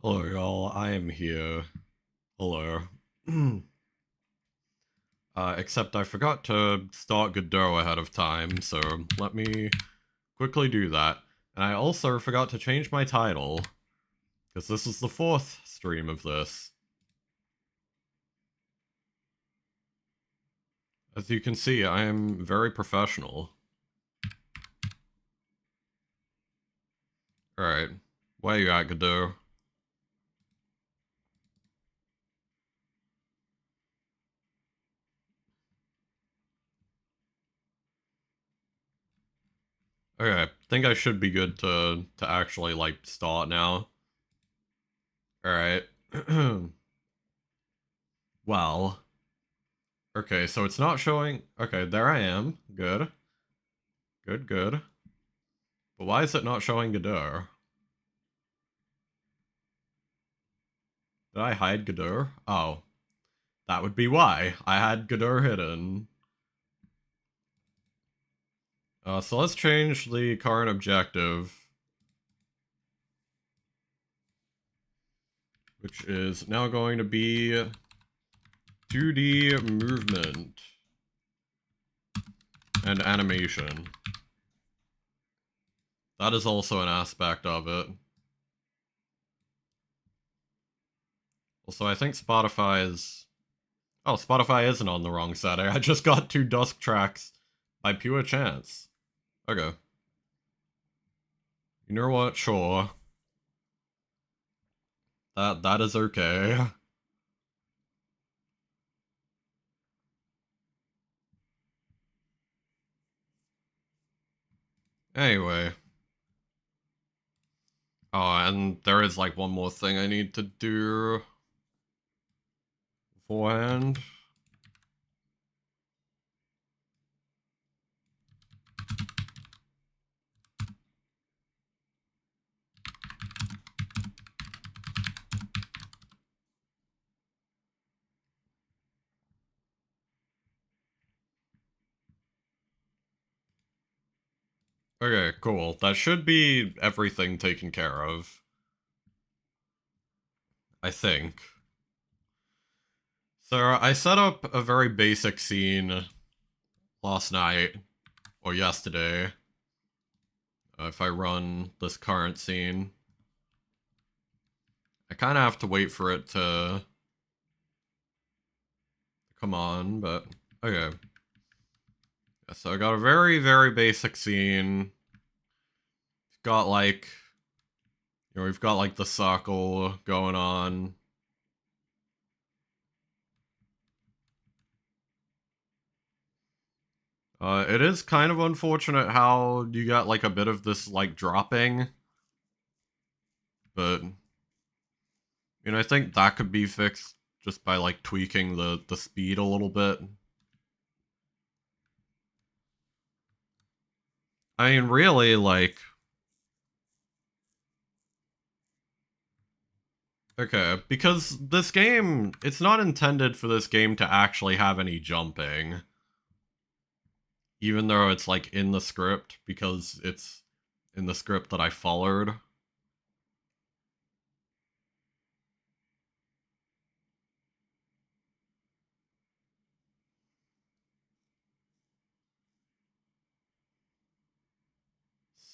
Hello, y'all. I am here. Hello. Except I forgot to start Godot ahead of time, so let me quickly do that. And I also forgot to change my title, because this is the fourth stream of this. As you can see, I am very professional. Alright, where you at, Godot? Okay, I think I should be good to actually, like, start now. Alright. Well... Okay, so it's not showing... Okay, there I am. Good. Good. But why is it not showing Godot? Did I hide Godot? Oh. That would be why. I had Godot hidden. So let's change the current objective. Which is now going to be 2D movement and animation. That is also an aspect of it. Also, I think Spotify is... Oh, Spotify isn't on the wrong setting. I just got 2 dusk tracks by pure chance. Okay. You know what? Sure. That is okay. Anyway. Oh, and there is like one more thing I need to do beforehand. Okay, cool. That should be everything taken care of. I think. So I set up a very basic scene last night, or yesterday. If I run this current scene. I kind of have to wait for it to come on, but okay. Yeah, so I got a very basic scene. Got like... You know, we've got like the circle going on. It is kind of unfortunate how you got like a bit of this like dropping. But, you know, I think that could be fixed just by like tweaking the speed a little bit. I mean, really, like... Okay, because this game, it's not intended for this game to actually have any jumping. Even though it's like in the script, because it's in the script that I followed.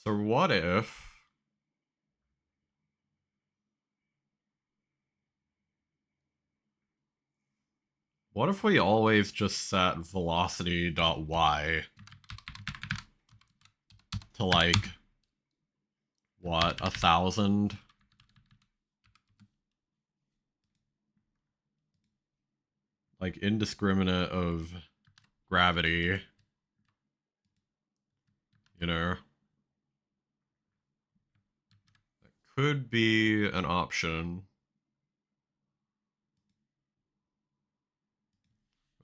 So what if... What if we always just set velocity.y to like, what, 1,000? Like, indiscriminate of gravity. You know? That could be an option.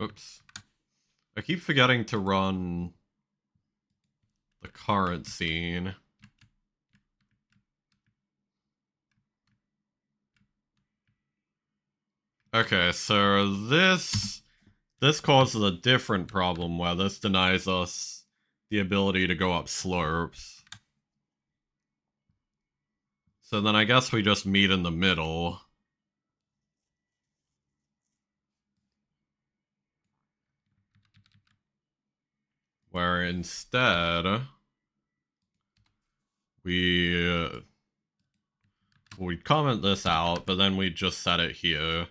Oops. I keep forgetting to run the current scene. Okay, so this causes a different problem where this denies us the ability to go up slopes. So then I guess we just meet in the middle. Where instead we we'd comment this out, but then we'd just set it here.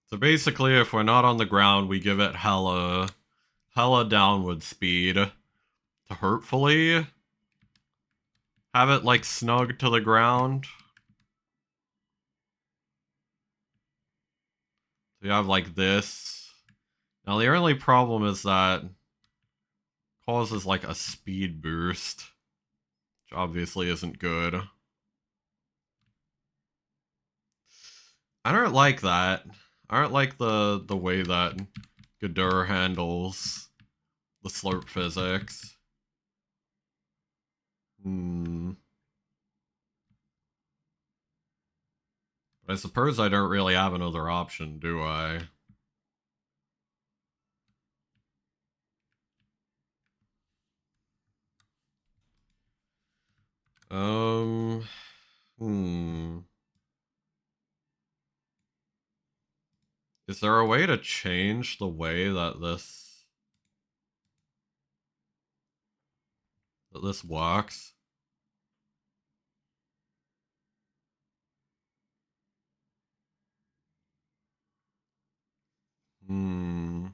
So basically, if we're not on the ground, we give it hella downward speed to hurtfully have it like snug to the ground. So you have like this. Now the only problem is that causes like a speed boost, which obviously isn't good. I don't like that. I don't like the way that Gadur handles the slurp physics. But I suppose I don't really have another option, do I? Hmm. Is there a way to change the way that this works? Hmm.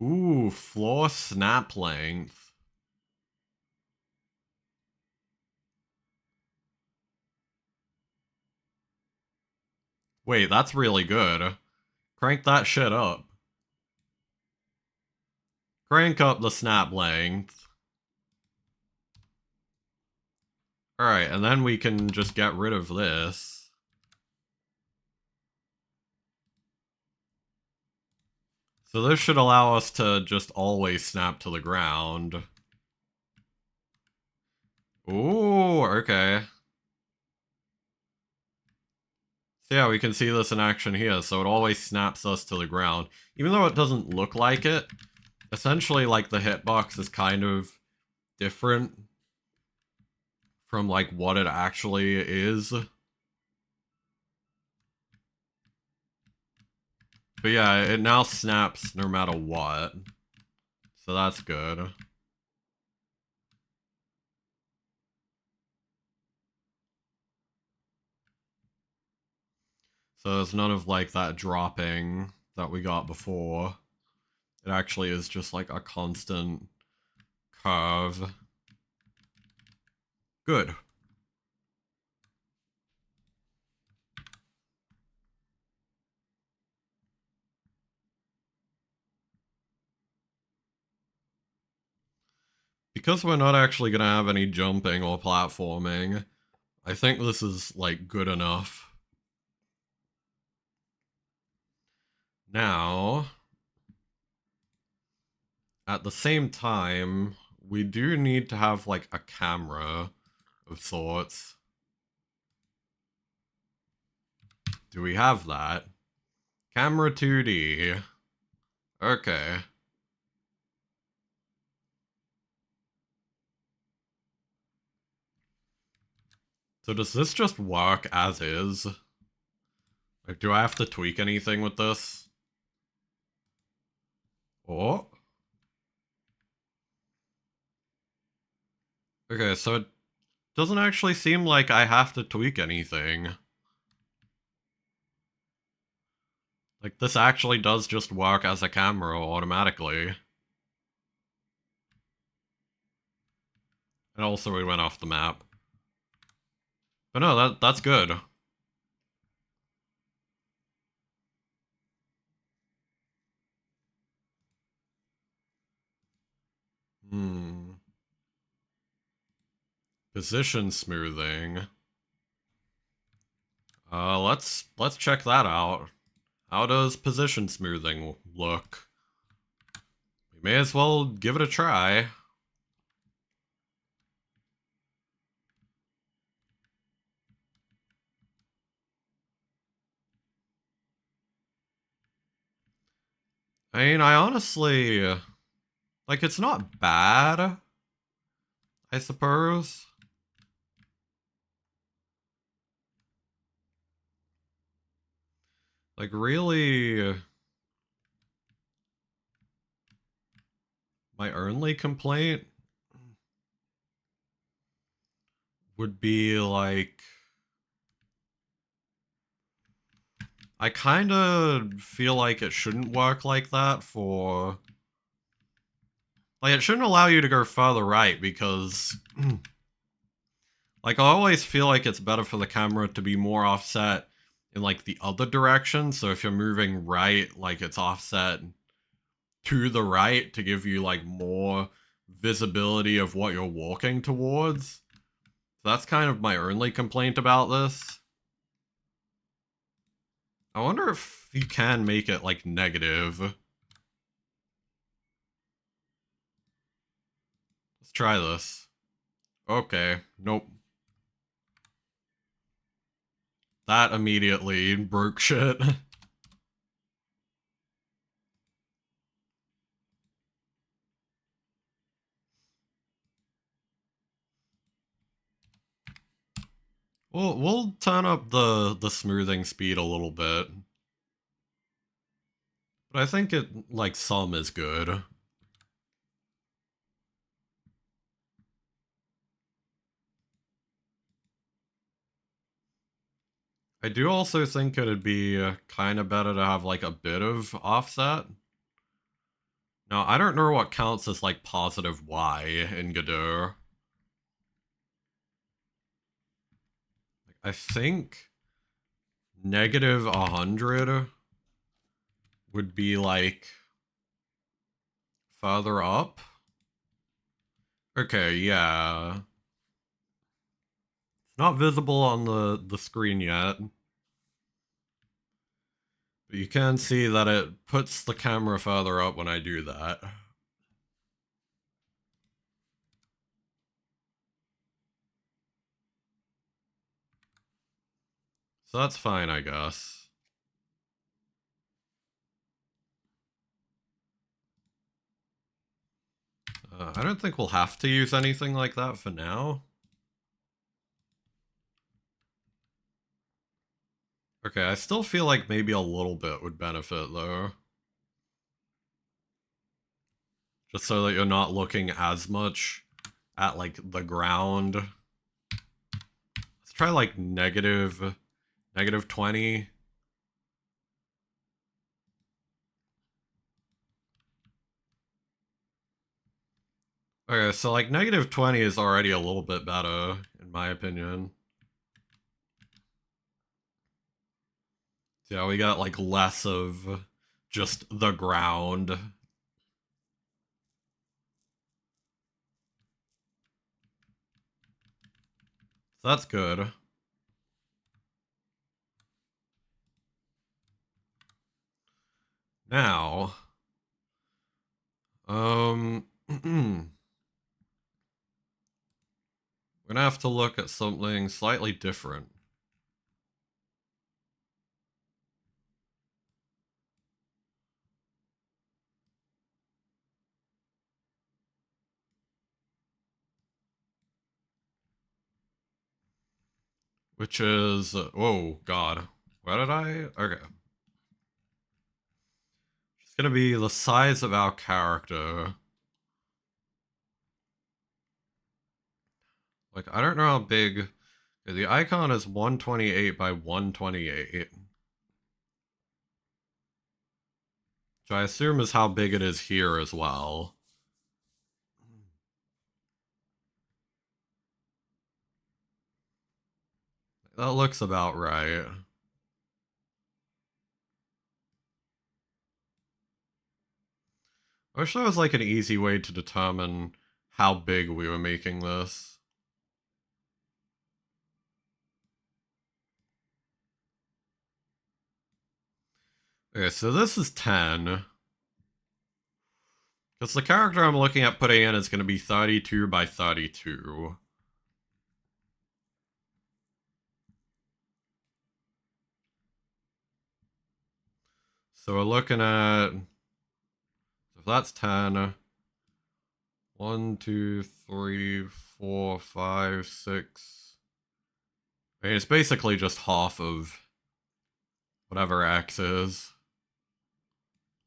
Ooh, floor snap length. Wait, that's really good. Crank that shit up. Crank up the snap length. Alright, and then we can just get rid of this. So this should allow us to just always snap to the ground. Ooh, okay. So yeah, we can see this in action here, so it always snaps us to the ground. Even though it doesn't look like it, essentially, like, the hitbox is kind of different from, like, what it actually is. But yeah, it now snaps no matter what. So that's good. So there's none of, like, that dropping that we got before. It actually is just, like, a constant curve. Good. Because we're not actually gonna have any jumping or platforming, I think this is, like, good enough. Now, at the same time, we do need to have, like, a camera of sorts. Do we have that? Camera 2D. Okay. So does this just work as is? Like, do I have to tweak anything with this? Oh? Okay, so it doesn't actually seem like I have to tweak anything. Like, this actually does just work as a camera automatically. And also we went off the map. But no, that's good. Position smoothing. Let's check that out. How does position smoothing look? We may as well give it a try. I mean, I honestly, like, it's not bad, I suppose. Like, really, my only complaint would be, like, I kind of feel like it shouldn't work like that for... Like, it shouldn't allow you to go further right, because... Like, I always feel like it's better for the camera to be more offset in, like, the other direction, so if you're moving right, like, it's offset to the right to give you, like, more visibility of what you're walking towards. So that's kind of my only complaint about this. I wonder if you can make it, like, negative. Let's try this. Okay, nope. That immediately broke shit. We'll turn up the smoothing speed a little bit. But I think it, like, some is good. I do also think it'd be kind of better to have, like, a bit of offset. Now, I don't know what counts as, like, positive Y in Godot. I think negative 100 would be, like, further up. Okay, yeah. It's not visible on the screen yet. But you can see that it puts the camera further up when I do that. So that's fine, I guess. I don't think we'll have to use anything like that for now. Okay, I still feel like maybe a little bit would benefit, though. Just so that you're not looking as much at, like, the ground. Let's try, like, negative 20. Okay, so, like, negative 20 is already a little bit better, in my opinion. So yeah, we got, like, less of just the ground. So that's good. Now, we're gonna have to look at something slightly different. Which is, whoa, God. Where did I? Okay. It's gonna be the size of our character. Like, I don't know how big. The icon is 128 by 128. Which I assume is how big it is here as well. That looks about right. I wish there was, like, an easy way to determine how big we were making this. Okay, so this is 10. Because the character I'm looking at putting in is going to be 32 by 32. So we're looking at If that's 10, 1, 2, 3, 4, 5, 6. I mean, it's basically just half of whatever X is.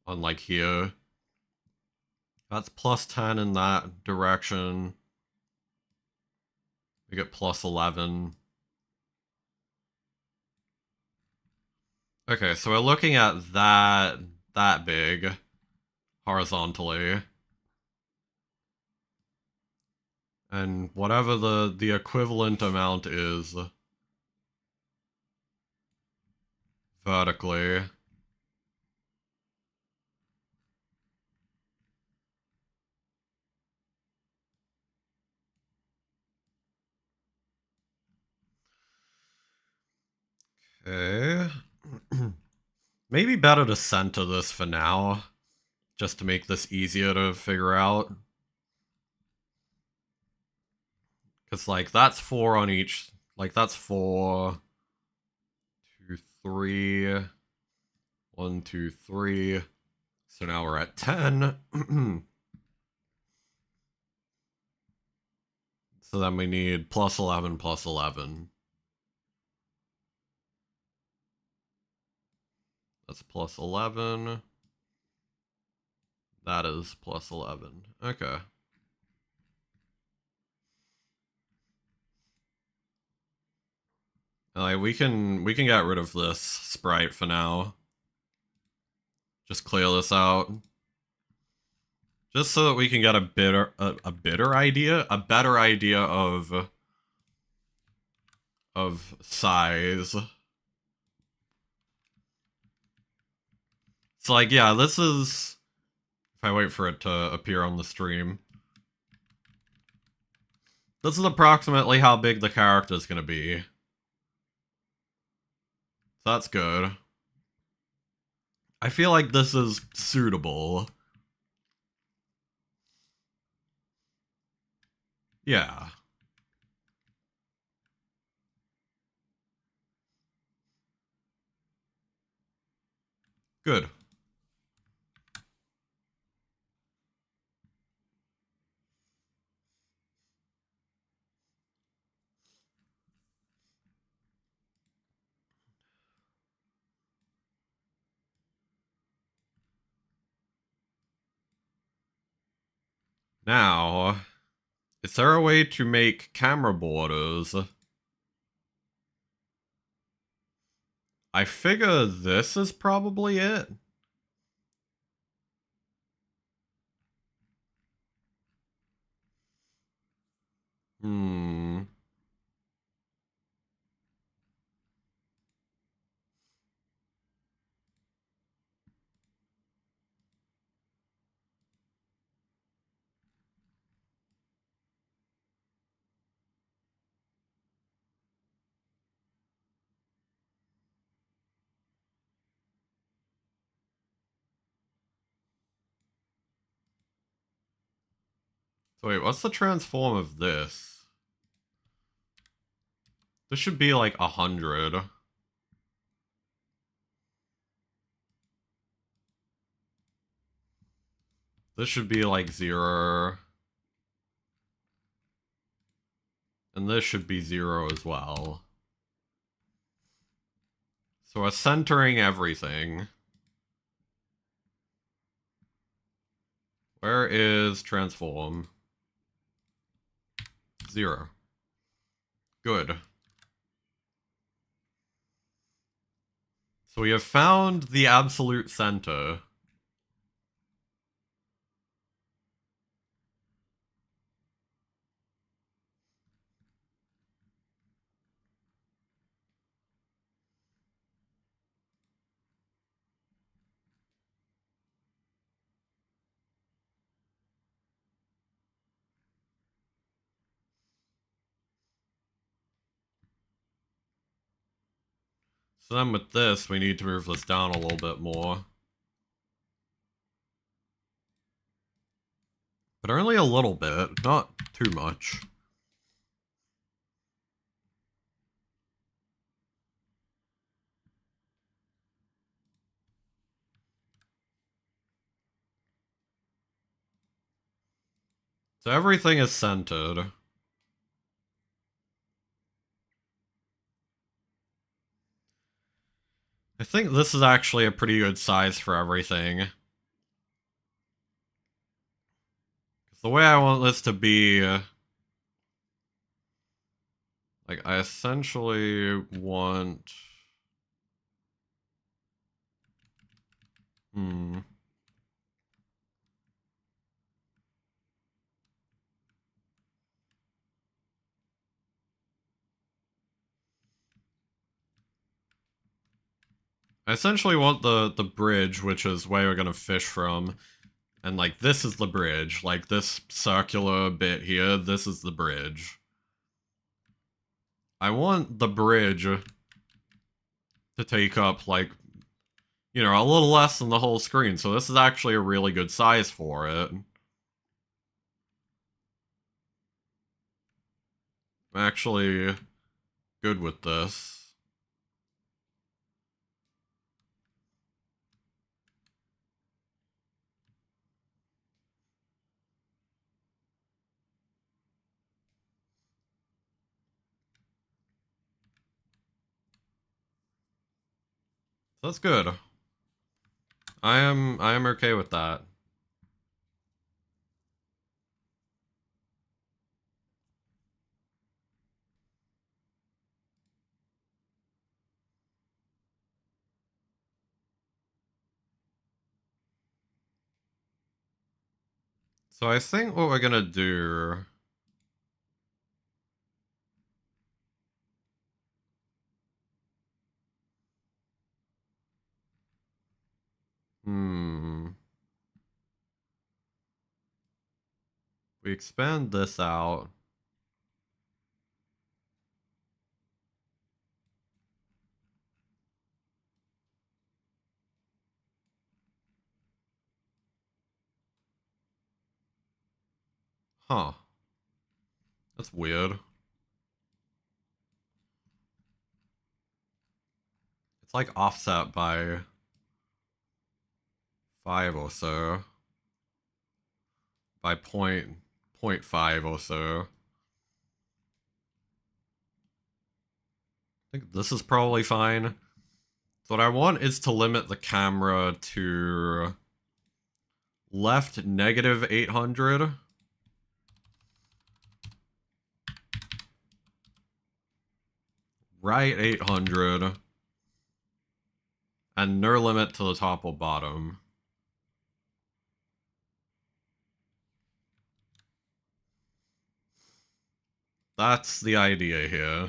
Unlike here. That's plus 10 in that direction. We get plus 11. Okay, so we're looking at that big horizontally. And whatever the equivalent amount is vertically. Okay. Maybe better to center this for now, just to make this easier to figure out. Because, like, that's 4 on each. Like, that's 4, 2, 3. 1, 2, 3. So now we're at 10. So then we need plus 11, plus 11. That's plus 11. That is plus 11. Okay. Like, we can get rid of this sprite for now. Just clear this out. Just so that we can get a better idea of size. So, like, yeah, this is, if I wait for it to appear on the stream, this is approximately how big the character is going to be. So that's good. I feel like this is suitable. Yeah. Good. Now, is there a way to make camera borders? I figure this is probably it. Hmm. So wait, what's the transform of this? This should be like 100. This should be like 0. And this should be 0 as well. So we're centering everything. Where is transform? 0. Good. So we have found the absolute center. So then with this, we need to move this down a little bit more. But only a little bit, not too much. So everything is centered. I think this is actually a pretty good size for everything. The way I want this to be, like, I essentially want... I essentially want the bridge, which is where we're gonna fish from. And, like, this is the bridge. Like, this circular bit here, this is the bridge. I want the bridge to take up, like, you know, a little less than the whole screen. So this is actually a really good size for it. I'm actually good with this. That's good. I am okay with that. So I think what we're gonna do... We expand this out. Huh. That's weird. It's like offset by 5 or so. By 0.5 or so. I think this is probably fine. So what I want is to limit the camera to left negative 800. Right 800. And no limit to the top or bottom. That's the idea here.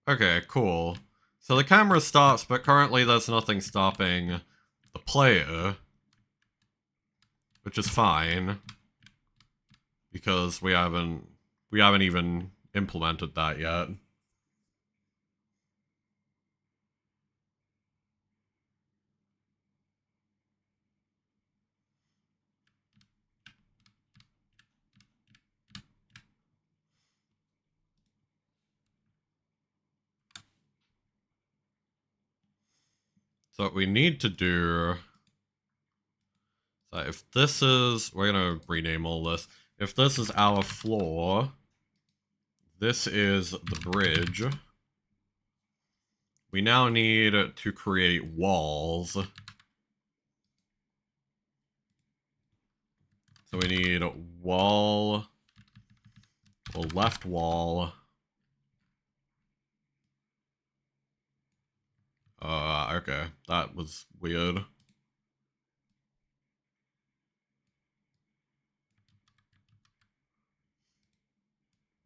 Okay, cool. So the camera stops, but currently there's nothing stopping the player. Which is fine. Because we haven't even implemented that yet. So what we need to do... So if this is... We're gonna rename all this. If this is our floor, this is the bridge. We now need to create walls. So we need wall... Well, left wall... Okay. That was weird.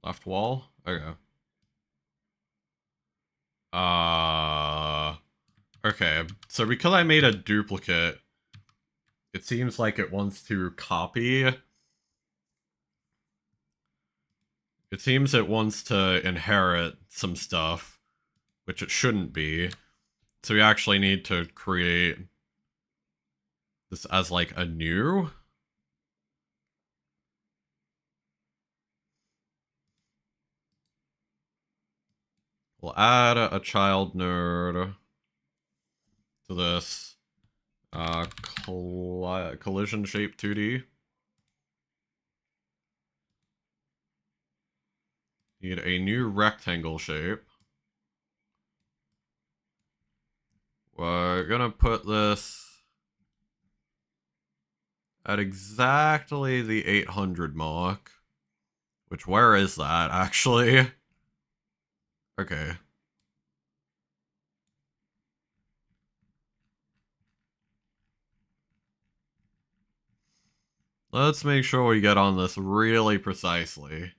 Left wall? Okay. Okay. So because I made a duplicate, it seems like it wants to copy. It seems it wants to inherit some stuff, which it shouldn't be. So we actually need to create this as like a new. We'll add a child node to this collision shape 2D. Need a new rectangle shape. We're gonna put this at exactly the 800 mark. Which, where is that, actually? Okay. Let's make sure we get on this really precisely.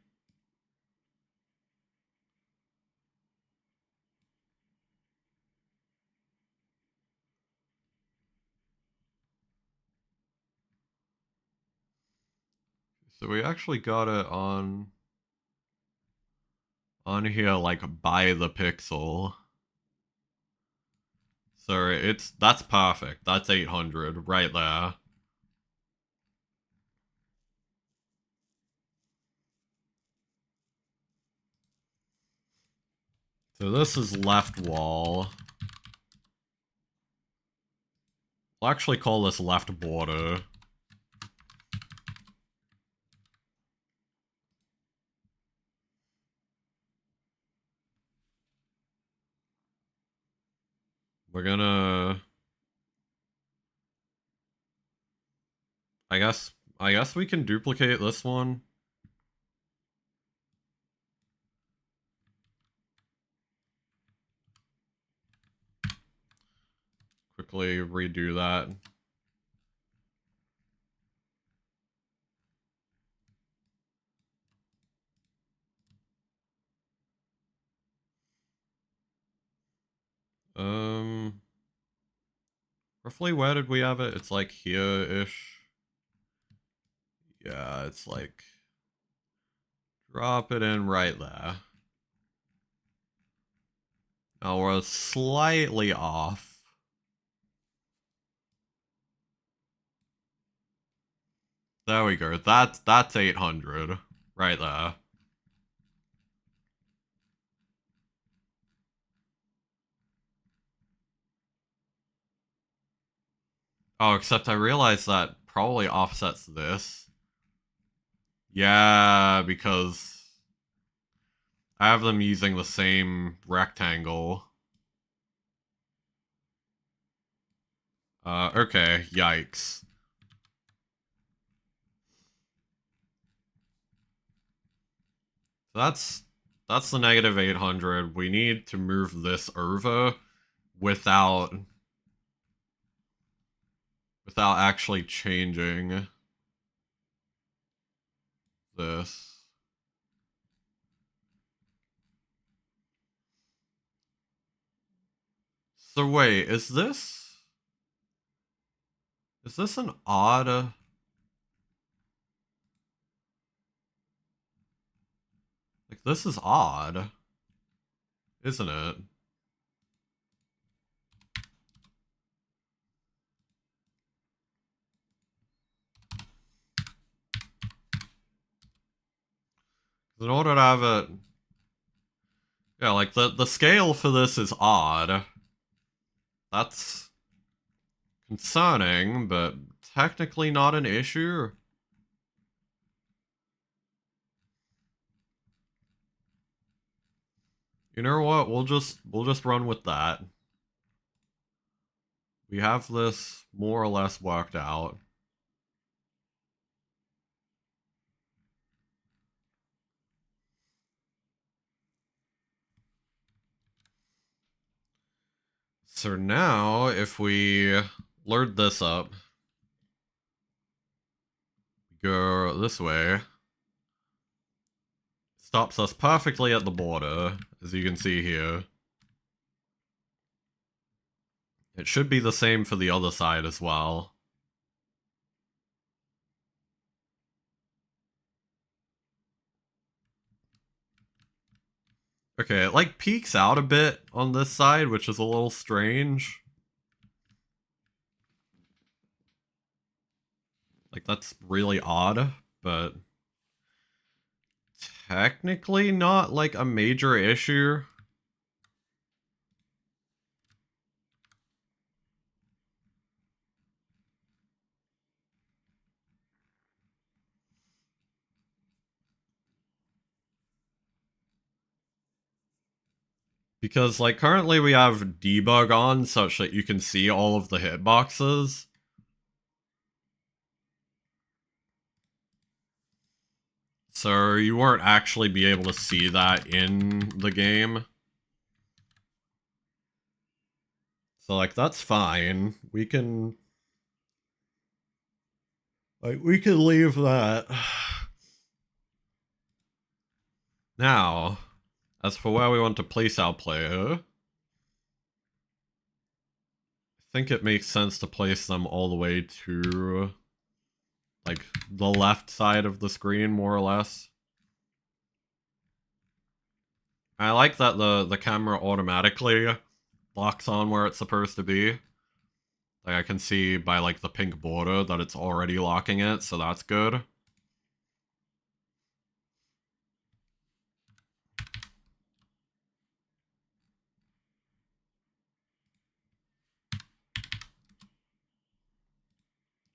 So we actually got it on here, like, by the pixel. So that's perfect. That's 800 right there. So this is left wall. We'll actually call this left border. We're gonna... I guess we can duplicate this one. Quickly redo that. Roughly where did we have it? It's like here-ish. Yeah, it's like... Drop it in right there. Now we're slightly off. There we go. That's 800 right there. Oh, except I realized that probably offsets this. Yeah, because I have them using the same rectangle. Okay, yikes. So that's the negative 800. We need to move this over without actually changing this. So wait, is this an odd... Like, this is odd, isn't it? In order to have it... Yeah, like, the scale for this is odd. That's concerning, but technically not an issue. You know what? We'll just run with that. We have this more or less worked out. So now, if we load this up, go this way, stops us perfectly at the border, as you can see here. It should be the same for the other side as well. Okay, it like peaks out a bit on this side, which is a little strange. Like, that's really odd, but technically not like a major issue. Because, like, currently we have debug on such that you can see all of the hitboxes. So you won't actually be able to see that in the game. So, like, that's fine. We can... Like, we can leave that. Now, as for where we want to place our player, I think it makes sense to place them all the way to, like, the left side of the screen, more or less. I like that the camera automatically locks on where it's supposed to be. Like, I can see by, like, the pink border that it's already locking it, so that's good.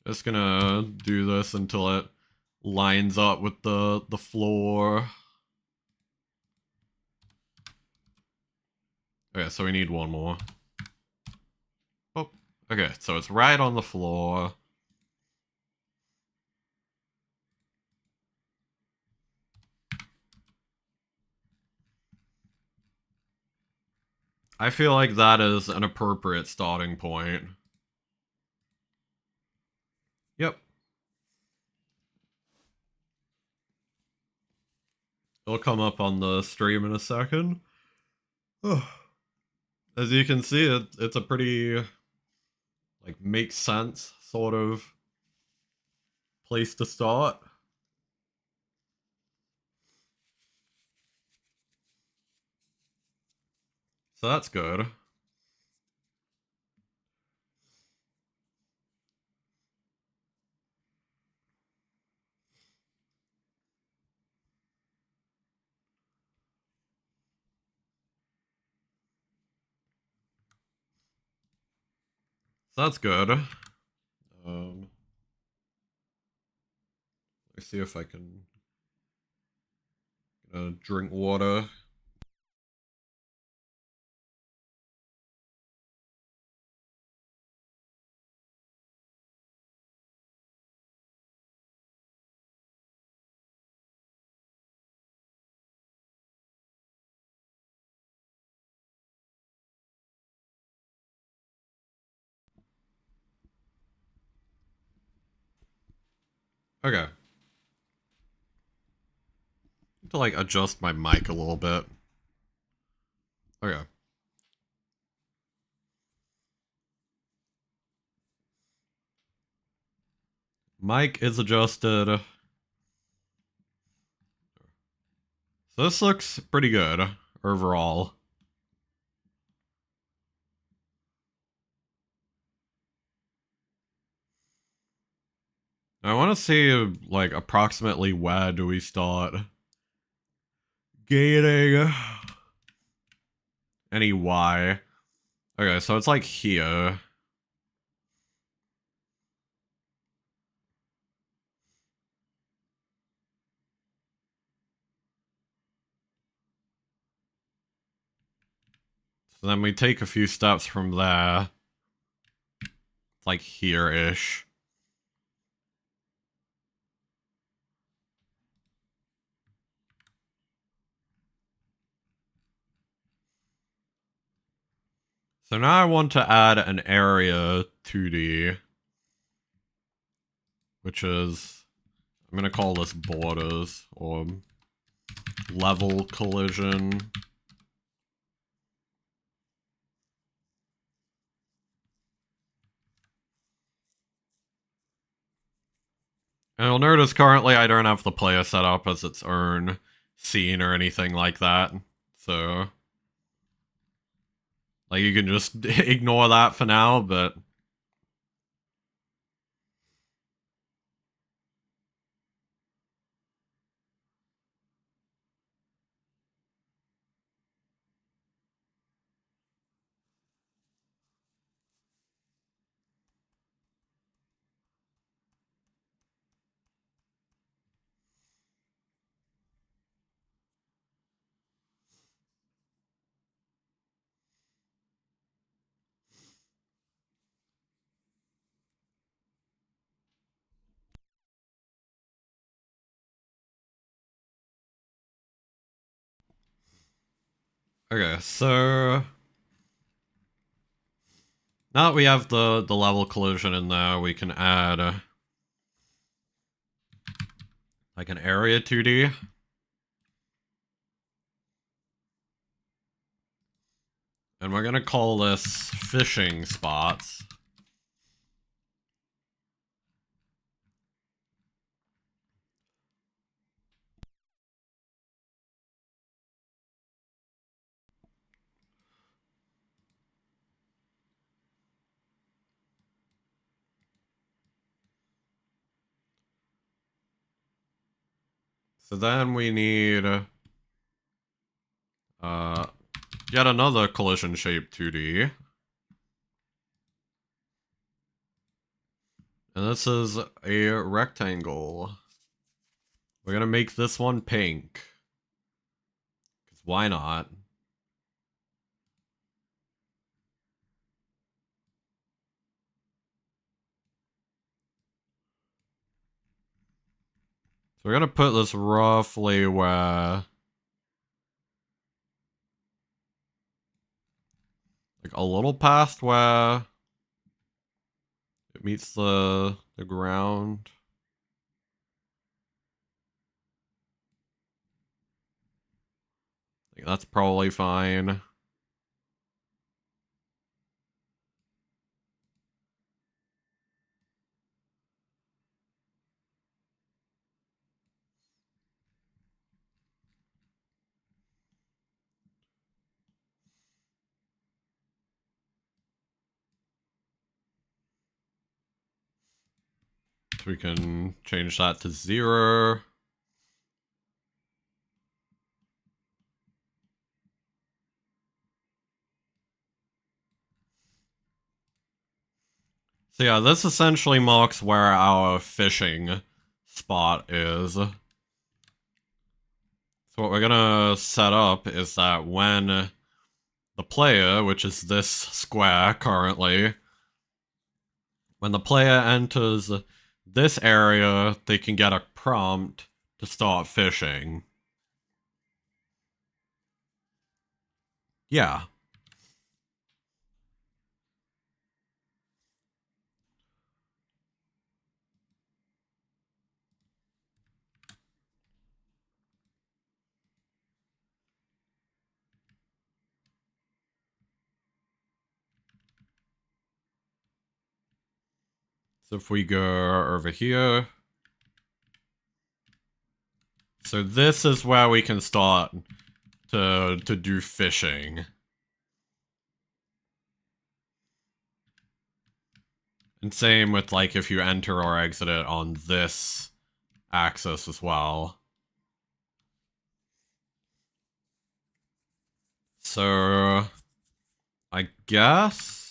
Just gonna do this until it lines up with the floor. Okay, so we need one more. Oh, okay, so it's right on the floor. I feel like that is an appropriate starting point. Yep. It'll come up on the stream in a second. As you can see, it's a pretty, like, makes sense sort of place to start. So that's good. So that's good. Let's see if I can drink water. Okay. To, like, adjust my mic a little bit. Okay. Mic is adjusted. So this looks pretty good overall. I want to see, like, approximately where do we start gaining any Y. Okay, so it's like here. So then we take a few steps from there. It's like here-ish. So now I want to add an area 2D, which is, I'm gonna call this borders, or level collision. And you'll notice currently I don't have the player set up as its own scene or anything like that. So, like, you can just ignore that for now, but... Okay, so now that we have the level collision in there, we can add like an area 2D. And we're gonna call this fishing spots. So then we need yet another collision shape 2D. And this is a rectangle. We're gonna make this one pink. Because why not? So we're gonna put this roughly where... like a little past where it meets the ground. I think that's probably fine. So we can change that to 0. So yeah, this essentially marks where our fishing spot is. So what we're gonna set up is that when the player, which is this square currently, when the player enters this area, they can get a prompt to start fishing. Yeah. So if we go over here, so this is where we can start to do fishing. And same with like if you enter or exit it on this axis as well. So I guess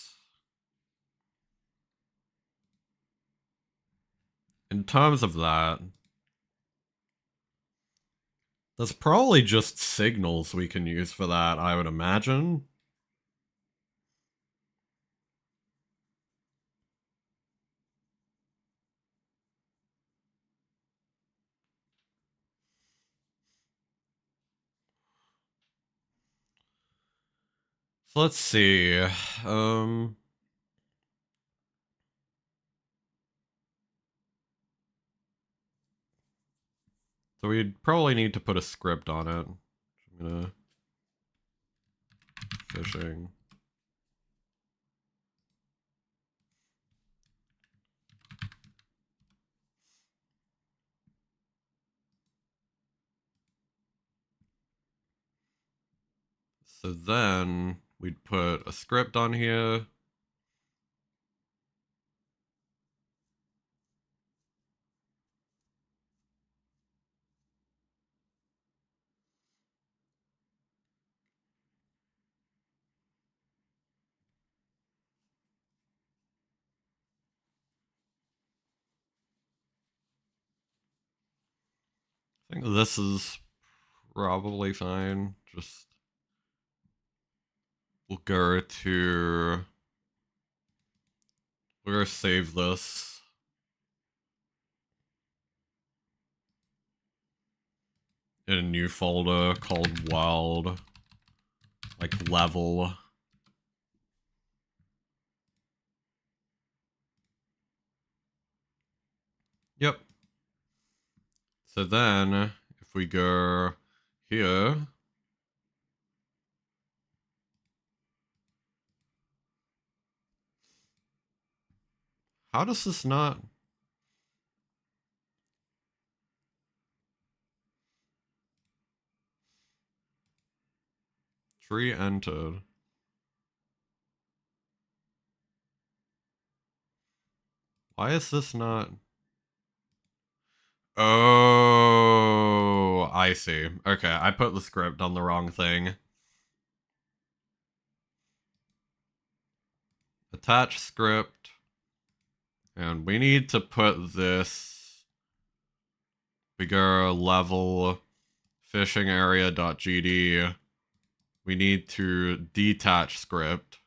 in terms of that, there's probably just signals we can use for that, I would imagine. So let's see. So we'd probably need to put a script on it. I'm gonna fishing. So then we'd put a script on here. I think this is probably fine. Just we'll go to we're gonna save this in a new folder called wild. like level. Yep. So then if we go here, how does this not? Tree entered. Why is this not? Oh, I see. Okay, I put the script on the wrong thing. Attach script. And we need to put this bigger level fishing area.gd. We need to detach script.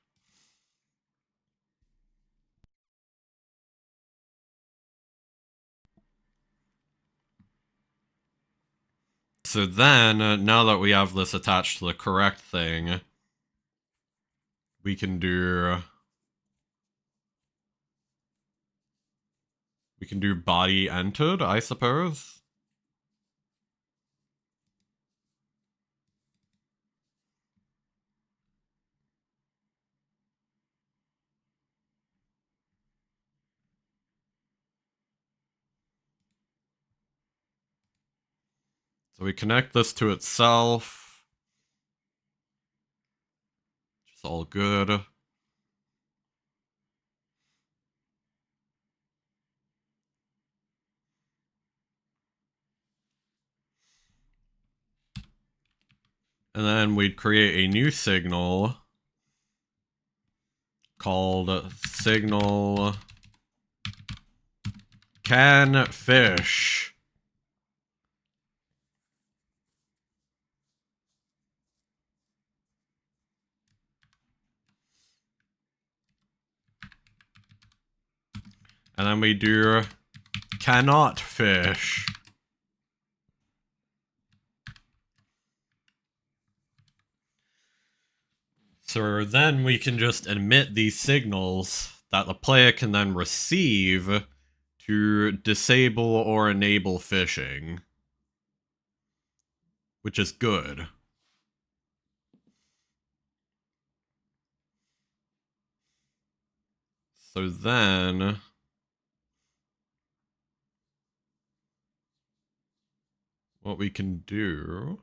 So then, now that we have this attached to the correct thing, we can do body entered, I suppose. So we connect this to itself. Which is all good. And then we'd create a new signal called signal can fish. And then we do cannot fish. So then we can just emit these signals that the player can then receive to disable or enable fishing, which is good. So then what we can do,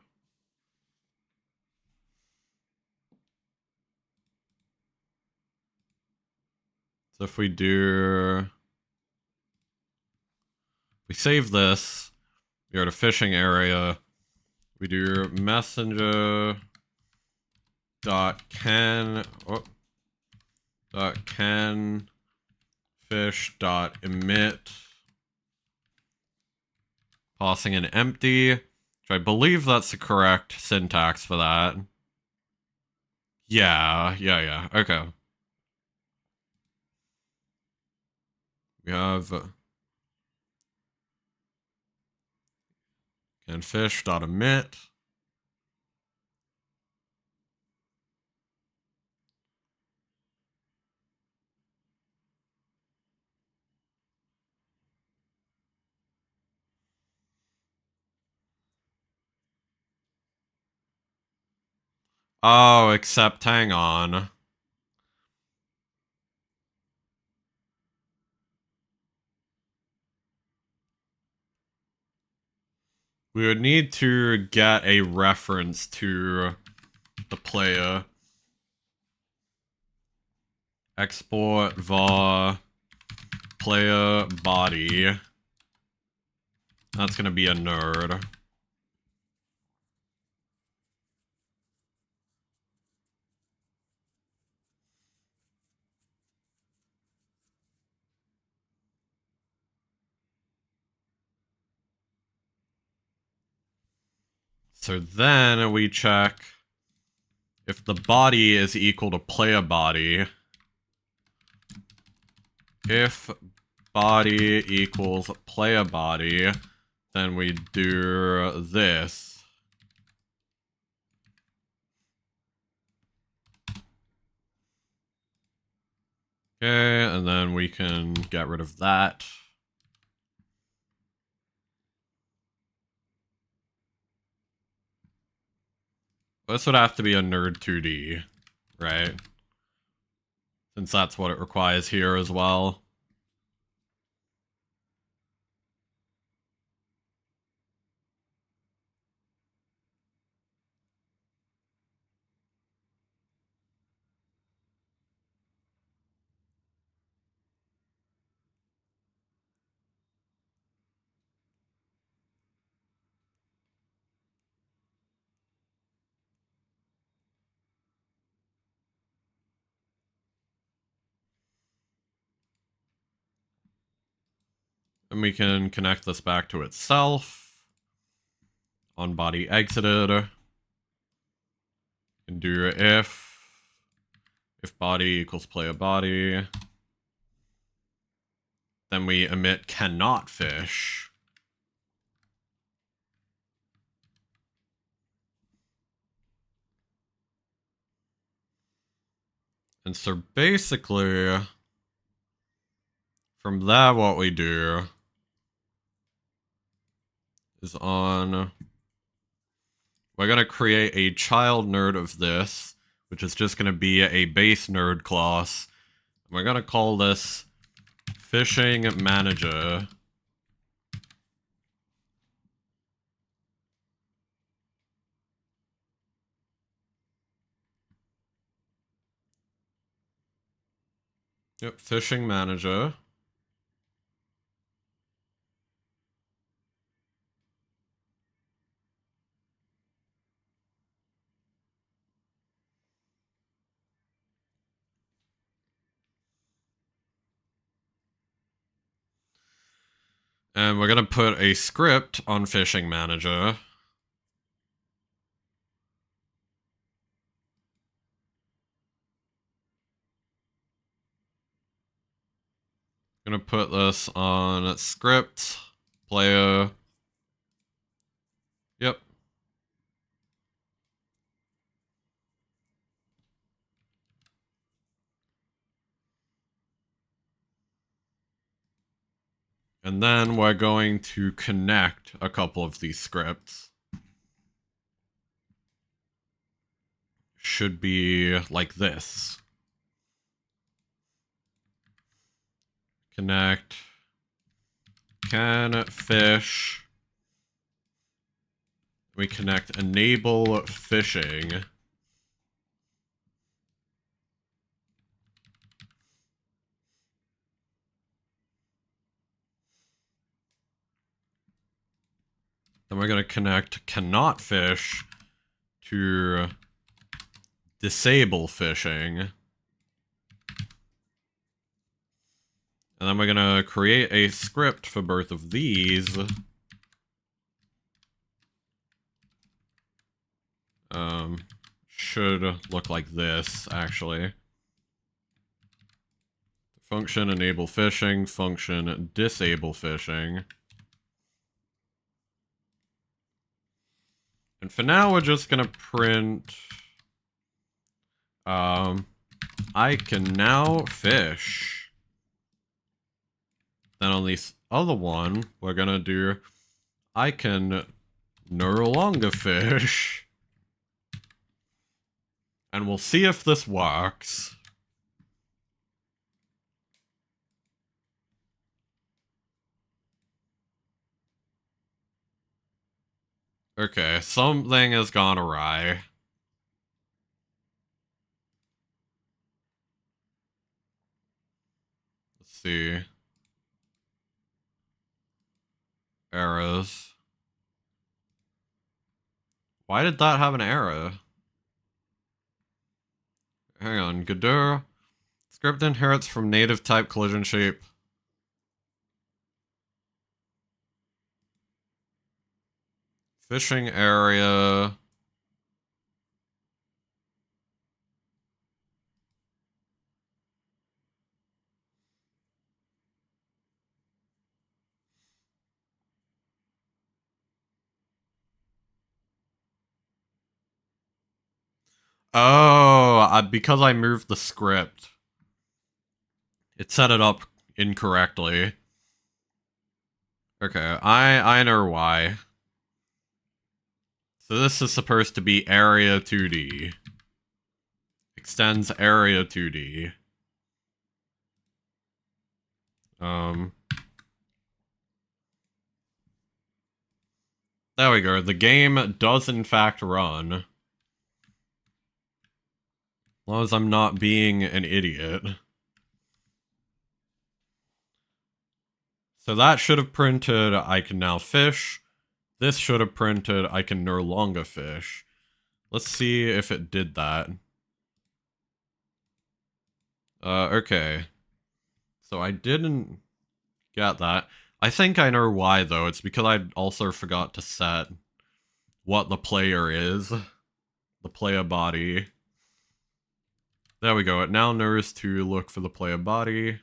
so if we save this, we go to fishing area, we do messenger dot can fish dot emit, passing an empty, which I believe that's the correct syntax for that. Yeah, okay. We have can fish dot emit. Oh, except hang on. We would need to get a reference to the player. Export var player body. That's gonna be a nerd. So then we check if the body is equal to player body. If body equals player body, then we do this. Okay, and then we can get rid of that. This would have to be a nerd 2D, right? Since that's what it requires here as well. And we can connect this back to itself. On body exited. And do if body equals player body. Then we emit cannot fish. And so basically, from that, what we do is we're going to create a child nerd of this, which is just going to be a base nerd class. And we're going to call this fishing manager. Yep, fishing manager. And we're going to put a script on fishing manager. Gonna put this on script, player. Yep. And then we're going to connect a couple of these scripts. Should be like this. Connect can fish. We connect enable fishing. Then we're going to connect cannot fish to disable fishing. And then we're going to create a script for both of these. Should look like this, actually. Function enable fishing, function disable fishing. And for now, we're just gonna print, I can now fish. Then on this other one, we're gonna do, I can no longer fish. And we'll see if this works. Okay, something has gone awry. Let's see. Errors. Why did that have an error? Hang on, Gadur. Script inherits from native type collision shape. Fishing area. Oh, because I moved the script. It set it up incorrectly. Okay, I know why. So this is supposed to be area 2D. Extends area 2D. There we go. The game does in fact run. As long as I'm not being an idiot. So that should have printed I can now fish. This should have printed I can no longer fish. Let's see if it did that. Okay. So I didn't get that. I think I know why, though. It's because I also forgot to set what the player is. The player body. There we go. It now knows to look for the player body.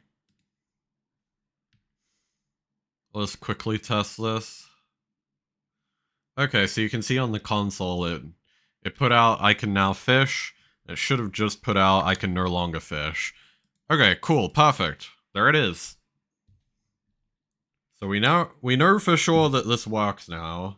Let's quickly test this. Okay, so you can see on the console it put out I can now fish. It should have just put out I can no longer fish. Okay, cool, perfect. There it is. So we know for sure that this works now.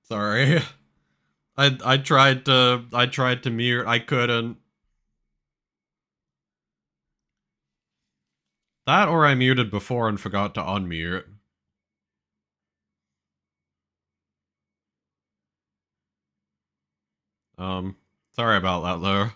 Sorry. I tried to mute, I couldn't. That or I muted before and forgot to unmute. Sorry about that though.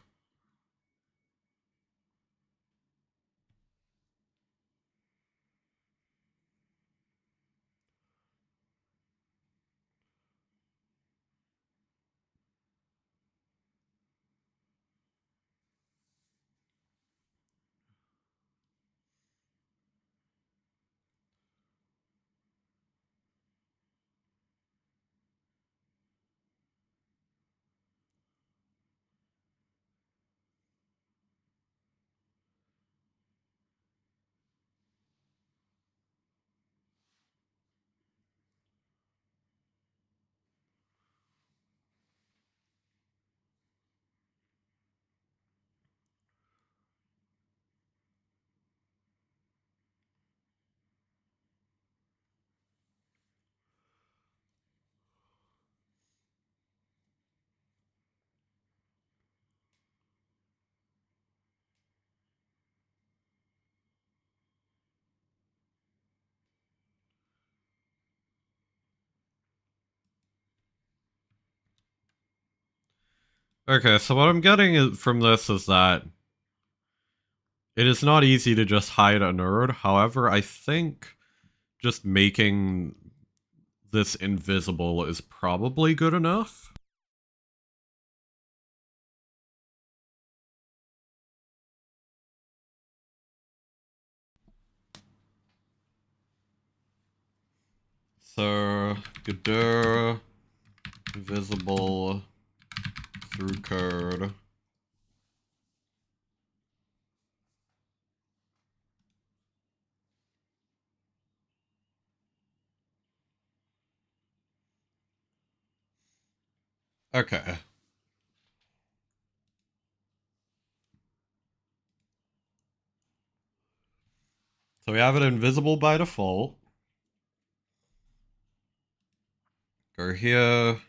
Okay, so what I'm getting from this is that it is not easy to just hide a nerd. However, I think just making this invisible is probably good enough. So, Gadur, visible through code. Okay. So we have it invisible by default. Go here.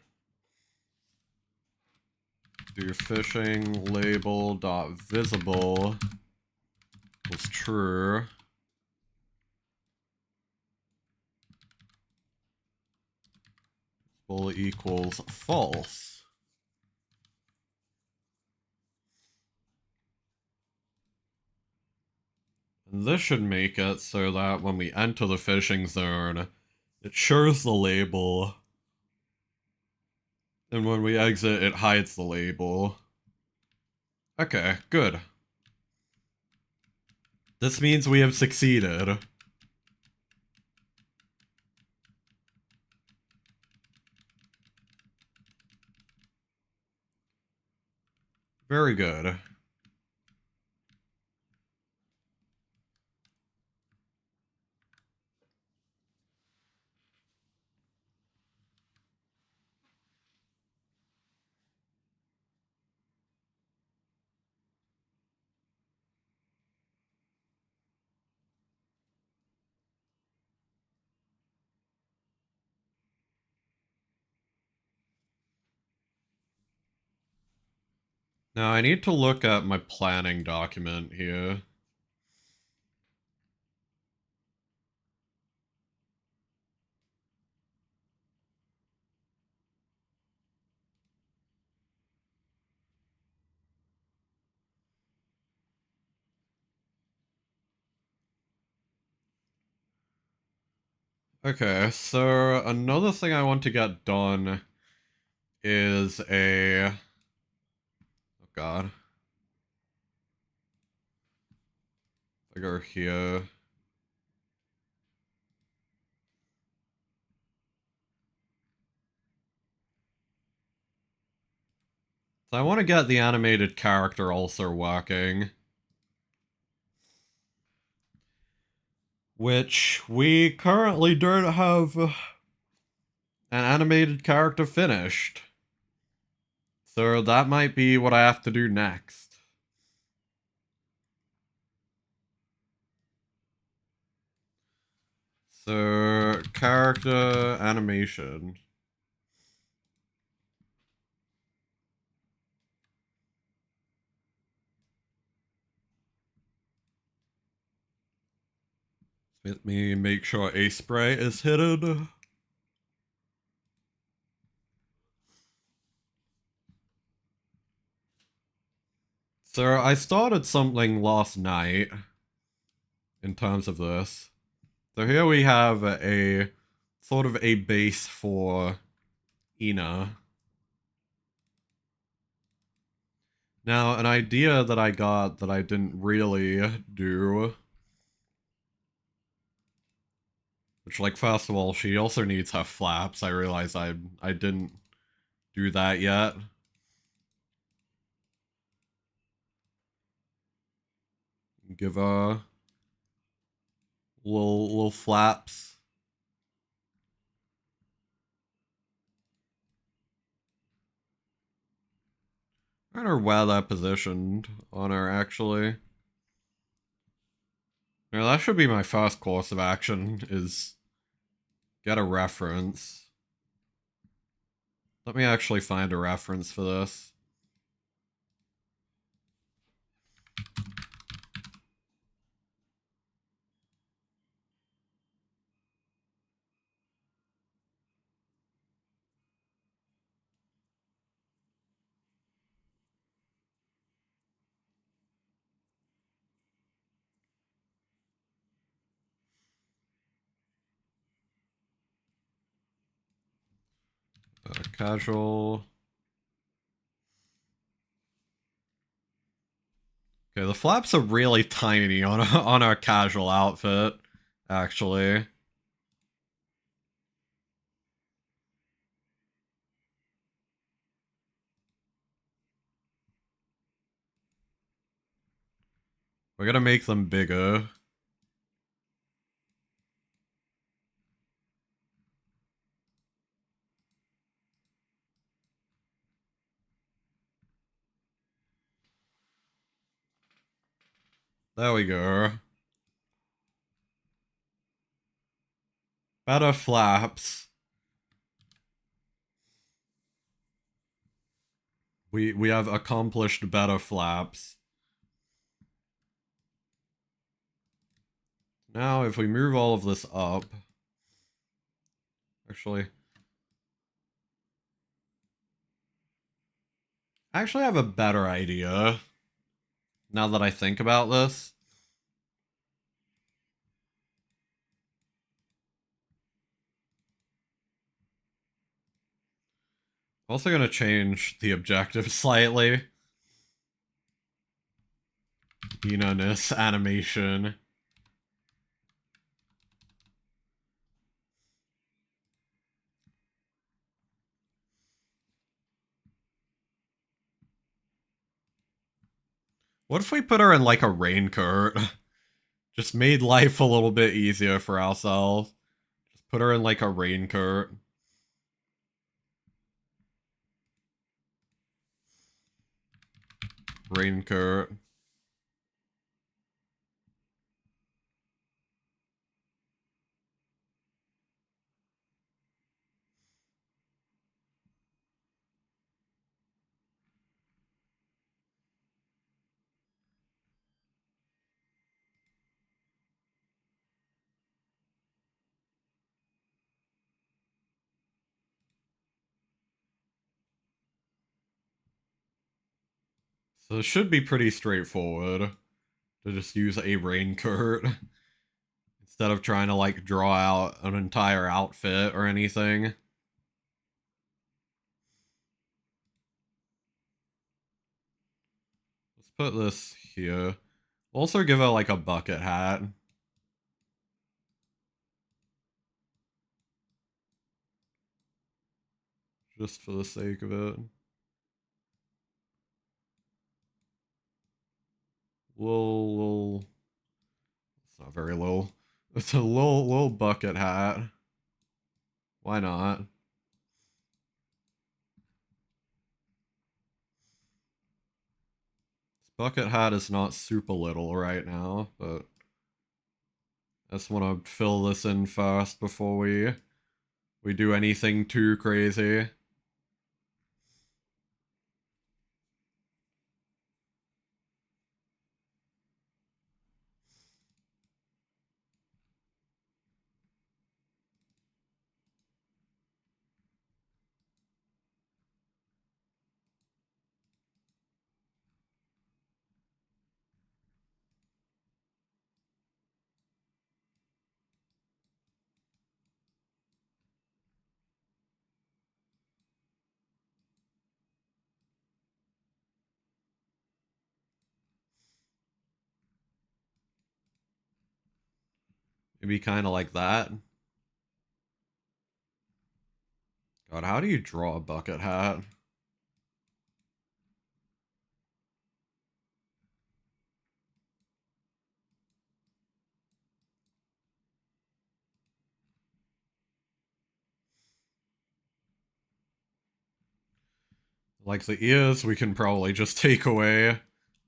Do fishing label dot visible was true. Visible equals false. And this should make it so that when we enter the fishing zone, it shows the label. And when we exit, it hides the label. Okay, good. This means we have succeeded. Very good. Now I need to look at my planning document here. Okay, so another thing I want to get done is a... Oh god. I go here. So I want to get the animated character also working. Which we currently don't have an animated character finished. So that might be what I have to do next. So, character animation. Let me make sure a spray is hidden. So, I started something last night in terms of this. So here we have a sort of a base for Ina. Now, an idea that I got that I didn't really do, which, like, first of all, she also needs her flaps. I realize I didn't do that yet. Give her little flaps. I don't know where they're positioned on her, actually. Now, that should be my first course of action, is get a reference. Let me actually find a reference for this. Casual. Okay, the flaps are really tiny on on our casual outfit, actually. We're gonna make them bigger. There we go. Better flaps. We have accomplished better flaps. Now, if we move all of this up... Actually... I actually have a better idea, now that I think about this. Also gonna change the objective slightly. Ina-ness animation. What if we put her in like a raincoat? Just made life a little bit easier for ourselves. Just put her in like a raincoat. Raincoat. So it should be pretty straightforward to just use a raincoat instead of trying to like draw out an entire outfit or anything. Let's put this here. Also give her like a bucket hat. Just for the sake of it. Little, it's not very low. It's a little bucket hat. Why not? This bucket hat is not super little right now, but I just want to fill this in first before we do anything too crazy. Maybe kind of like that. God, how do you draw a bucket hat? Like the ears, we can probably just take away,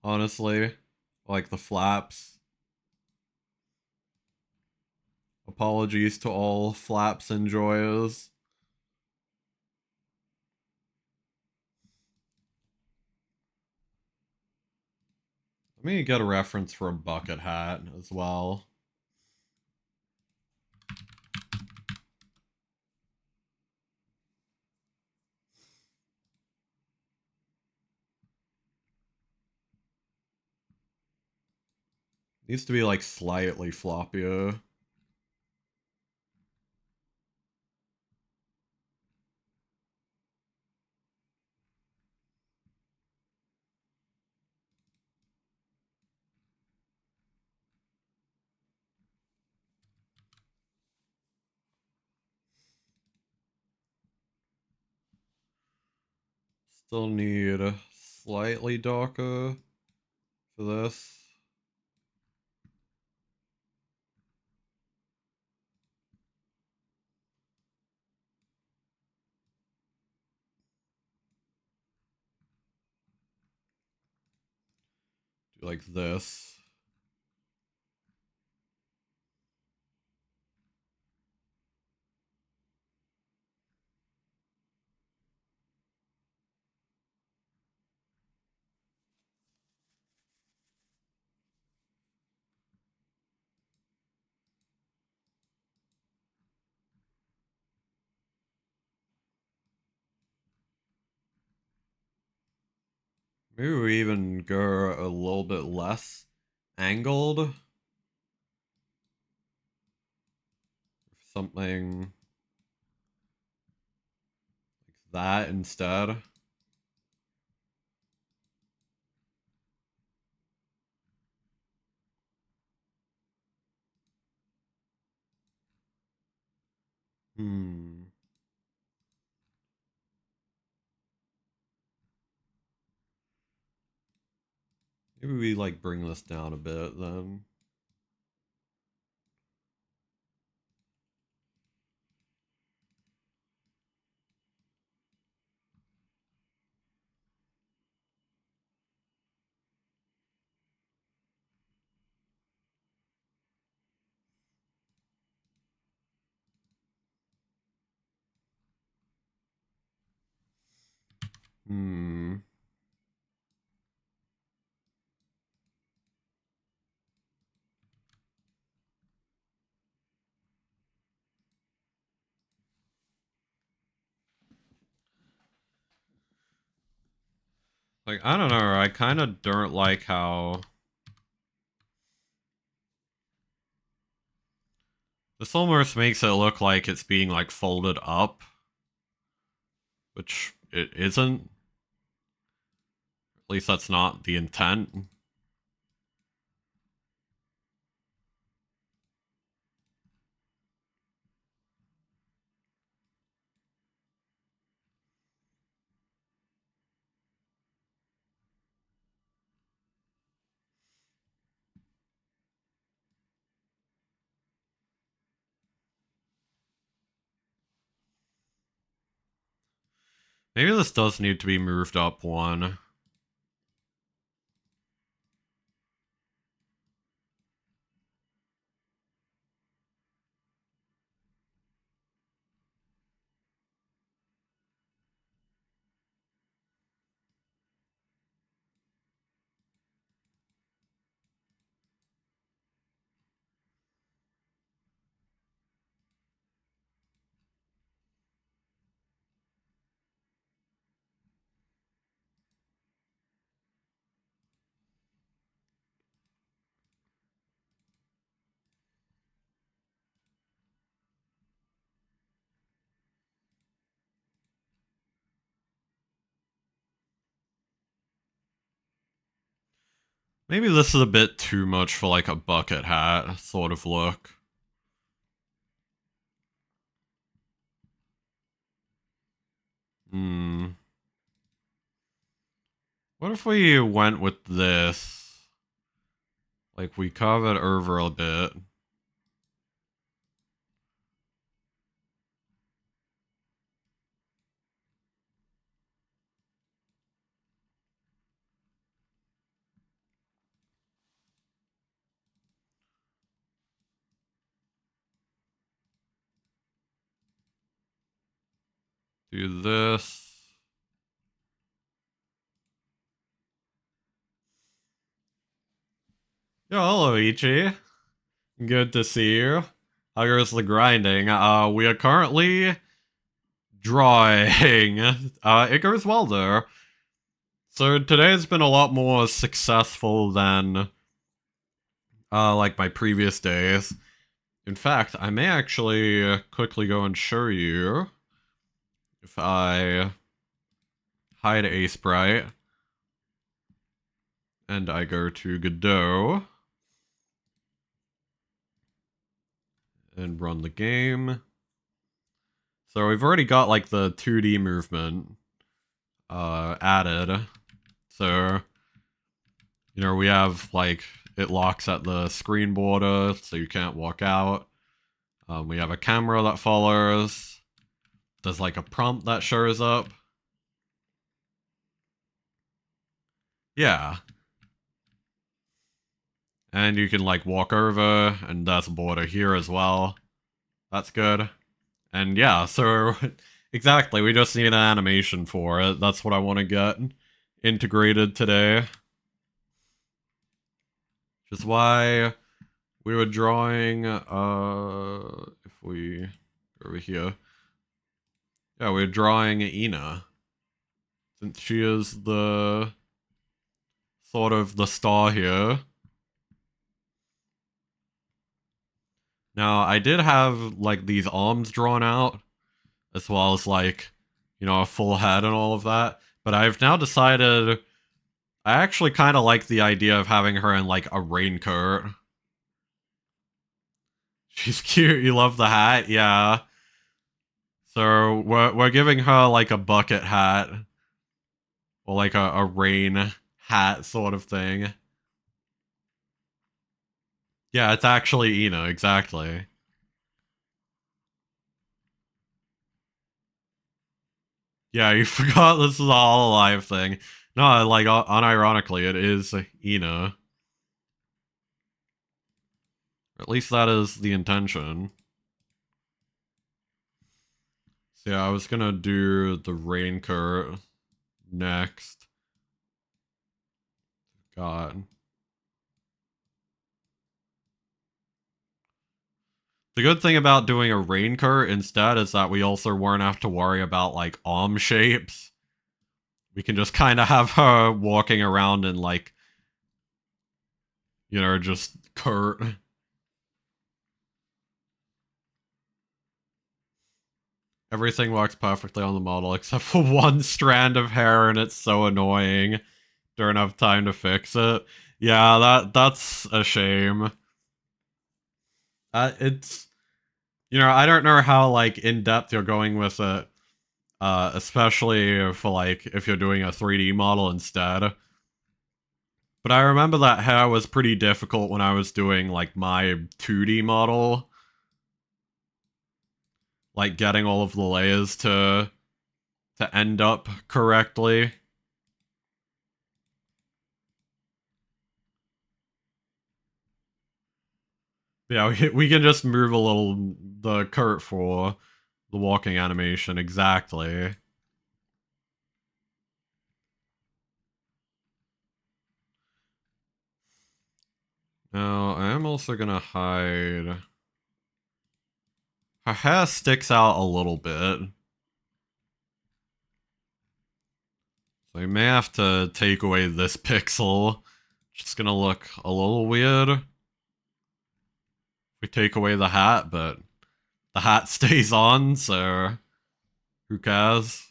honestly. Like the flaps. Apologies to all flaps enjoyers. Let me get a reference for a bucket hat as well. Needs to be like slightly floppier. Still need slightly darker for this. Do like this. Maybe we even go a little bit less angled. Something like that instead. Hmm. Maybe we like bring this down a bit then. Hmm. Like, I don't know, I kind of don't like how this almost makes it look like it's being like folded up, which it isn't. At least that's not the intent. Maybe this does need to be moved up one. Maybe this is a bit too much for like a bucket hat sort of look. What if we went with this? Like we carve it over a bit. Do this. Yo, hello, Ichi. Good to see you. How goes the grinding? We are currently drawing. It goes well there. So today's been a lot more successful than, like my previous days. In fact, I may actually quickly go and show you if I hide a sprite and I go to Godot and run the game. So we've already got like the 2D movement added. So, you know, we have like it locks at the screen border so you can't walk out. We have a camera that follows. There's like a prompt that shows up. Yeah. And you can like walk over, and there's a border here as well. That's good. And yeah, so exactly, we just need an animation for it. That's what I want to get integrated today. Which is why we were drawing, if we go over here. Yeah, we're drawing Ina. Since she is the, sort of the star here. Now, I did have, like, these arms drawn out, as well as, like, you know, a full head and all of that. But I've now decided I actually kind of like the idea of having her in, like, a raincoat. She's cute, you love the hat? Yeah. So, we're giving her, like, a bucket hat. Or, like, a rain hat sort of thing. Yeah, it's actually Ina, exactly. Yeah, you forgot this is a hololive thing. No, like, unironically, it is Ina. At least that is the intention. So yeah, I was gonna do the raincoat next. God. The good thing about doing a raincoat instead is that we also won't have to worry about, like, arm shapes. We can just kind of have her walking around in, like, you know, just Kurt. Everything works perfectly on the model except for one strand of hair, and it's so annoying. Don't have time to fix it. Yeah, that's a shame. It's, you know, I don't know how like in depth you're going with it, especially for like if you're doing a 3D model instead. But I remember that hair was pretty difficult when I was doing like my 2D model, like getting all of the layers to end up correctly. Yeah, we can just move a little the cart for the walking animation, exactly. Now, I am also gonna hide... Her hair sticks out a little bit. So I may have to take away this pixel. It's gonna look a little weird. We take away the hat, but the hat stays on, so who cares?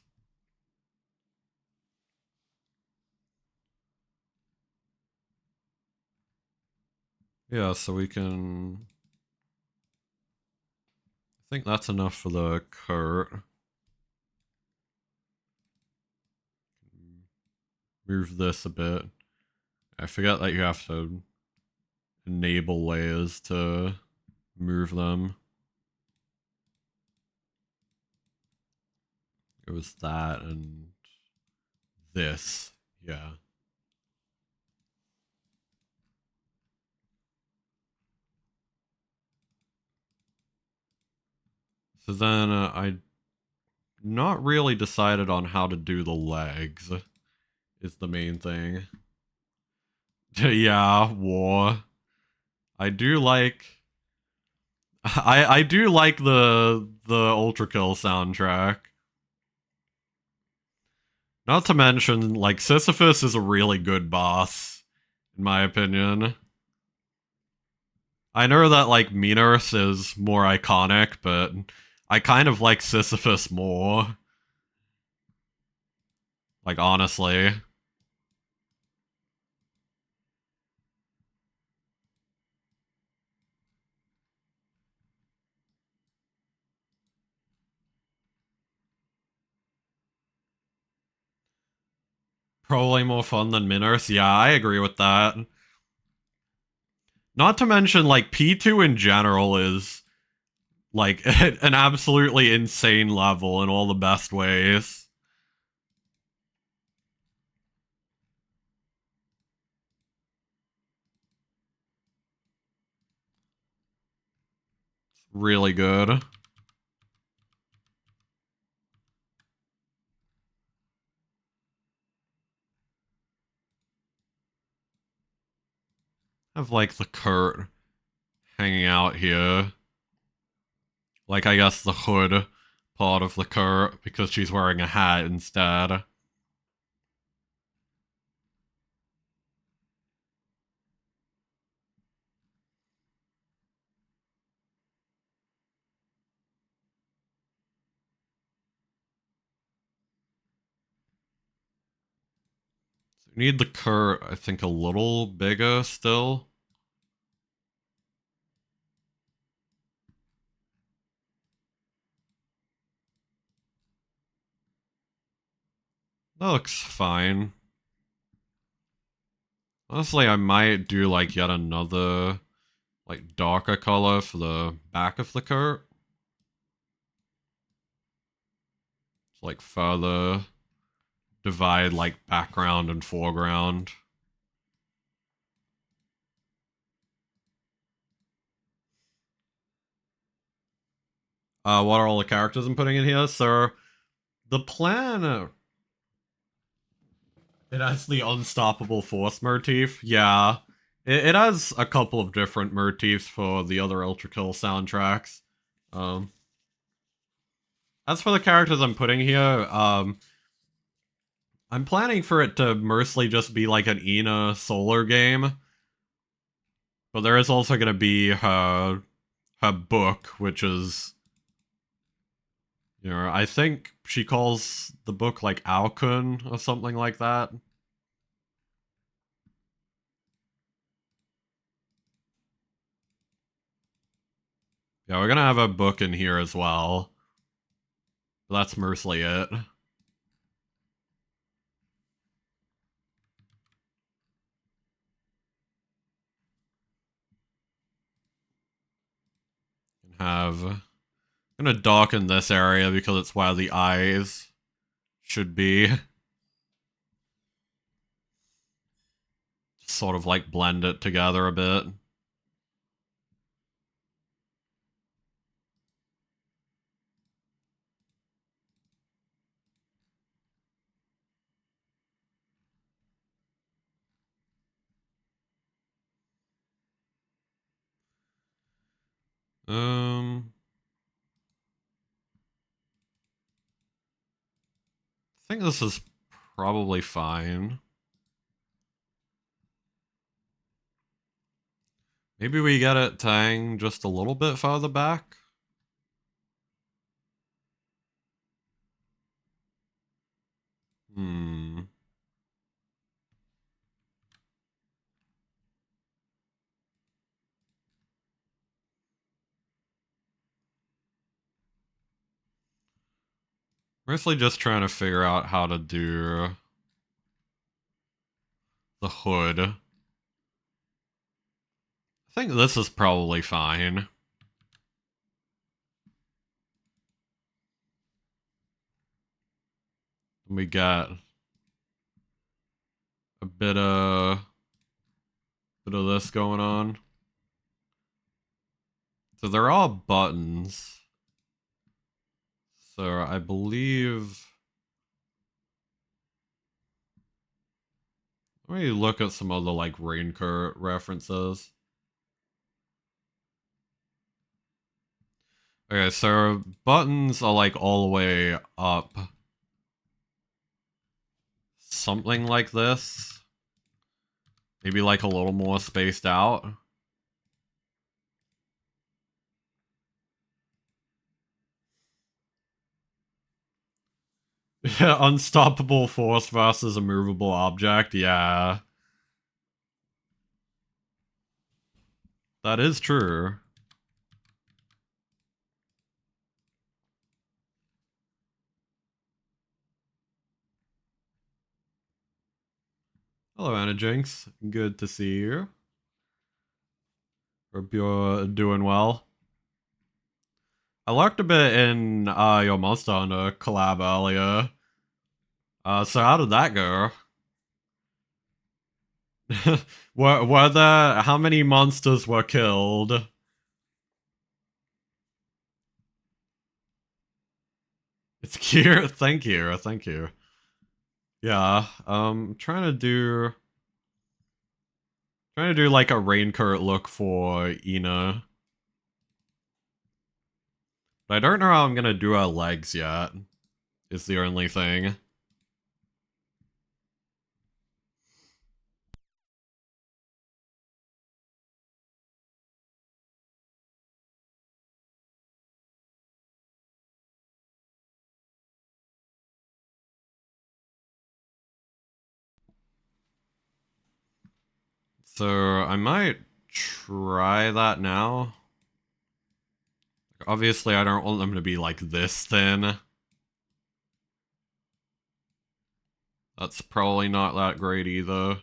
Yeah, so we can... I think that's enough for the cart. Move this a bit. I forget that you have to enable layers to move them. It was that and this. Yeah. So then I not really decided on how to do the legs is the main thing. Yeah, war. I do like I do like the Ultra Kill soundtrack. Not to mention, like, Sisyphus is a really good boss, in my opinion. I know that, like, Minos is more iconic, but I kind of like Sisyphus more. Like, honestly. Probably more fun than Minos. Yeah, I agree with that. Not to mention, like, P2 in general is, like, an absolutely insane level in all the best ways. Really good. Have, like, the Kurt hanging out here. Like, I guess the hood part of the Kurt, because she's wearing a hat instead. So we need the Kurt, I think, a little bigger still. That looks fine. Honestly, I might do, like, yet another, like, darker color for the back of the Kurt. To, like, further divide, like, background and foreground. What are all the characters I'm putting in here? So, the plan... it has the Unstoppable Force motif. Yeah. It has a couple of different motifs for the other Ultra Kill soundtracks. Um, as for the characters I'm putting here, I'm planning for it to mostly just be like an Ina solar game. But there is also going to be her book, which is, you know, I think she calls the book like Alkun or something like that. Yeah, we're gonna have a book in here as well. But that's mostly it. Have I'm gonna darken this area because it's where the eyes should be. Sort of like blend it together a bit. Um, I think this is probably fine. Maybe we get it tying just a little bit farther back. Hmm. Mostly just trying to figure out how to do the hood. I think this is probably fine. We got a bit of this going on. So they're all buttons. So I believe. Let me look at some other like raincoat references. Okay, so buttons are like all the way up. Something like this. Maybe like a little more spaced out. Yeah, unstoppable force versus a movable object. Yeah. That is true. Hello, Anna Jinx. Good to see you. Hope you're doing well. I lurked a bit in your Monster Hunter collab earlier. So how did that go? were there how many monsters were killed? It's cute. Thank you. Thank you. Yeah. Trying to do like a raincoat look for Ina. But I don't know how I'm gonna do her legs yet. Is the only thing. So I might try that now. Obviously, I don't want them to be like this thin. That's probably not that great either.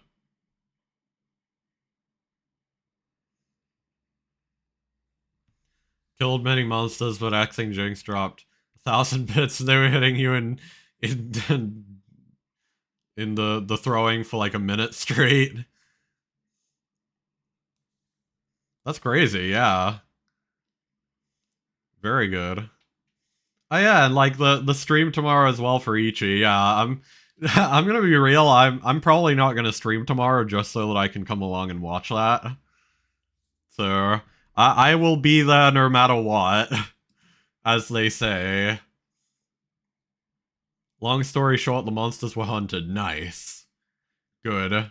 Killed many monsters, but Xing Jinx dropped 1,000 bits and they were hitting you in in the throwing for like a minute straight. That's crazy, yeah. Very good. Oh yeah, and like the stream tomorrow as well for Ichi. Yeah, I'm gonna be real. I'm probably not gonna stream tomorrow just so that I can come along and watch that. So I will be there no matter what, as they say. Long story short, the monsters were hunted. Nice. Good.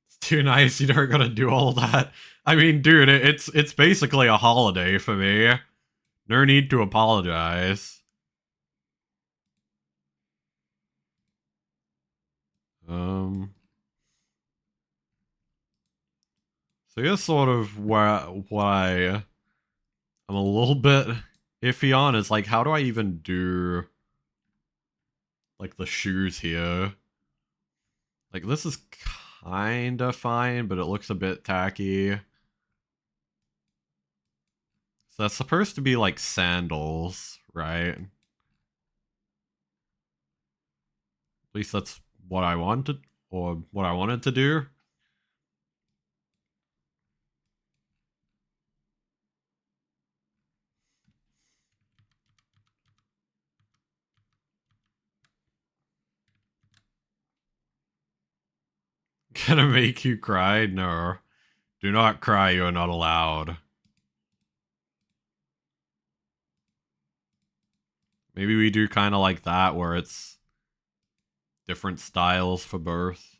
It's too nice. You don't gotta do all that. I mean, dude, it's basically a holiday for me. No need to apologize. Um. So here's sort of why I'm a little bit iffy on is like, how do I even do like the shoes here? Like this is kinda fine, but it looks a bit tacky. So that's supposed to be like sandals, right? At least that's what I wanted, or what I wanted to do. Gonna make you cry? No. Do not cry, you are not allowed. Maybe we do kind of like that, where it's different styles for birth.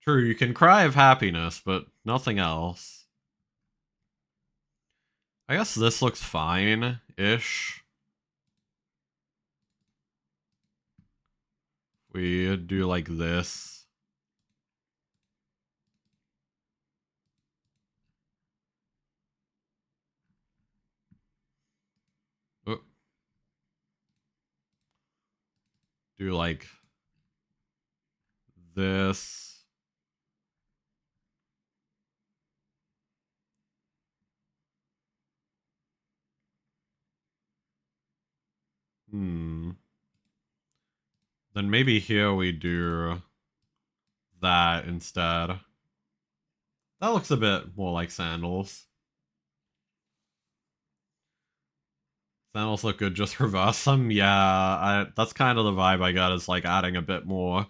True, you can cry of happiness, but nothing else. I guess this looks fine-ish. We do like this. do like this. Then maybe here we do that instead. That looks a bit more like sandals. Sandals look good, just reverse them. Yeah, that's kind of the vibe I got, is like adding a bit more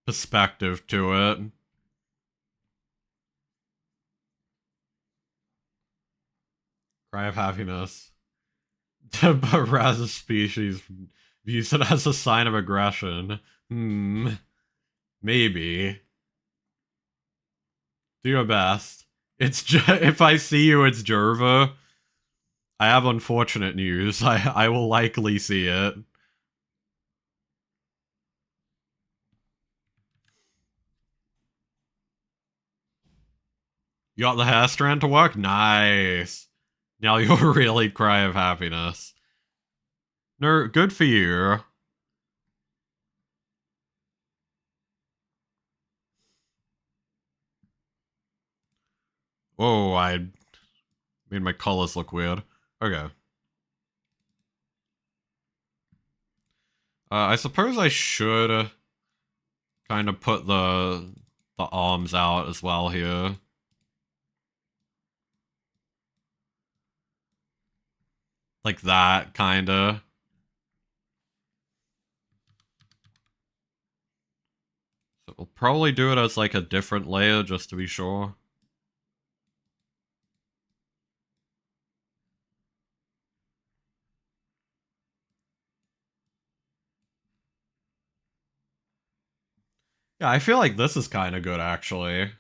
perspective to it. Cry of happiness. But rather species views it as a sign of aggression. Maybe. Do your best. If I see you, it's Jerva. I have unfortunate news. I will likely see it. You got the hair strand to work? Nice. Now you'll really cry of happiness. No, good for you. Whoa, I made my colors look weird. Okay. I suppose I should kind of put the arms out as well here. Like that, kinda. So we'll probably do it as like a different layer just to be sure. Yeah, I feel like this is kind of good, actually. To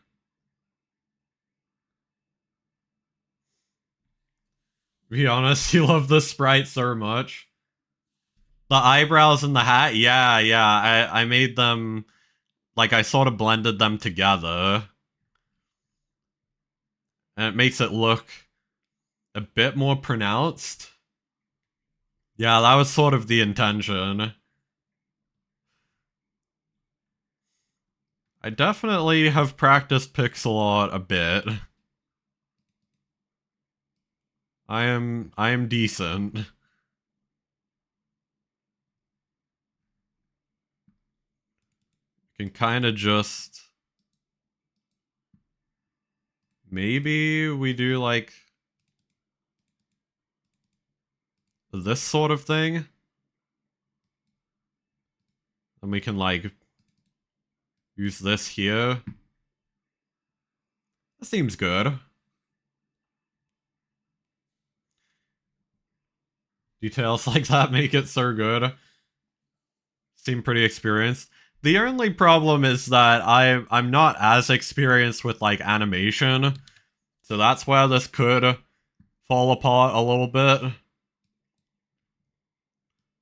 be honest, you love the sprite so much. The eyebrows and the hat, yeah. I made them, like, I sort of blended them together. And it makes it look a bit more pronounced. Yeah, that was sort of the intention. I definitely have practiced pixel art a bit. I am decent. Can kind of just... Maybe we do, like... this sort of thing? And we can, like... use this here. That seems good. Details like that make it so good. Seem pretty experienced. The only problem is that I'm not as experienced with, like, animation. So that's where this could fall apart a little bit.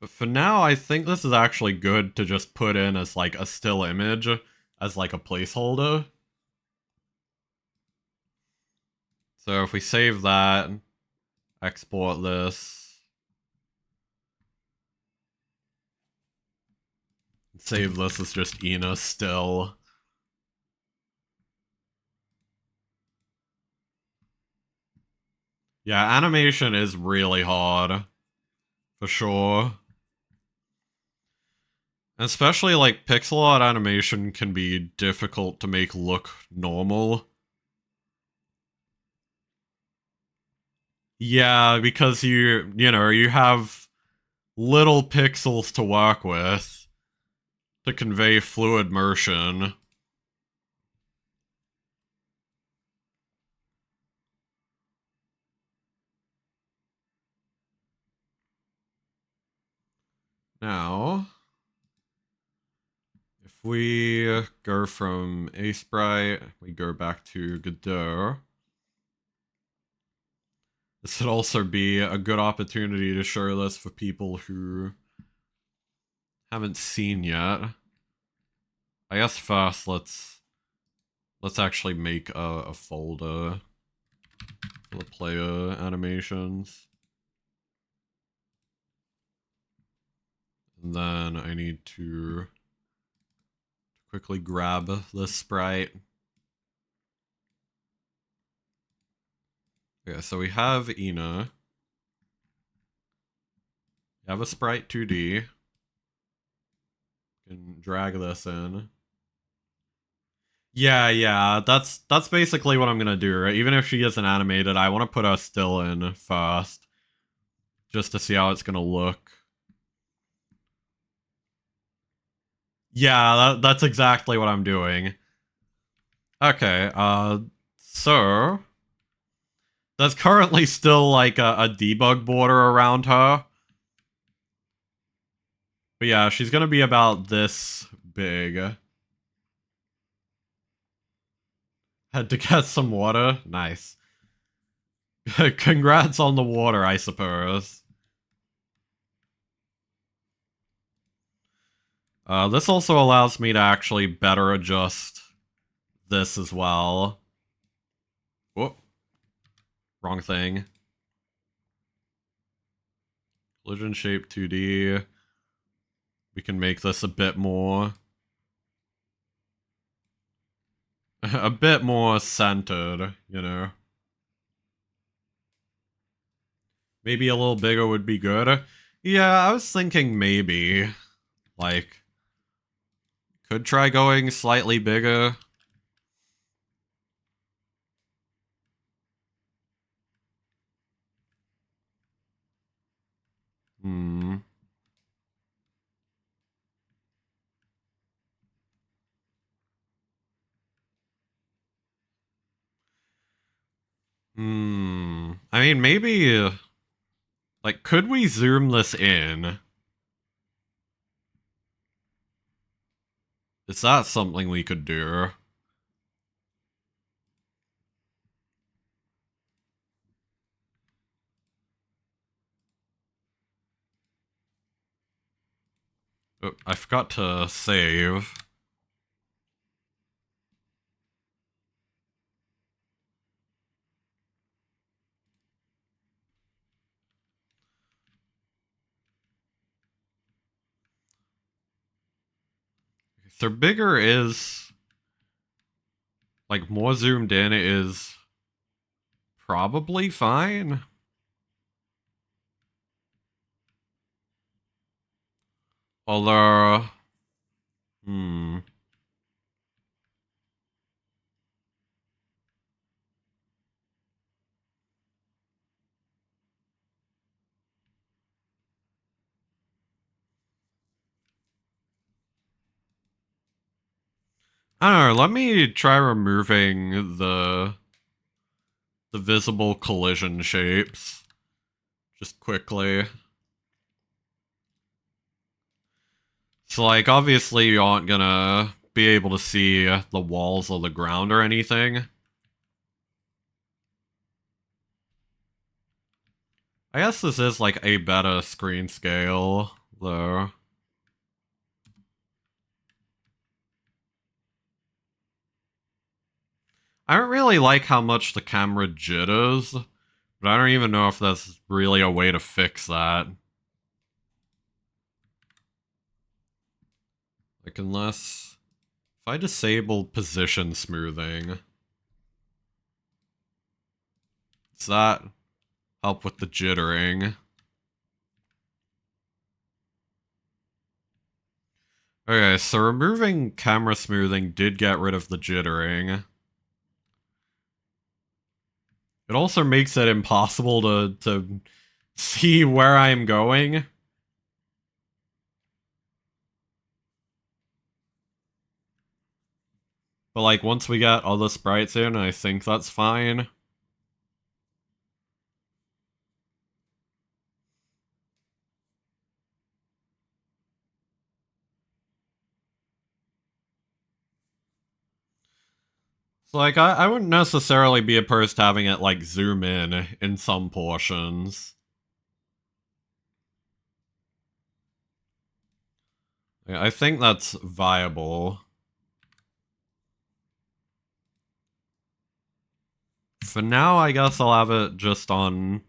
But for now, I think this is actually good to just put in as, like, a still image, as, like, a placeholder. So if we save that, export this, save this as just Ina still. Yeah, animation is really hard. For sure. Especially, like, pixel art animation can be difficult to make look normal. Yeah, because you know, you have little pixels to work with to convey fluid motion. Now, if we go from A sprite, we go back to Godot. This would also be a good opportunity to show this for people who haven't seen yet. I guess first let's actually make a folder for the player animations. And then I need to quickly grab this sprite. Okay, so we have Ina. We have a sprite 2D. Can drag this in. Yeah, that's basically what I'm gonna do, right? Even if she isn't animated, I want to put her still in first. Just to see how it's gonna look. Yeah, that's exactly what I'm doing. Okay, so... There's currently still, like, a debug border around her. But yeah, she's gonna be about this big. Had to get some water. Nice. Congrats on the water, I suppose. This also allows me to actually better adjust this as well. Whoop. Wrong thing. Collision shape 2D. We can make this a bit more... a bit more centered, you know. Maybe a little bigger would be good. Yeah, I was thinking maybe. Like, could try going slightly bigger. Hmm. I mean, maybe... like, could we zoom this in? Is that something we could do? Oh, I forgot to save. So bigger is... like, more zoomed in is... probably fine. Although... I don't know, let me try removing the visible collision shapes. Just quickly. So, like, obviously you aren't gonna be able to see the walls or the ground or anything. I guess this is, like, a better screen scale, though. I don't really like how much the camera jitters, but I don't even know if that's really a way to fix that. Like, unless... if I disable position smoothing... does that help with the jittering? Okay, so removing camera smoothing did get rid of the jittering. It also makes it impossible to see where I'm going. But, like, once we get all the sprites in, I think that's fine. So, like, I wouldn't necessarily be opposed to having it, like, zoom in some portions. I think that's viable. For now, I guess I'll have it just on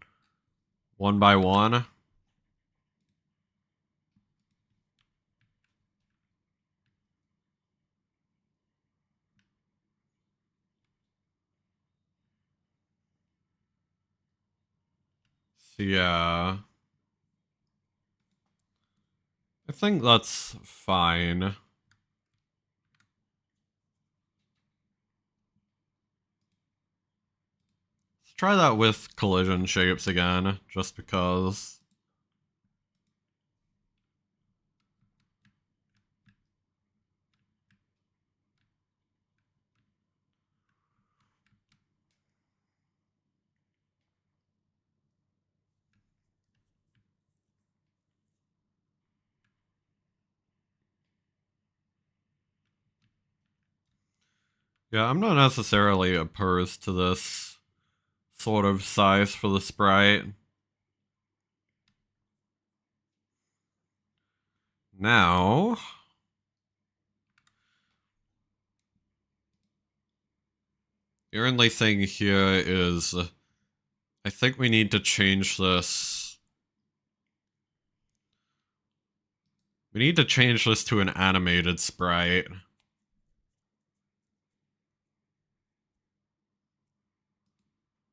1 by 1. So yeah. I think that's fine. Let's try that with collision shapes again, just because. Yeah, I'm not necessarily opposed to this sort of size for the sprite. Now, the only thing here is I think we need to change this. We need to change this to an animated sprite.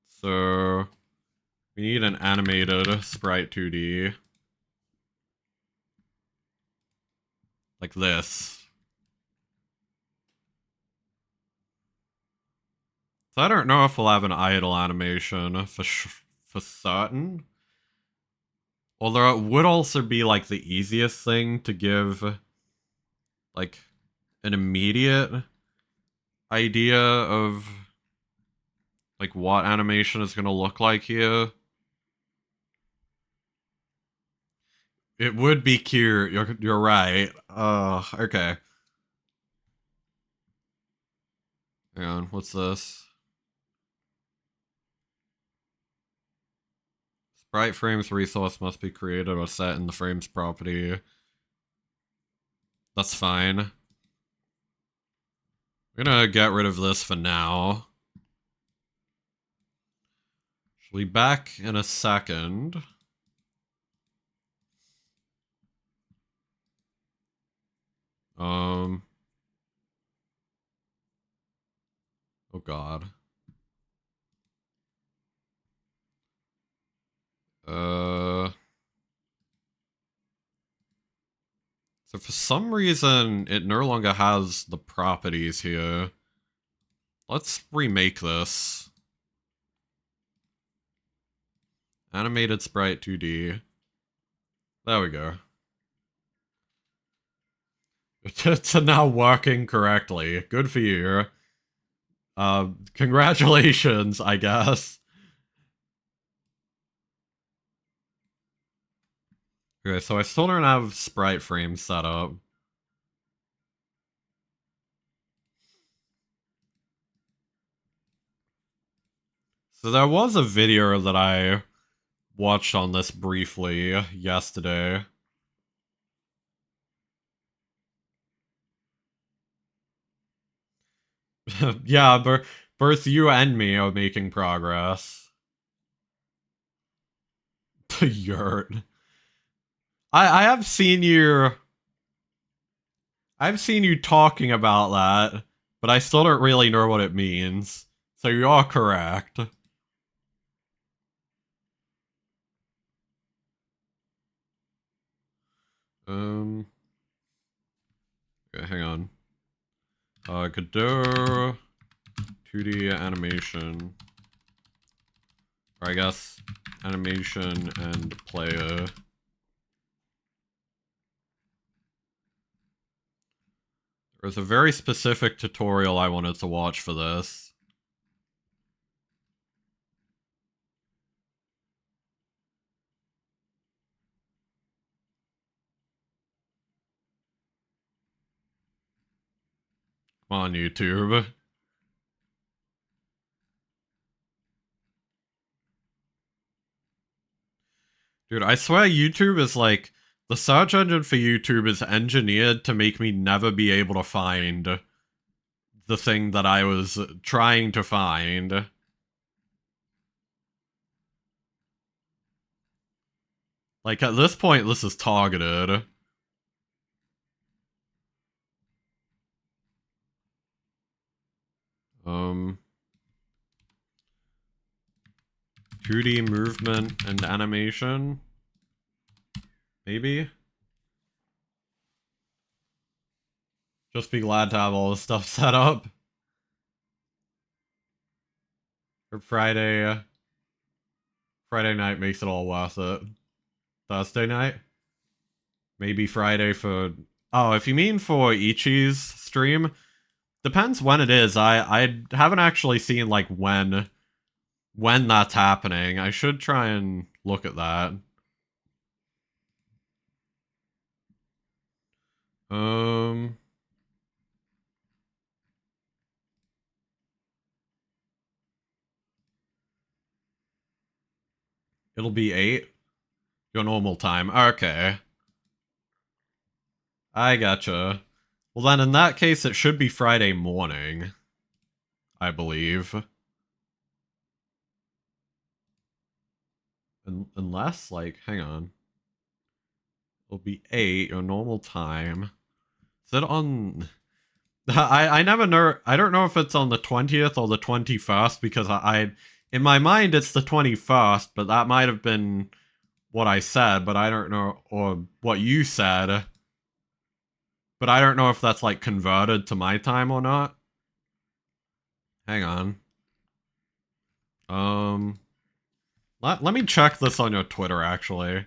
So, we need an animated sprite 2D. Like this. So I don't know if we'll have an idle animation for certain. Although it would also be like the easiest thing to give like an immediate idea of like what animation is going to look like here. It would be cute. You're right. Okay. Hang on, what's this? Sprite frames resource must be created or set in the frames property. That's fine. I'm gonna get rid of this for now. She'll be back in a second. Oh god. So for some reason, it no longer has the properties here. Let's remake this. Animated sprite 2D. There we go. It's now working correctly. Good for you. Congratulations, I guess. Okay, so I still don't have sprite frames set up. So there was a video that I watched on this briefly yesterday. Yeah, both you and me are making progress. Yurt. I have seen you. I've seen you talking about that, but I still don't really know what it means. So you are correct. Okay, hang on. Godot 2D animation. Or I guess animation and player. There's a very specific tutorial I wanted to watch for this. Come on, YouTube. Dude, I swear YouTube is like... The search engine for YouTube is engineered to make me never be able to find the thing that I was trying to find. Like, at this point, this is targeted. 2D movement and animation. Maybe? Just be glad to have all this stuff set up. For Friday. Friday night makes it all worth it. Thursday night? Maybe Friday for... Oh, if you mean for Ichi's stream, depends when it is. I haven't actually seen, like, when that's happening. I should try and look at that. It'll be 8? Your normal time. Okay. I gotcha. Well then, in that case, it should be Friday morning. I believe. Unless, like, hang on. It'll be 8, your normal time. Is it on... I never know... I don't know if it's on the 20th or the 21st, because in my mind, it's the 21st, but that might have been what I said, but I don't know... Or what you said. But I don't know if that's, like, converted to my time or not. Hang on. Let me check this on your Twitter, actually.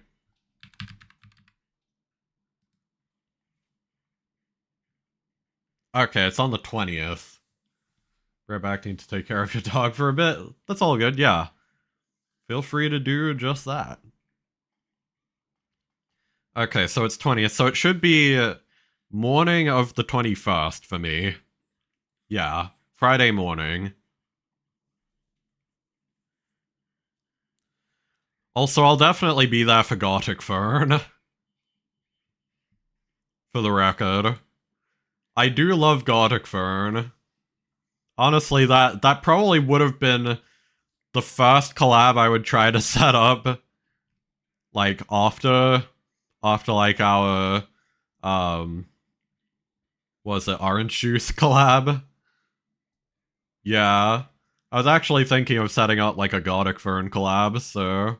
Okay, it's on the 20th. Right back, need to take care of your dog for a bit. That's all good, yeah. Feel free to do just that. Okay, so it's 20th, so it should be morning of the 21st for me. Yeah, Friday morning. Also, I'll definitely be there for Gothic Fern. For the record. I do love Gothic Fern. Honestly, that probably would have been the first collab I would try to set up. Like, after like our, was it Orange Juice collab? Yeah. I was actually thinking of setting up like a Gothic Fern collab, so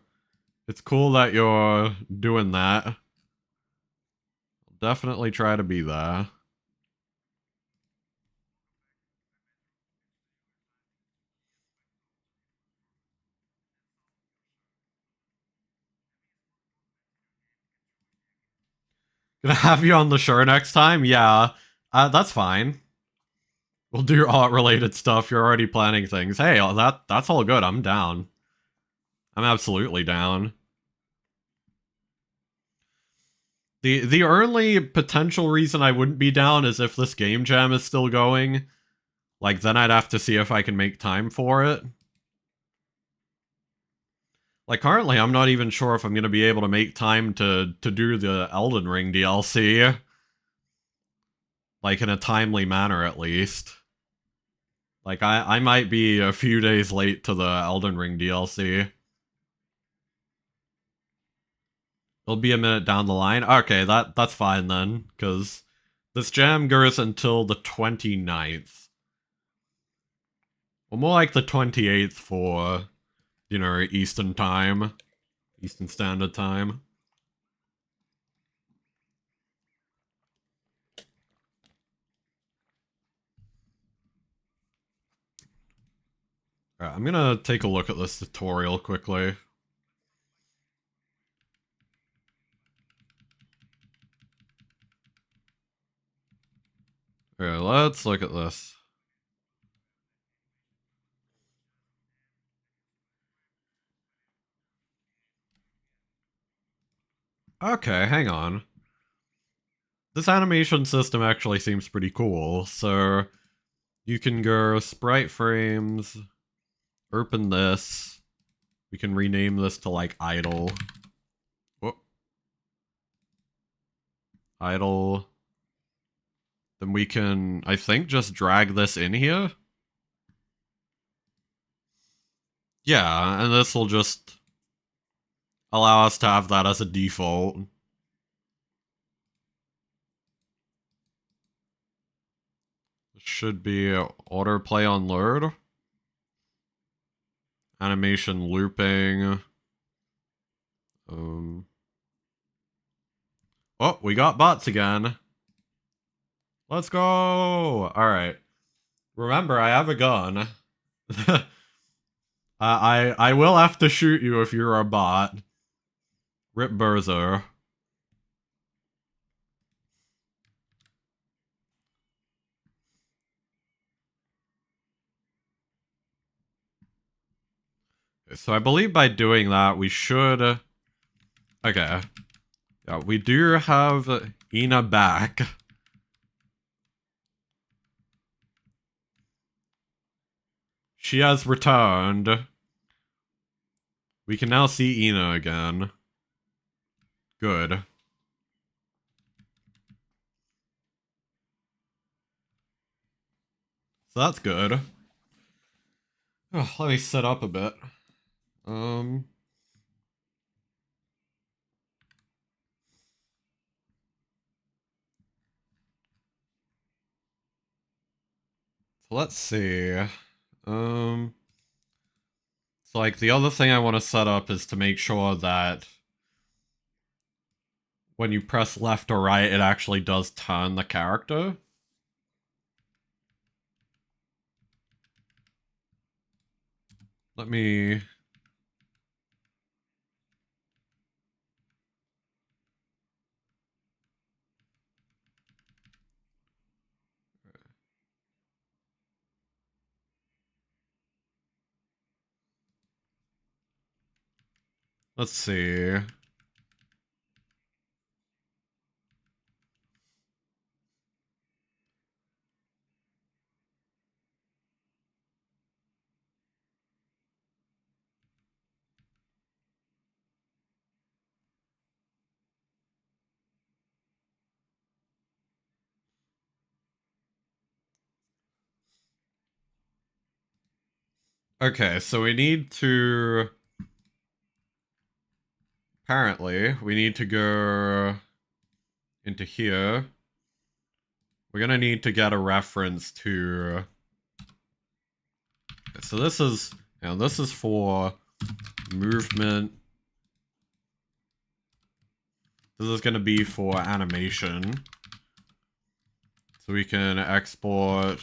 it's cool that you're doing that. Definitely try to be there. Gonna have you on the show next time? Yeah. That's fine. We'll do art-related stuff. You're already planning things. Hey, that's all good. I'm down. I'm absolutely down. The only potential reason I wouldn't be down is if this game jam is still going. Like, then I'd have to see if I can make time for it. Like, currently, I'm not even sure if I'm gonna be able to make time to do the Elden Ring DLC. Like, in a timely manner, at least. Like, I might be a few days late to the Elden Ring DLC. It'll be a minute down the line. Okay, that's fine then, because this jam goes until the 29th. Well, more like the 28th for, you know, Eastern time. Eastern Standard Time. Alright, I'm gonna take a look at this tutorial quickly. Okay, let's look at this. Okay, hang on. This animation system actually seems pretty cool. So, you can go sprite frames, open this. We can rename this to, like, idle. Whoop. Idle. Then we can, I think, just drag this in here. Yeah, and this will just allow us to have that as a default. Should be autoplay on load. animation looping. Oh, we got bots again. Let's go! Alright. Remember, I have a gun. I will have to shoot you if you're a bot. Rip Berzer. So I believe by doing that, we should... Okay. Yeah, we do have Ina back. She has returned. We can now see Ina again. Good. So that's good. Oh, let me set up a bit. So let's see. So like the other thing I want to set up is to make sure that when you press left or right, it actually does turn the character. Let me... Let's see. Okay, so we need to... Apparently, we need to go into here. We're gonna need to get a reference to... So this is... And this is for movement. This is gonna be for animation. So we can export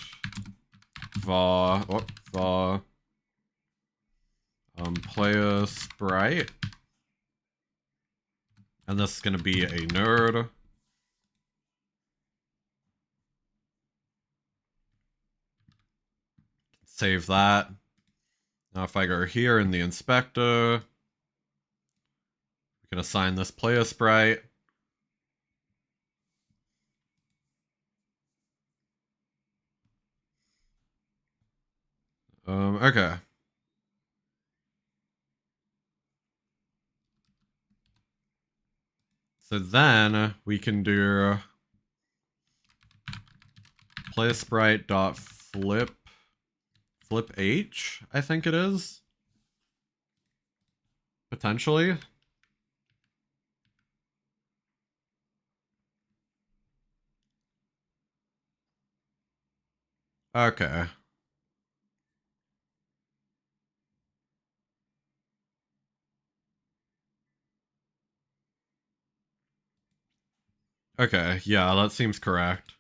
var... Oh, var... player sprite. And this is gonna be a nerd. Save that. Now if I go here in the inspector, we can assign this player sprite. Okay. So then we can do player sprite dot flip h, I think it is. Potentially. Okay. Okay, yeah, that seems correct.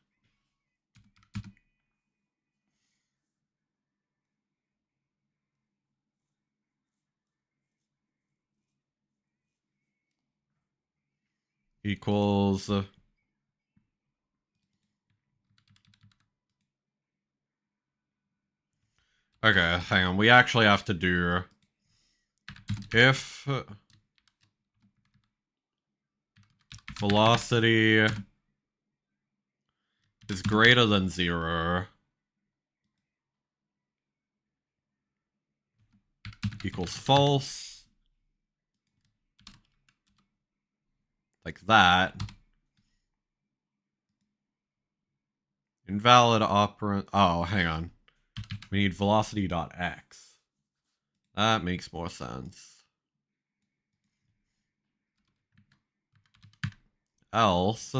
Equals... Okay, hang on. We actually have to do... If... velocity is greater than 0... equals false. Like that. Invalid operand... Oh, hang on. We need velocity.x. That makes more sense. Else...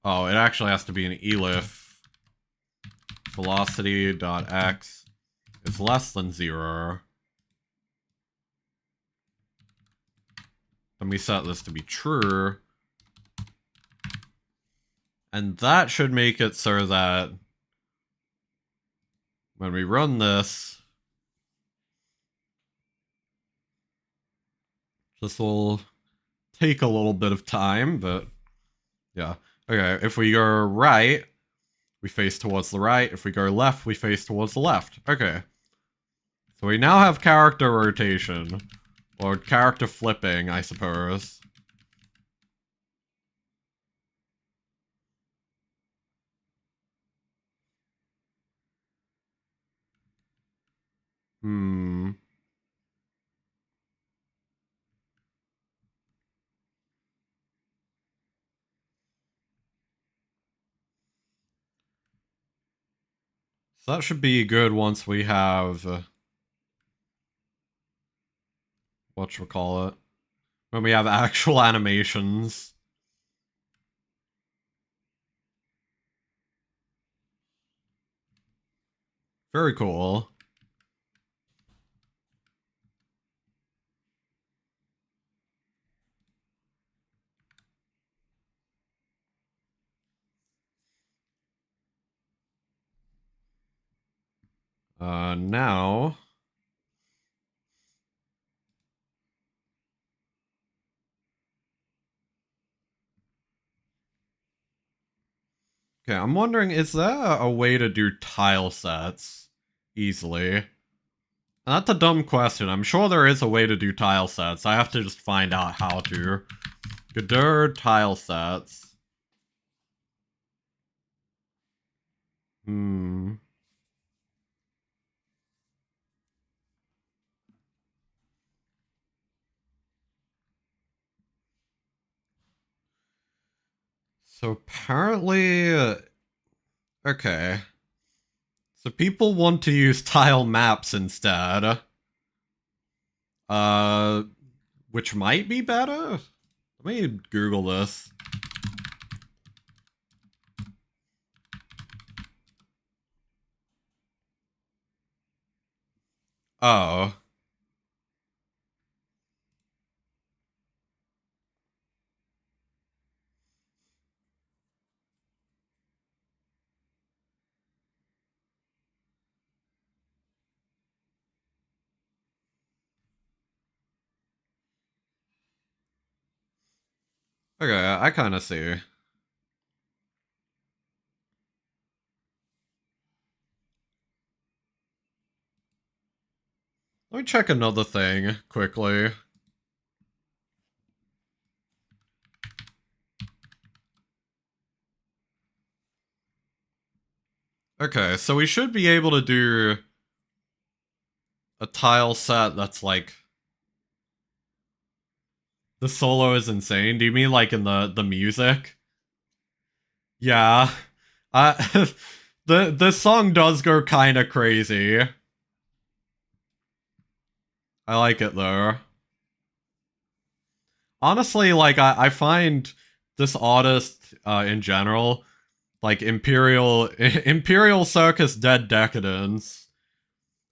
Oh, it actually has to be an elif velocity.x is less than 0. Then we set this to be true. And that should make it so that when we run this, this will take a little bit of time, but yeah. Okay, if we go right, we face towards the right. If we go left, we face towards the left. Okay. So we now have character rotation. Or character flipping, I suppose. So that should be good once we have... whatchamacallit? When we have actual animations. Very cool. Now... Okay, I'm wondering, is there a way to do tile sets easily? That's a dumb question. I'm sure there is a way to do tile sets. I have to just find out how to. Gadur tile sets. So apparently... okay. So people want to use tile maps instead. Which might be better? Let me Google this. Oh. Okay, I kind of see. Let me check another thing quickly. Okay, so we should be able to do a tile set that's like... The solo is insane. Do you mean like in the music? Yeah. The song does go kind of crazy. I like it though. Honestly, like I find this artist in general, like Imperial Circus Dead Decadence,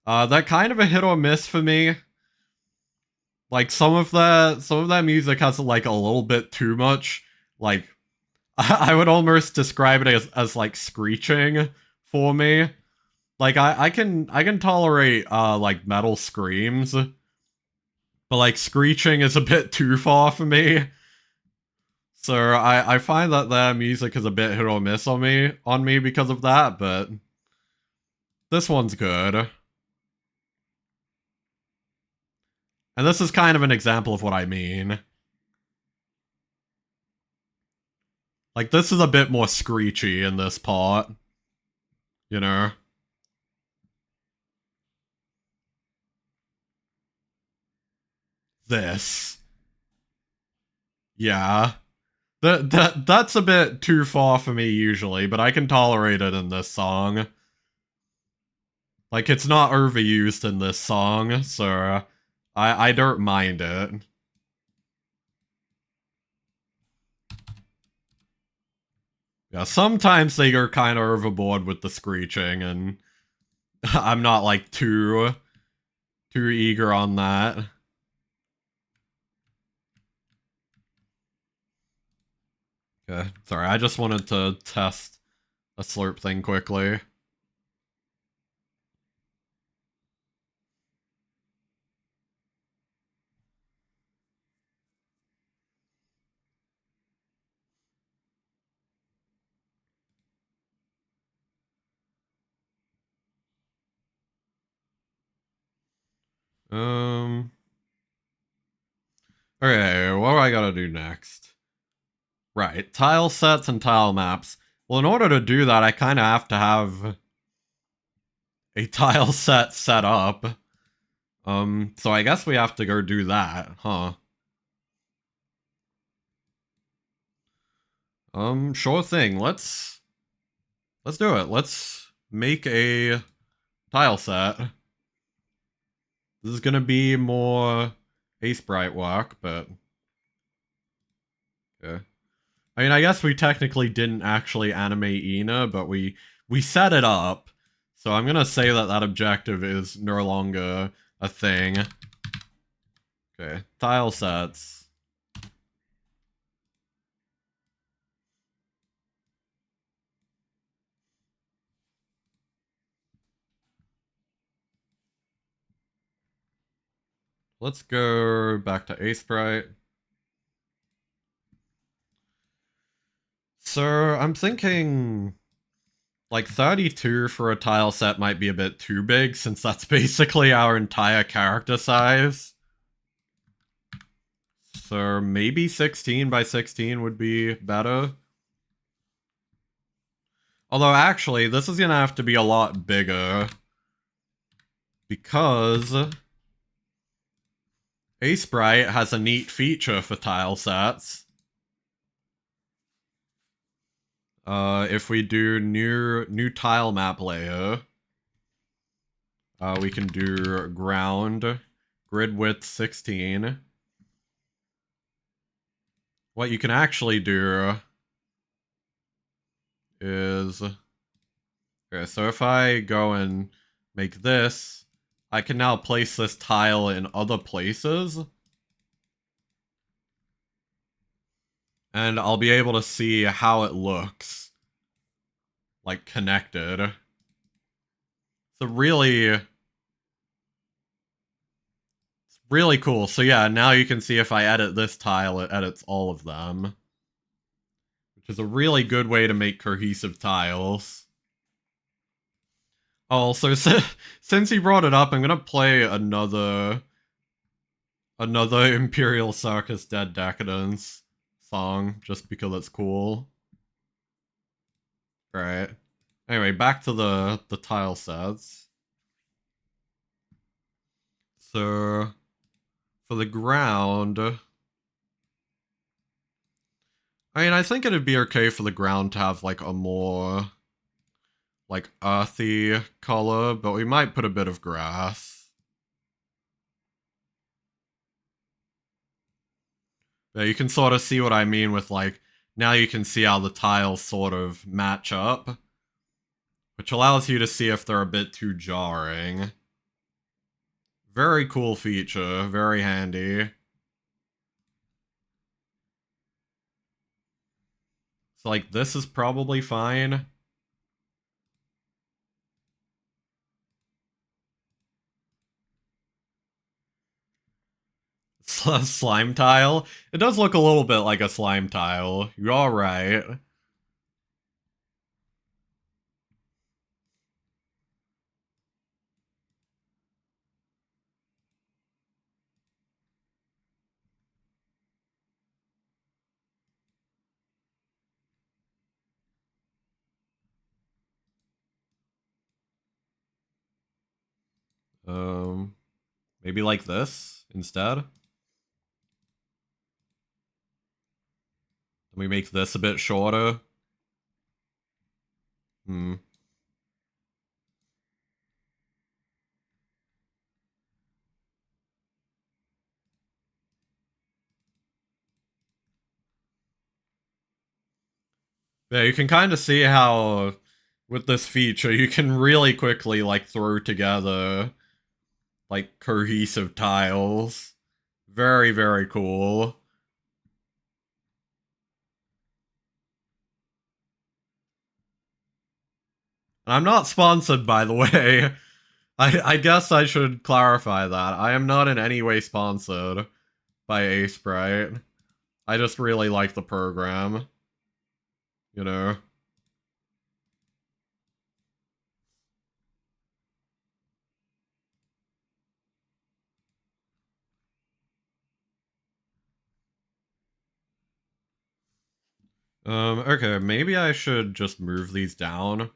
that kind of a hit or miss for me. Like some of that music has like a little bit too much, like I would almost describe it as like screeching for me. Like I can tolerate like metal screams, but like screeching is a bit too far for me. So I find that their music is a bit hit or miss on me because of that, but this one's good. And this is kind of an example of what I mean. Like this is a bit more screechy in this part. You know? This. Yeah. That's a bit too far for me usually, but I can tolerate it in this song. Like, it's not overused in this song, so I don't mind it. Yeah, sometimes they are kind of overboard with the screeching, and I'm not like too eager on that. Okay, sorry, I just wanted to test a slurp thing quickly. Okay, what do I gotta do next? Right, tile sets and tile maps. Well, in order to do that, I kind of have to have a tile set up. So I guess we have to go do that, huh? Sure thing. Let's do it. Let's make a tile set. This is gonna be more Ace Bright work, but yeah. I mean, I guess we technically didn't actually animate Ina, but we set it up. So I'm gonna say that that objective is no longer a thing. Okay, tile sets. Let's go back to Ace Bright. So I'm thinking like 32 for a tile set might be a bit too big since that's basically our entire character size. So maybe 16 by 16 would be better. Although actually, this is gonna have to be a lot bigger because Ace Bright has a neat feature for tile sets. If we do new tile map layer, we can do ground, grid width 16. What you can actually do is, okay, so if I go and make this, I can now place this tile in other places. And I'll be able to see how it looks, like, connected. So really cool. So yeah, now you can see if I edit this tile, it edits all of them. Which is a really good way to make cohesive tiles. Also, since he brought it up, I'm gonna play another Imperial Circus Dead Decadence song, just because it's cool. Right. Anyway, back to the tile sets. So for the ground, I mean, I think it'd be okay for the ground to have like a more like earthy color, but we might put a bit of grass. Yeah, you can sort of see what I mean with like, now you can see how the tiles sort of match up, which allows you to see if they're a bit too jarring. Very cool feature, very handy. So like, this is probably fine. Slime tile? It does look a little bit like a slime tile. You're alright. Um, maybe like this instead. Let me make this a bit shorter. Hmm. Yeah, you can kind of see how with this feature you can really quickly like throw together like cohesive tiles. Very, very cool. And I'm not sponsored, by the way. I guess I should clarify that. I am not in any way sponsored by Asprite. I just really like the program, you know. Okay, maybe I should just move these down.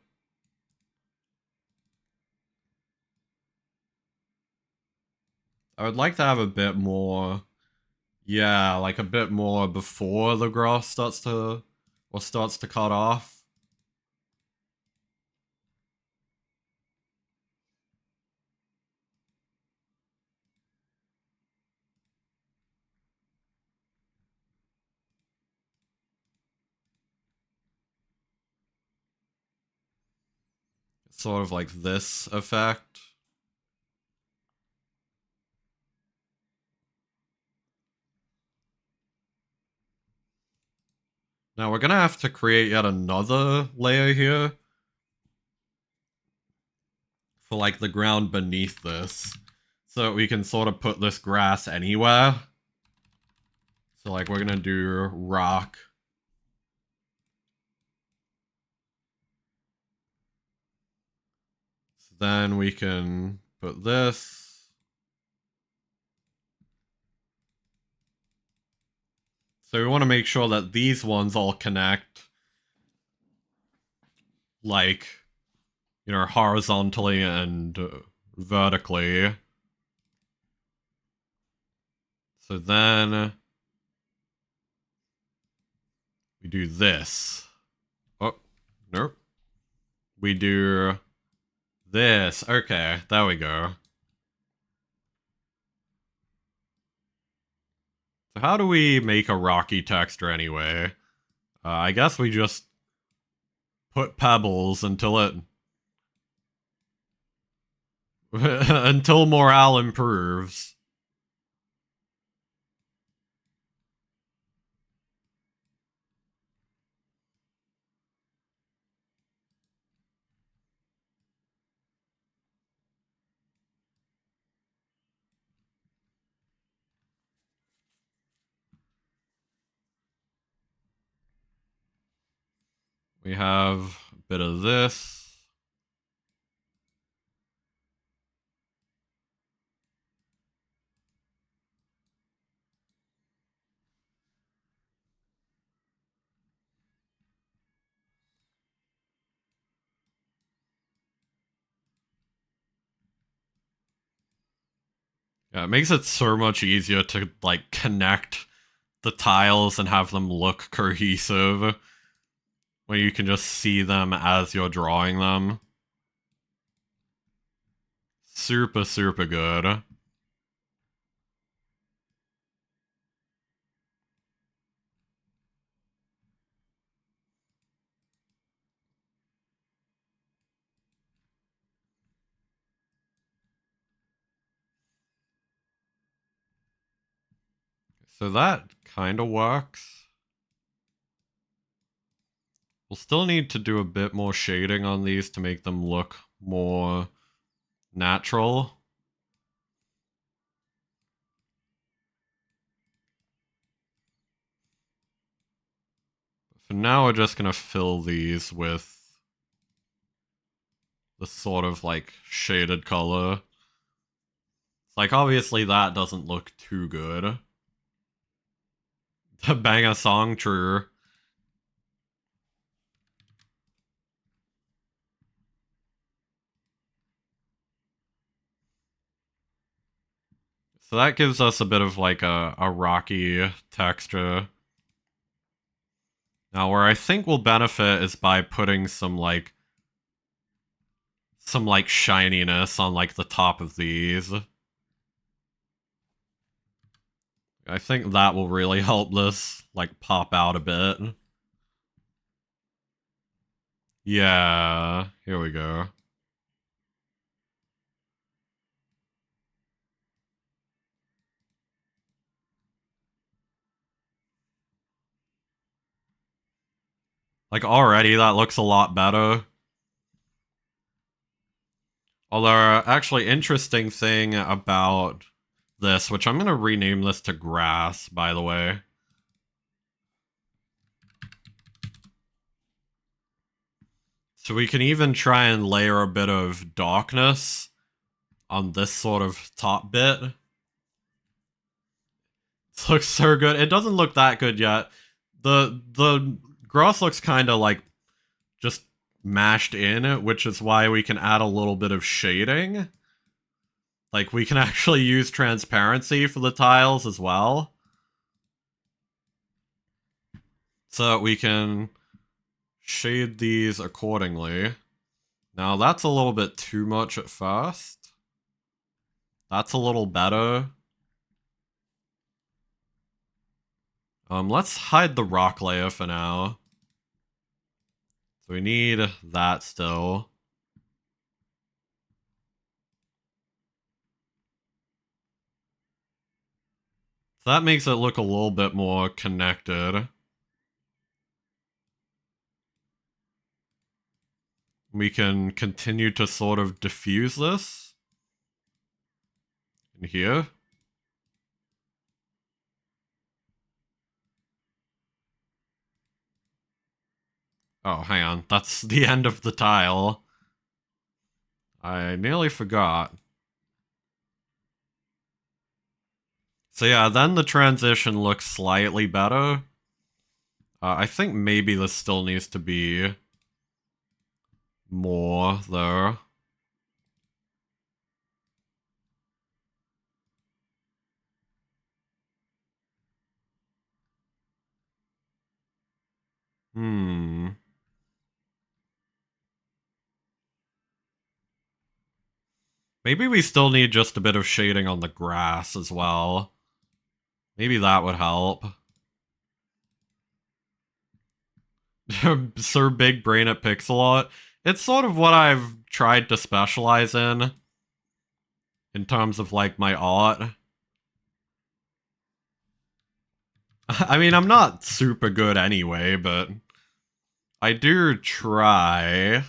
I would like to have a bit more, yeah, like a bit more before the grass starts to cut off. Sort of like this effect. Now we're gonna have to create yet another layer here for like the ground beneath this, so that we can sort of put this grass anywhere. So like we're gonna do rock. So then we can put this. So we want to make sure that these ones all connect like, you know, horizontally and vertically. So then we do this. Oh, nope. We do this. Okay, there we go. So how do we make a rocky texture anyway? I guess we just put pebbles until it until morale improves. We have a bit of this. Yeah, it makes it so much easier to like connect the tiles and have them look cohesive when you can just see them as you're drawing them. Super, super good. So that kind of works. We'll still need to do a bit more shading on these to make them look more natural. For now, we're just gonna fill these with the sort of like shaded color. Like obviously that doesn't look too good. To bang a song, true. So that gives us a bit of like a rocky texture. Now where I think we'll benefit is by putting some like shininess on like the top of these. I think that will really help this like pop out a bit. Yeah, here we go. Like, already that looks a lot better. Although, actually, interesting thing about this, which I'm going to rename this to grass, by the way. So we can even try and layer a bit of darkness on this sort of top bit. It looks so good. It doesn't look that good yet. The grass looks kind of like just mashed in, which is why we can add a little bit of shading. Like, we can actually use transparency for the tiles as well. So that we can shade these accordingly. Now, that's a little bit too much at first. That's a little better. Let's hide the rock layer for now. So we need that still. So that makes it look a little bit more connected. We can continue to sort of diffuse this. In here. Oh, hang on. That's the end of the tile. I nearly forgot. So yeah, then the transition looks slightly better. I think maybe this still needs to be more, though. Maybe we still need just a bit of shading on the grass as well. Maybe that would help. Sir Big Brain at Pixelot. It's sort of what I've tried to specialize in terms of, like, my art. I mean, I'm not super good anyway, but I do try.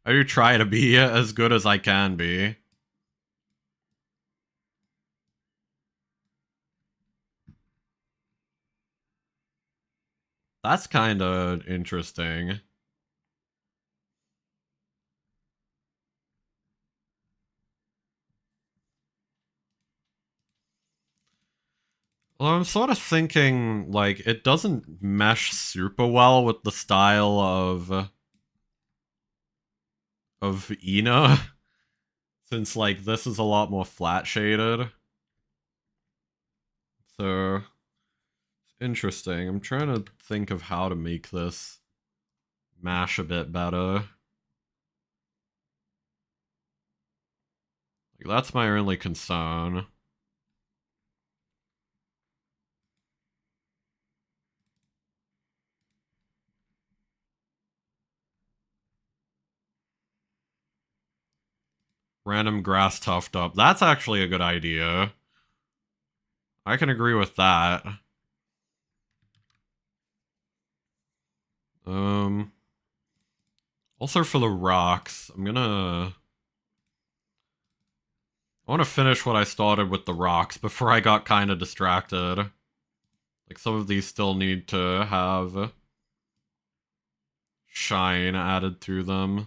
I do try to be as good as I can be. That's kind of interesting. Well, I'm sort of thinking, like, it doesn't mesh super well with the style of Ina, since, like, this is a lot more flat shaded. So, interesting. I'm trying to think of how to make this mash a bit better. Like, that's my only concern. Random grass tuft up. That's actually a good idea. I can agree with that. Also for the rocks, I want to finish what I started with the rocks before I got kind of distracted. Like, some of these still need to have shine added to them.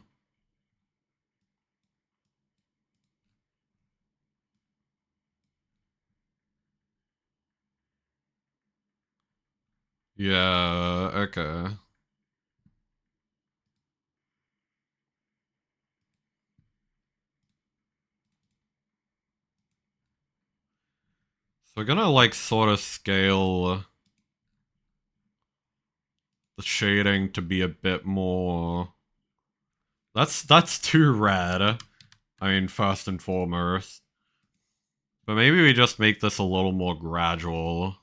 Yeah, okay. So we're gonna, like, sort of scale the shading to be a bit more... That's too red. I mean, first and foremost. But maybe we just make this a little more gradual.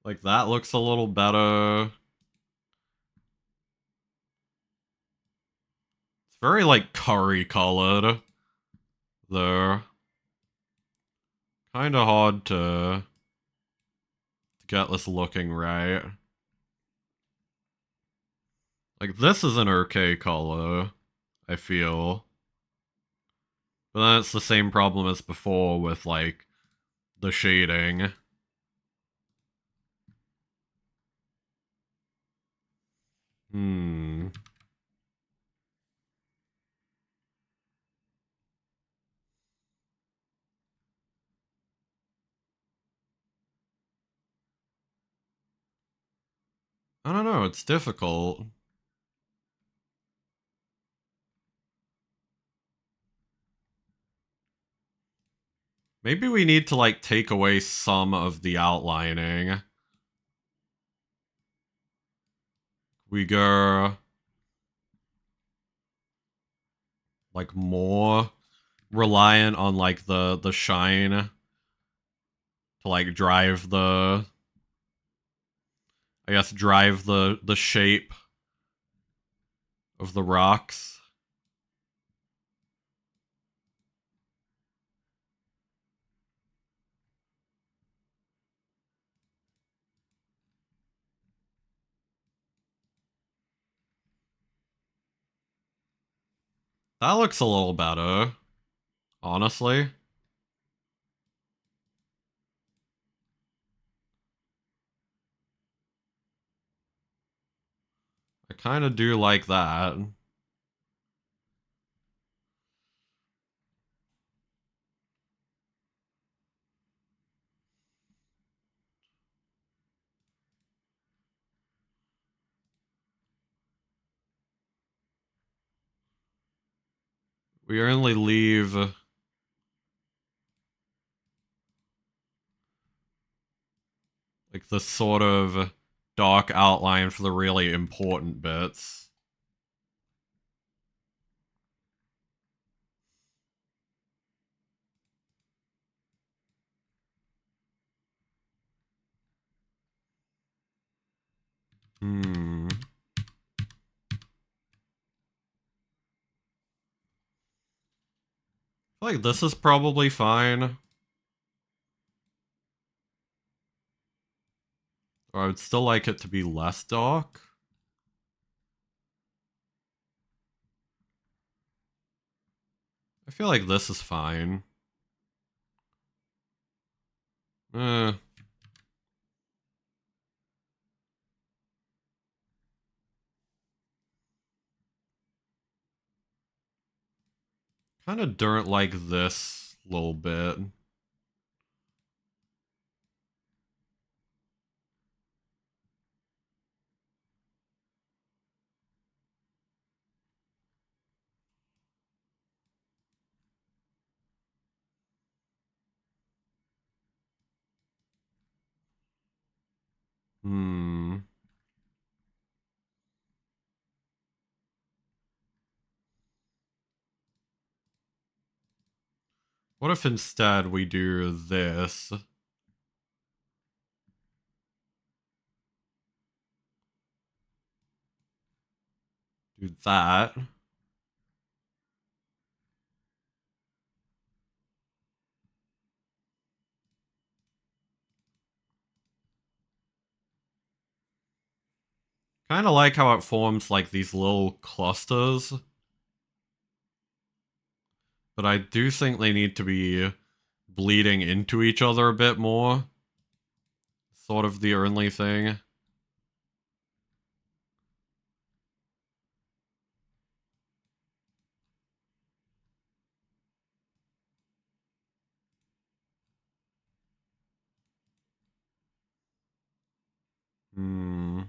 Like, that looks a little better. It's very, like, curry colored. There. Kinda hard to get this looking right. Like, this is an okay color, I feel. But then it's the same problem as before with, like, the shading. Hmm. I don't know, it's difficult. Maybe we need to, like, take away some of the outlining. We go, like, more reliant on, like, the shine to, like, drive the, I guess, drive the shape of the rocks. That looks a little better, honestly. I kind of do like that. We only leave, like, the sort of dark outline for the really important bits. Hmm. I feel like this is probably fine. Or I would still like it to be less dark. I feel like this is fine. Eh. Kind of don't like this little bit. Hmm. What if instead we do this? Do that. Kind of like how it forms like these little clusters. But I do think they need to be bleeding into each other a bit more. Sort of the only thing. Hmm.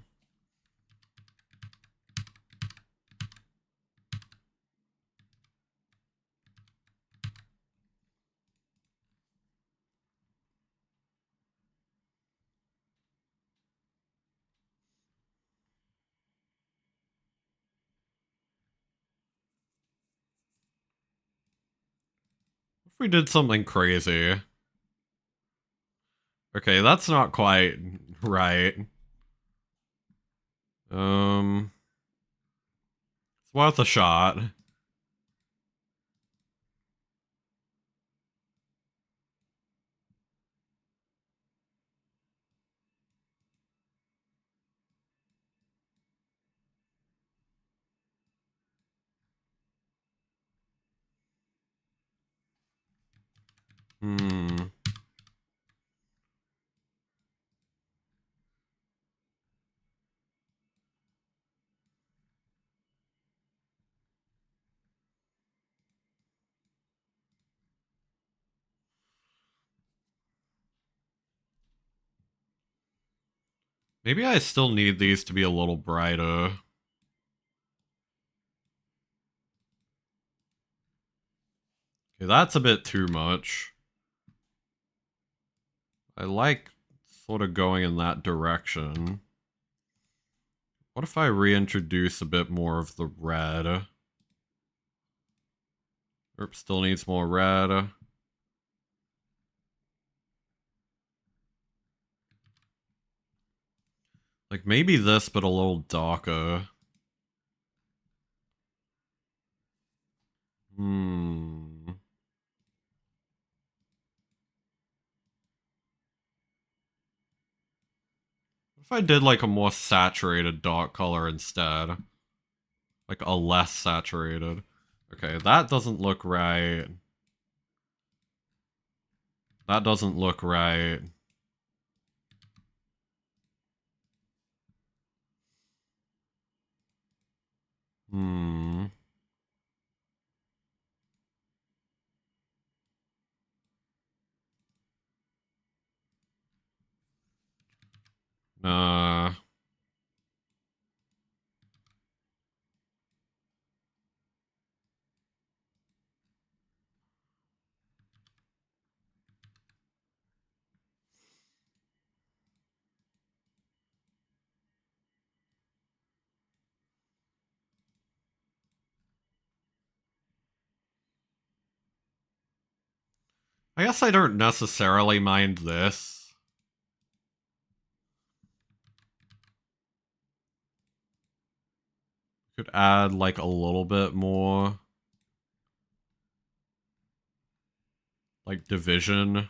If we did something crazy. Okay, that's not quite Right. It's worth a shot. Hmm. Maybe I still need these to be a little brighter. Okay, that's a bit too much. I like sort of going in that direction. What if I reintroduce a bit more of the red? Oops, still needs more red. Like maybe this, but a little darker. Hmm. What if I did like a more saturated dark color instead? Like a less saturated. Okay, that doesn't look right. That doesn't look right. Hmm. Nah. I guess I don't necessarily mind this. Could add like a little bit more like division.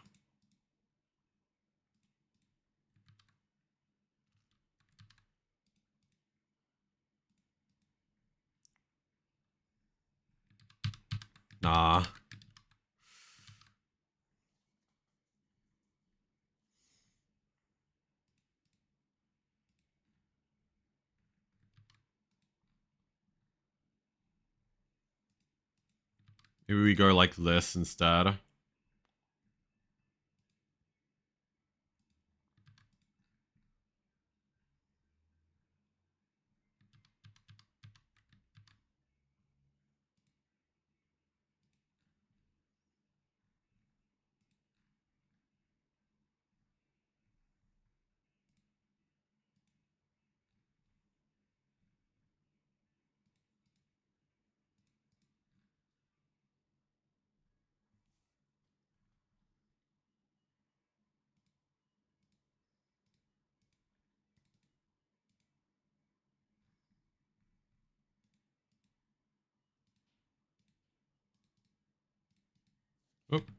Nah. Maybe we go like this instead. Oop.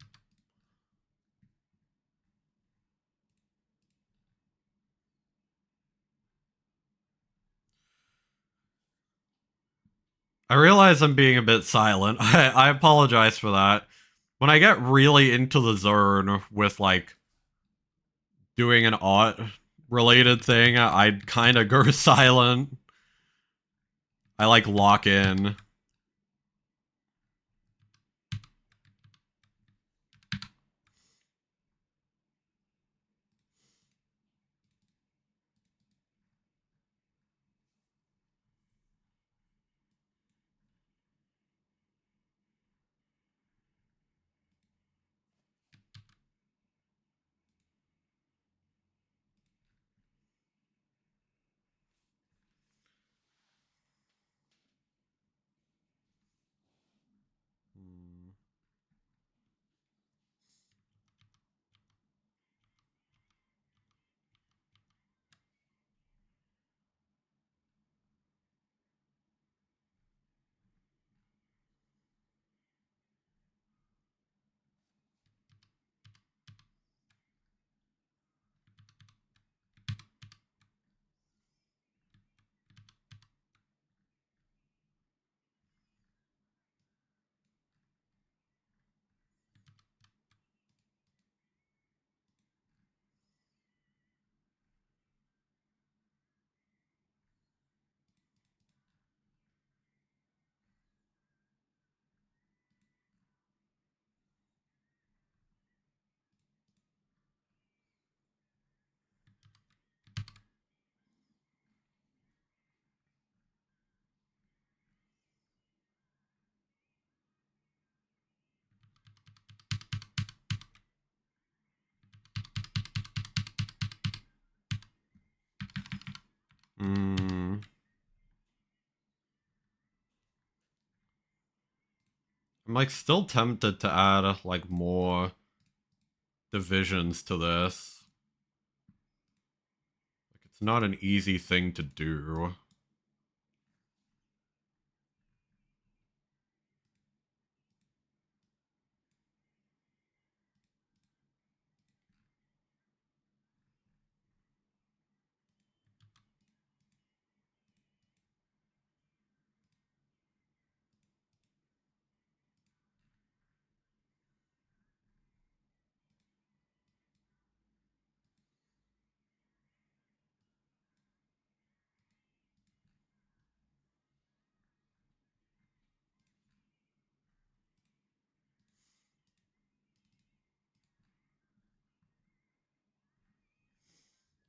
I realize I'm being a bit silent. I apologize for that. When I get really into the zone with like doing an art related thing, I'd kind of go silent. I like lock in. like still tempted to add like more divisions to this. Like it's not an easy thing to do.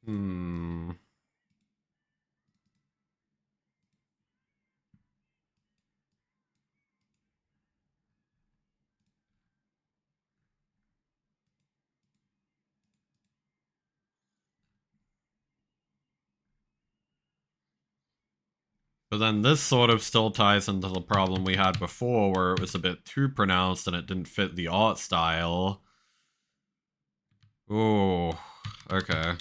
Hmm. But then this sort of still ties into the problem we had before where it was a bit too pronounced and it didn't fit the art style. Ooh, okay.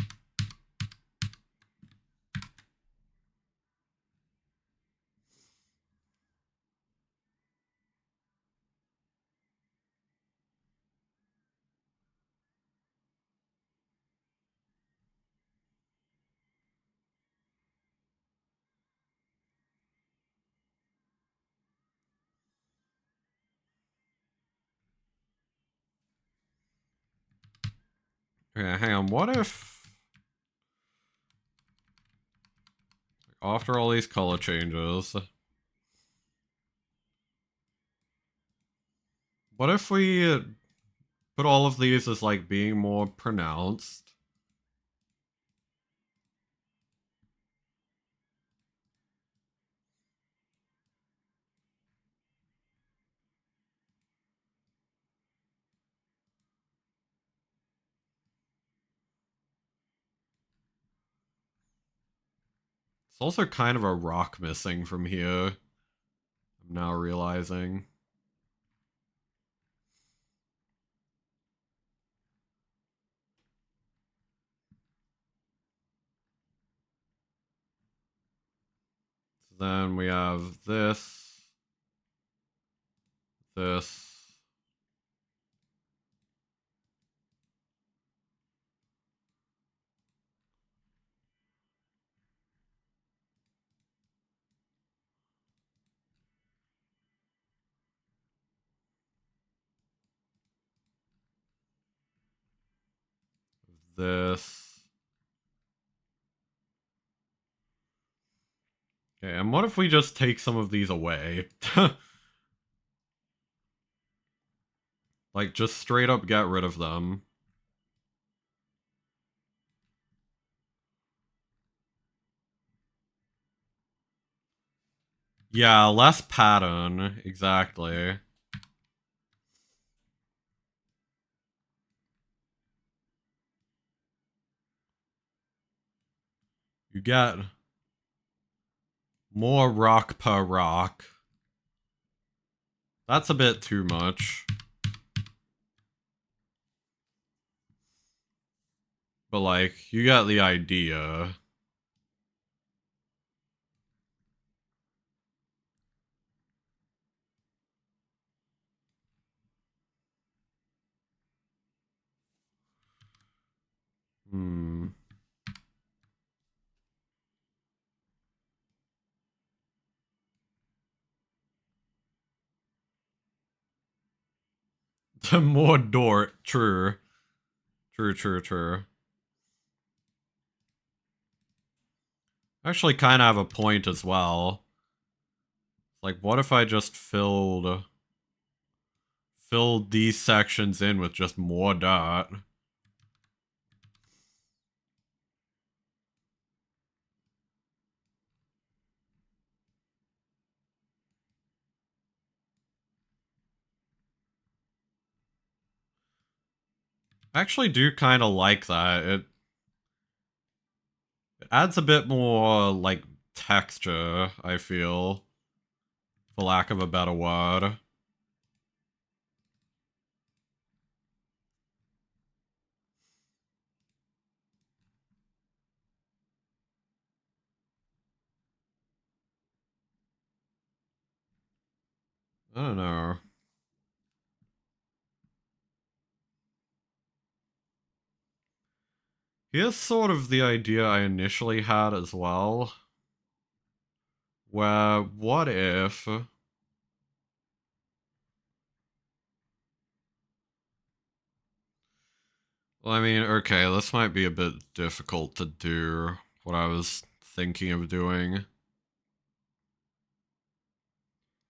Okay, hang on, what if after all these color changes, what if we put all of these as like being more pronounced? It's also kind of a rock missing from here. I'm now realizing. So then we have this, this, this. Okay, and what if we just take some of these away? Like, just straight up get rid of them. Yeah, less pattern, exactly. You get more rock per rock. That's a bit too much. But, like, you get the idea. Hmm. More Dort. True. True, true, true. Actually, kind of have a point as well. Like, what if I just filled these sections in with just more dot? I actually do kind of like that. It adds a bit more, like, texture, I feel. For lack of a better word. I don't know. Here's sort of the idea I initially had as well. Where, what if... Well, I mean, okay, this might be a bit difficult to do, what I was thinking of doing.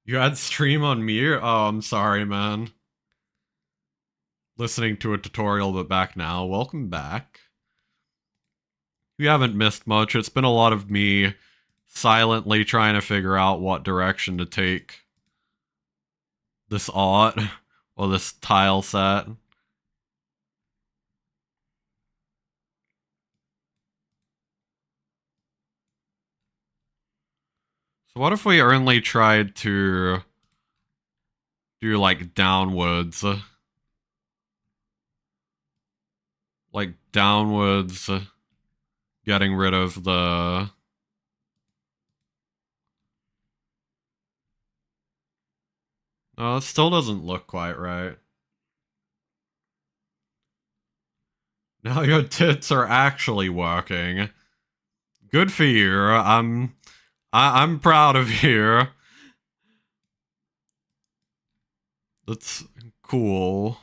You had stream on me? Oh, I'm sorry, man. Listening to a tutorial, but back now. Welcome back. You haven't missed much. It's been a lot of me silently trying to figure out what direction to take this art, or this tile set. So what if we only tried to do like downwards? Like downwards, getting rid of the... Oh, it still doesn't look quite right. Now your tits are actually working. Good for you. I'm proud of you. That's cool.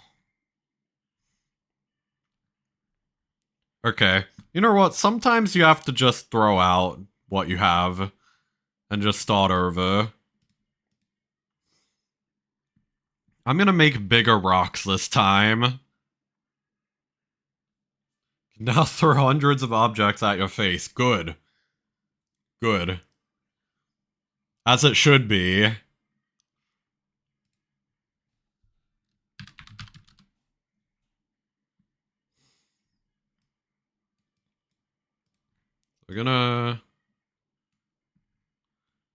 Okay. You know what? Sometimes you have to just throw out what you have and just start over. I'm gonna make bigger rocks this time. Now throw hundreds of objects at your face. Good. Good. As it should be. We're gonna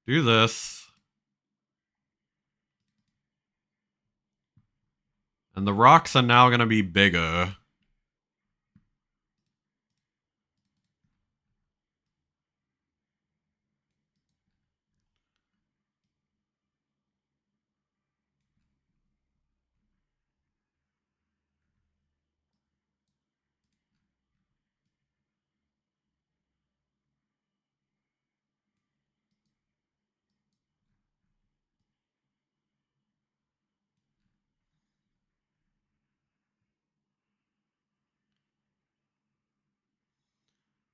do this. And the rocks are now gonna be bigger.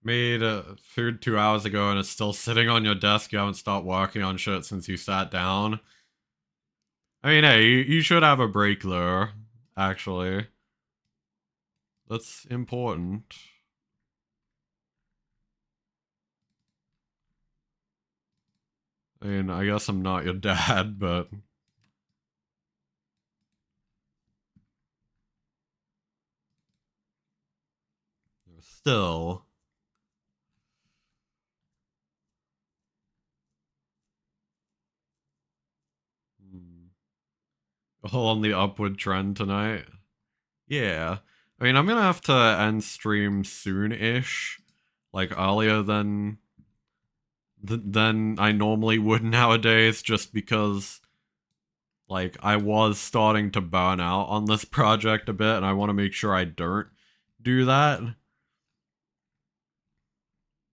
Made food 2 hours ago and it's still sitting on your desk. You haven't stopped working on shit since you sat down. I mean, hey, you should have a break there, actually. That's important. I mean, I guess I'm not your dad, but... Still... All on the upward trend tonight. Yeah. I mean, I'm gonna have to end stream soon-ish. Like, earlier than I normally would nowadays, just because, like, I was starting to burn out on this project a bit, and I want to make sure I don't do that.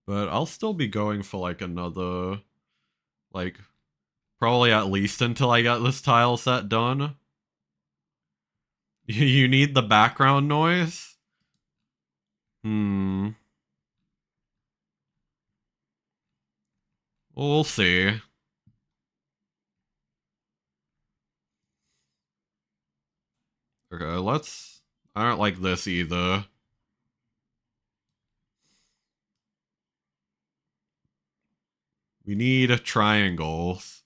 But I'll still be going for, like, another, like, probably at least until I get this tile set done. You need the background noise? Hmm. Well, we'll see. Okay, let's... I don't like this either. We need triangles.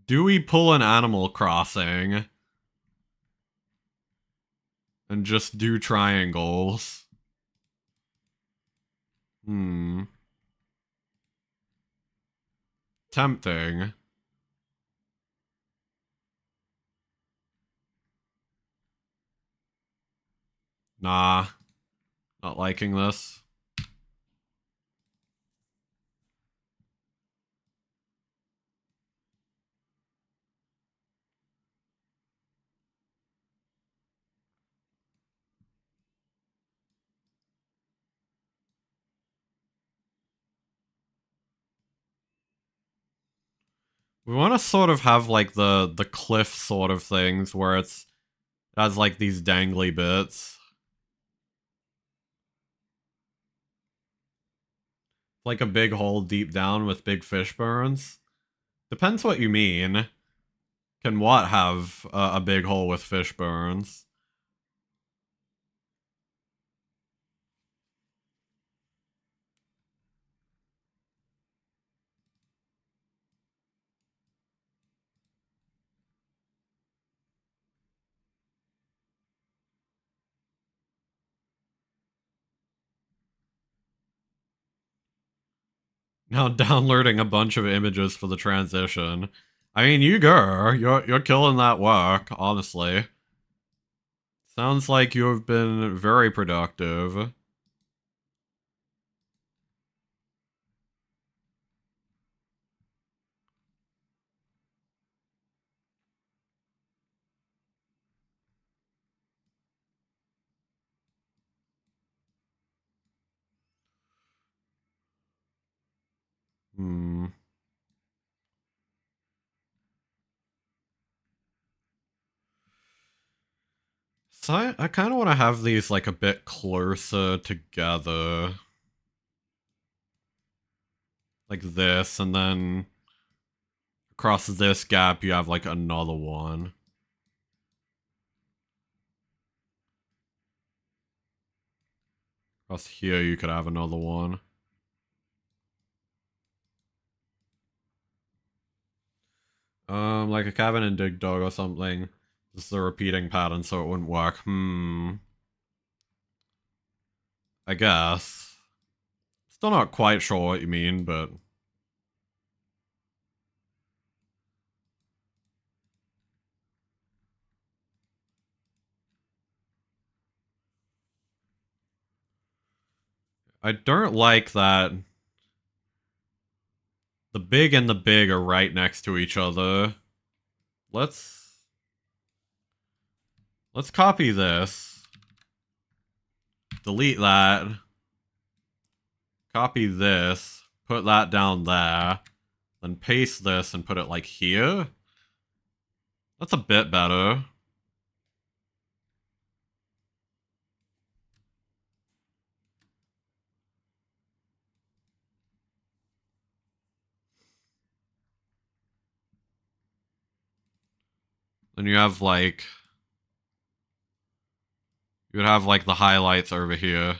Do we pull an Animal Crossing? And just do triangles? Hmm. Tempting. Nah, not liking this. We want to sort of have like the cliff sort of things where it has like these dangly bits. Like a big hole deep down with big fish burns. Depends what you mean. Can what have a big hole with fish burns? Now downloading a bunch of images for the transition. I mean, you go. You're killing that work, honestly. Sounds like you've been very productive. Hmm. So I kind of want to have these like a bit closer together. Like this, and then across this gap you have like another one. Across here you could have another one. Like a cabin and dig dog or something. This is a repeating pattern, so it wouldn't work. I guess. Still not quite sure what you mean, but... I don't like that the big and the big are right next to each other. Let's copy this. Delete that. Copy this. Put that down there. Then paste this and put it like here. That's a bit better. Then you have like... You would have like the highlights over here.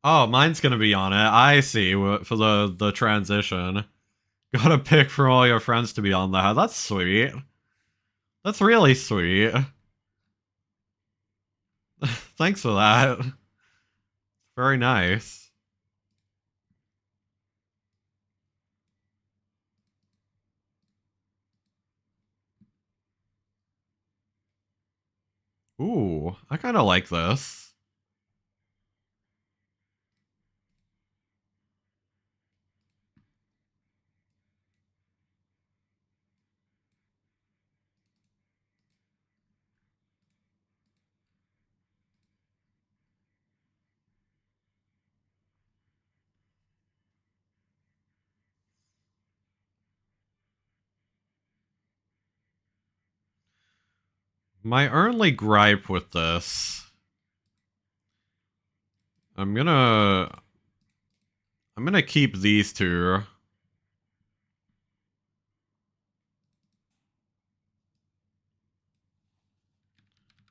Oh, mine's gonna be on it. I see. For the transition. Gotta pick from all your friends to be on there. That's sweet. That's really sweet. Thanks for that. Very nice. Ooh, I kind of like this. My only gripe with this... I'm gonna keep these two.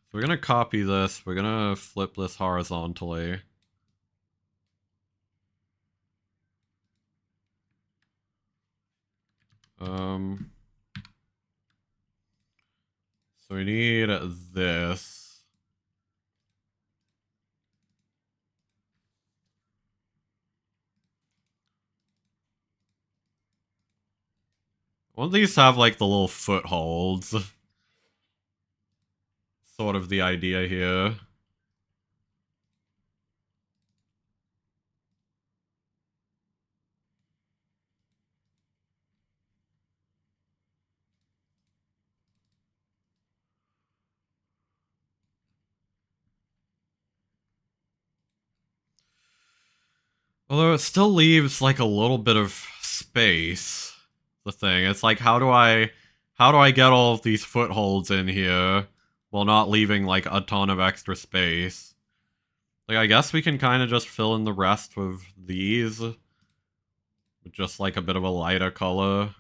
So we're gonna copy this. We're gonna flip this horizontally. So we need this. Won't these have like the little footholds? Sort of the idea here. Although it still leaves like a little bit of space. The thing. It's like how do I get all of these footholds in here while not leaving like a ton of extra space? Like I guess we can kind of just fill in the rest with these with just like a bit of a lighter color.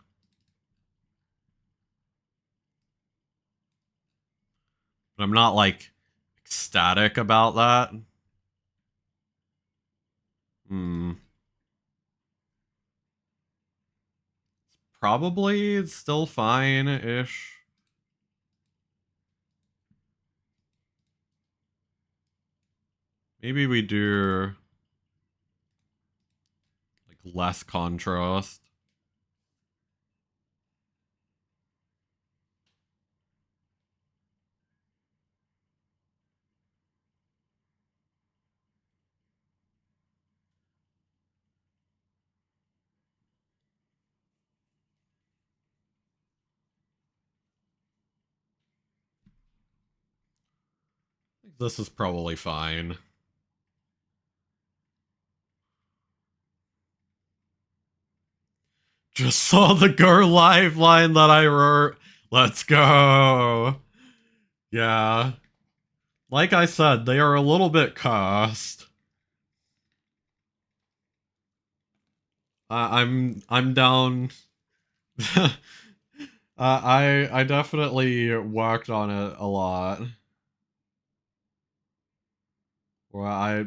But I'm not like ecstatic about that. Hmm. Probably still fine-ish. Maybe we do like less contrast. I think this is probably fine. Just saw the Go Live line that I wrote. Let's go. Yeah. Like I said, they are a little bit cursed. I'm down. I definitely worked on it a lot. Well, I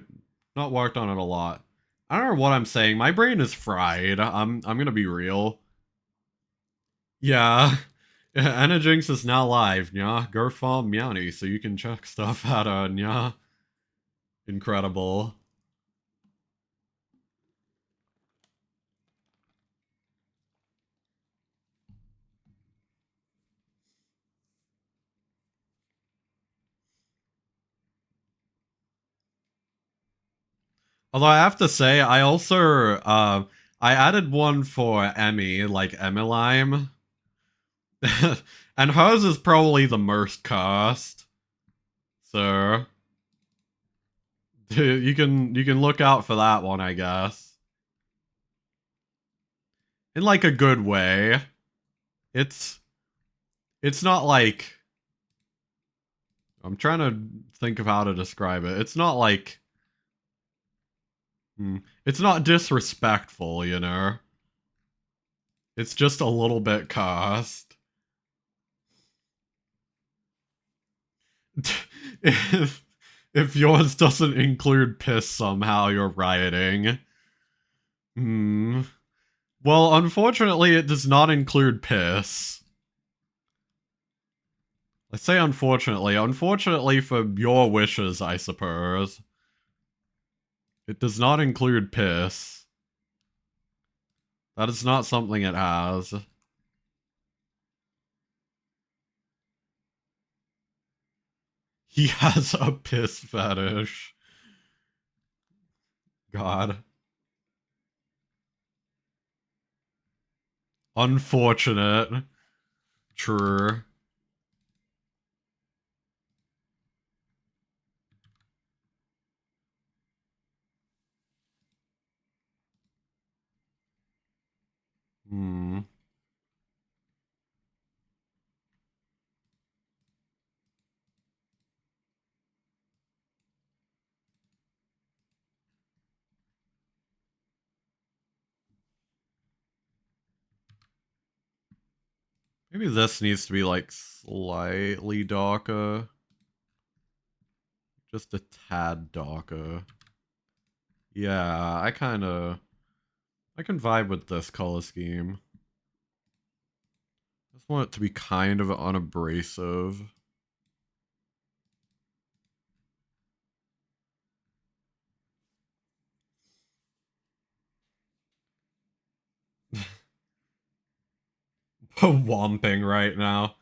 not worked on it a lot. I don't know what I'm saying. My brain is fried. I'm gonna be real. Yeah. Energinx is now live, yeah. Go farm Meowny so you can check stuff out on, yeah. Incredible. Although I have to say, I also I added one for Emmy, like Emmylime. And hers is probably the most cursed. So you can look out for that one, I guess. In like a good way. It's it's not like I'm trying to think of how to describe it. It's not like it's not disrespectful, you know. It's just a little bit cursed. if yours doesn't include piss somehow, you're rioting. Hmm. Well, unfortunately, it does not include piss. I say unfortunately. Unfortunately for your wishes, I suppose. It does not include piss. That is not something it has. He has a piss fetish. God. Unfortunate. True. Hmm. Maybe this needs to be like slightly darker. Just a tad darker. Yeah, I can vibe with this color scheme. just want it to be kind of unabrasive. Whomping right now.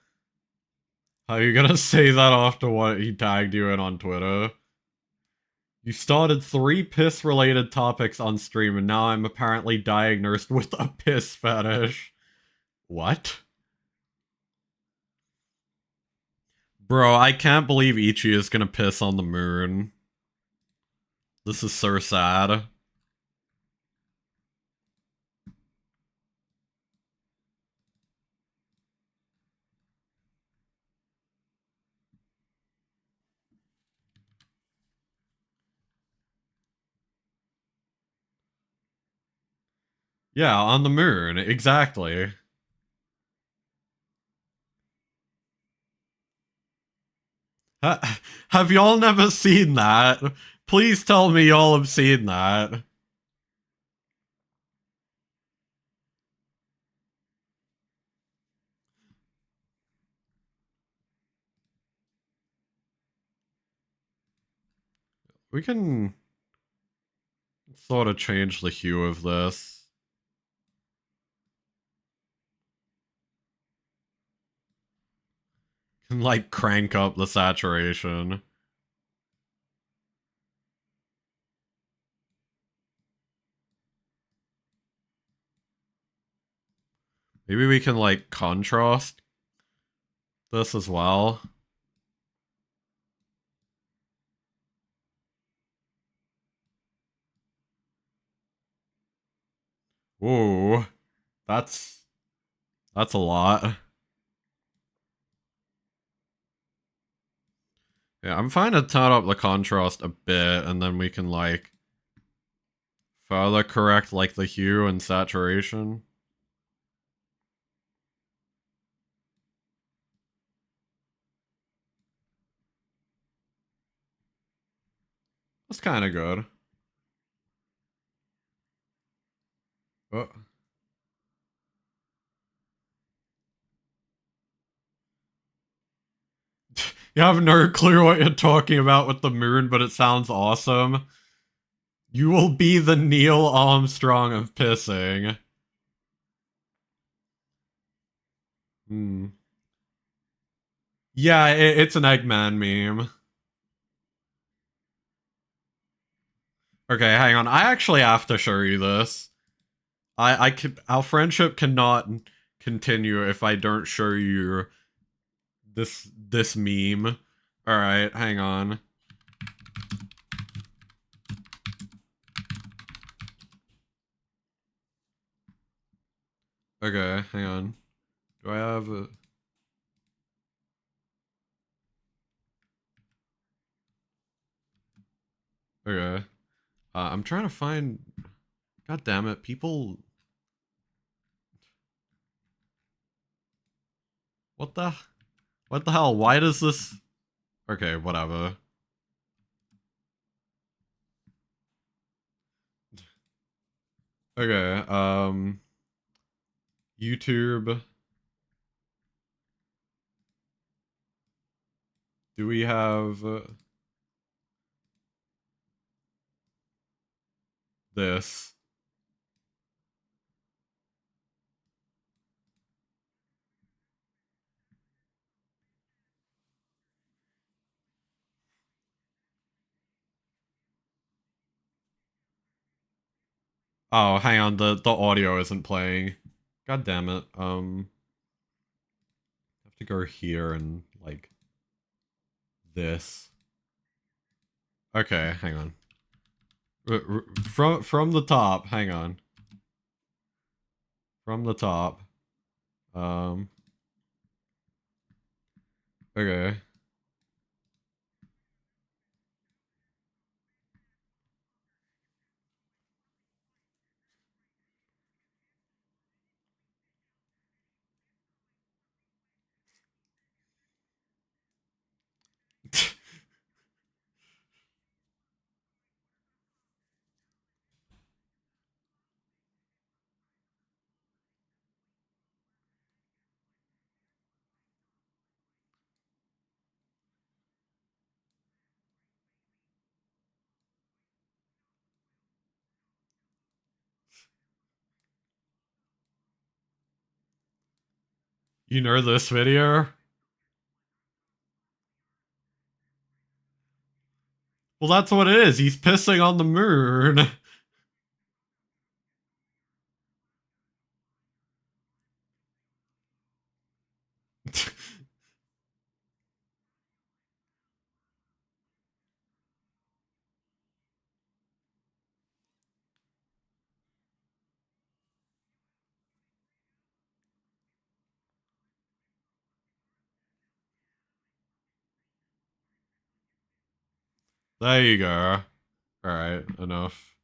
How are you gonna say that after what he tagged you in on Twitter? You started 3 piss-related topics on stream, and now I'm apparently diagnosed with a piss fetish. What? Bro, I can't believe Ichi is gonna piss on the moon. This is so sad. Yeah, on the moon, exactly. Have y'all never seen that? Please tell me y'all have seen that. We can sort of change the hue of this. Can like crank up the saturation. Maybe we can like contrast this as well. Ooh, that's that's a lot. Yeah, I'm fine to turn up the contrast a bit, and then we can like further correct like the hue and saturation. That's kind of good. Oh. You have no clue what you're talking about with the moon, but it sounds awesome. You will be the Neil Armstrong of pissing. Hmm. Yeah, it's an Eggman meme. Okay, hang on. I actually have to show you this. I could. Our friendship cannot continue if I don't show you this meme. All right, hang on. Okay, hang on. Do I have a... Okay. I'm trying to find... God damn it, people... What the... What the hell? Why does this... Okay, whatever. Okay, YouTube... Do we have... this? Oh, hang on, the audio isn't playing. God damn it. I have to go here and, like... This. Okay, hang on. From the top, hang on. From the top. Um. Okay. You know this video? Well, that's what it is. He's pissing on the moon. There you go. Alright, enough.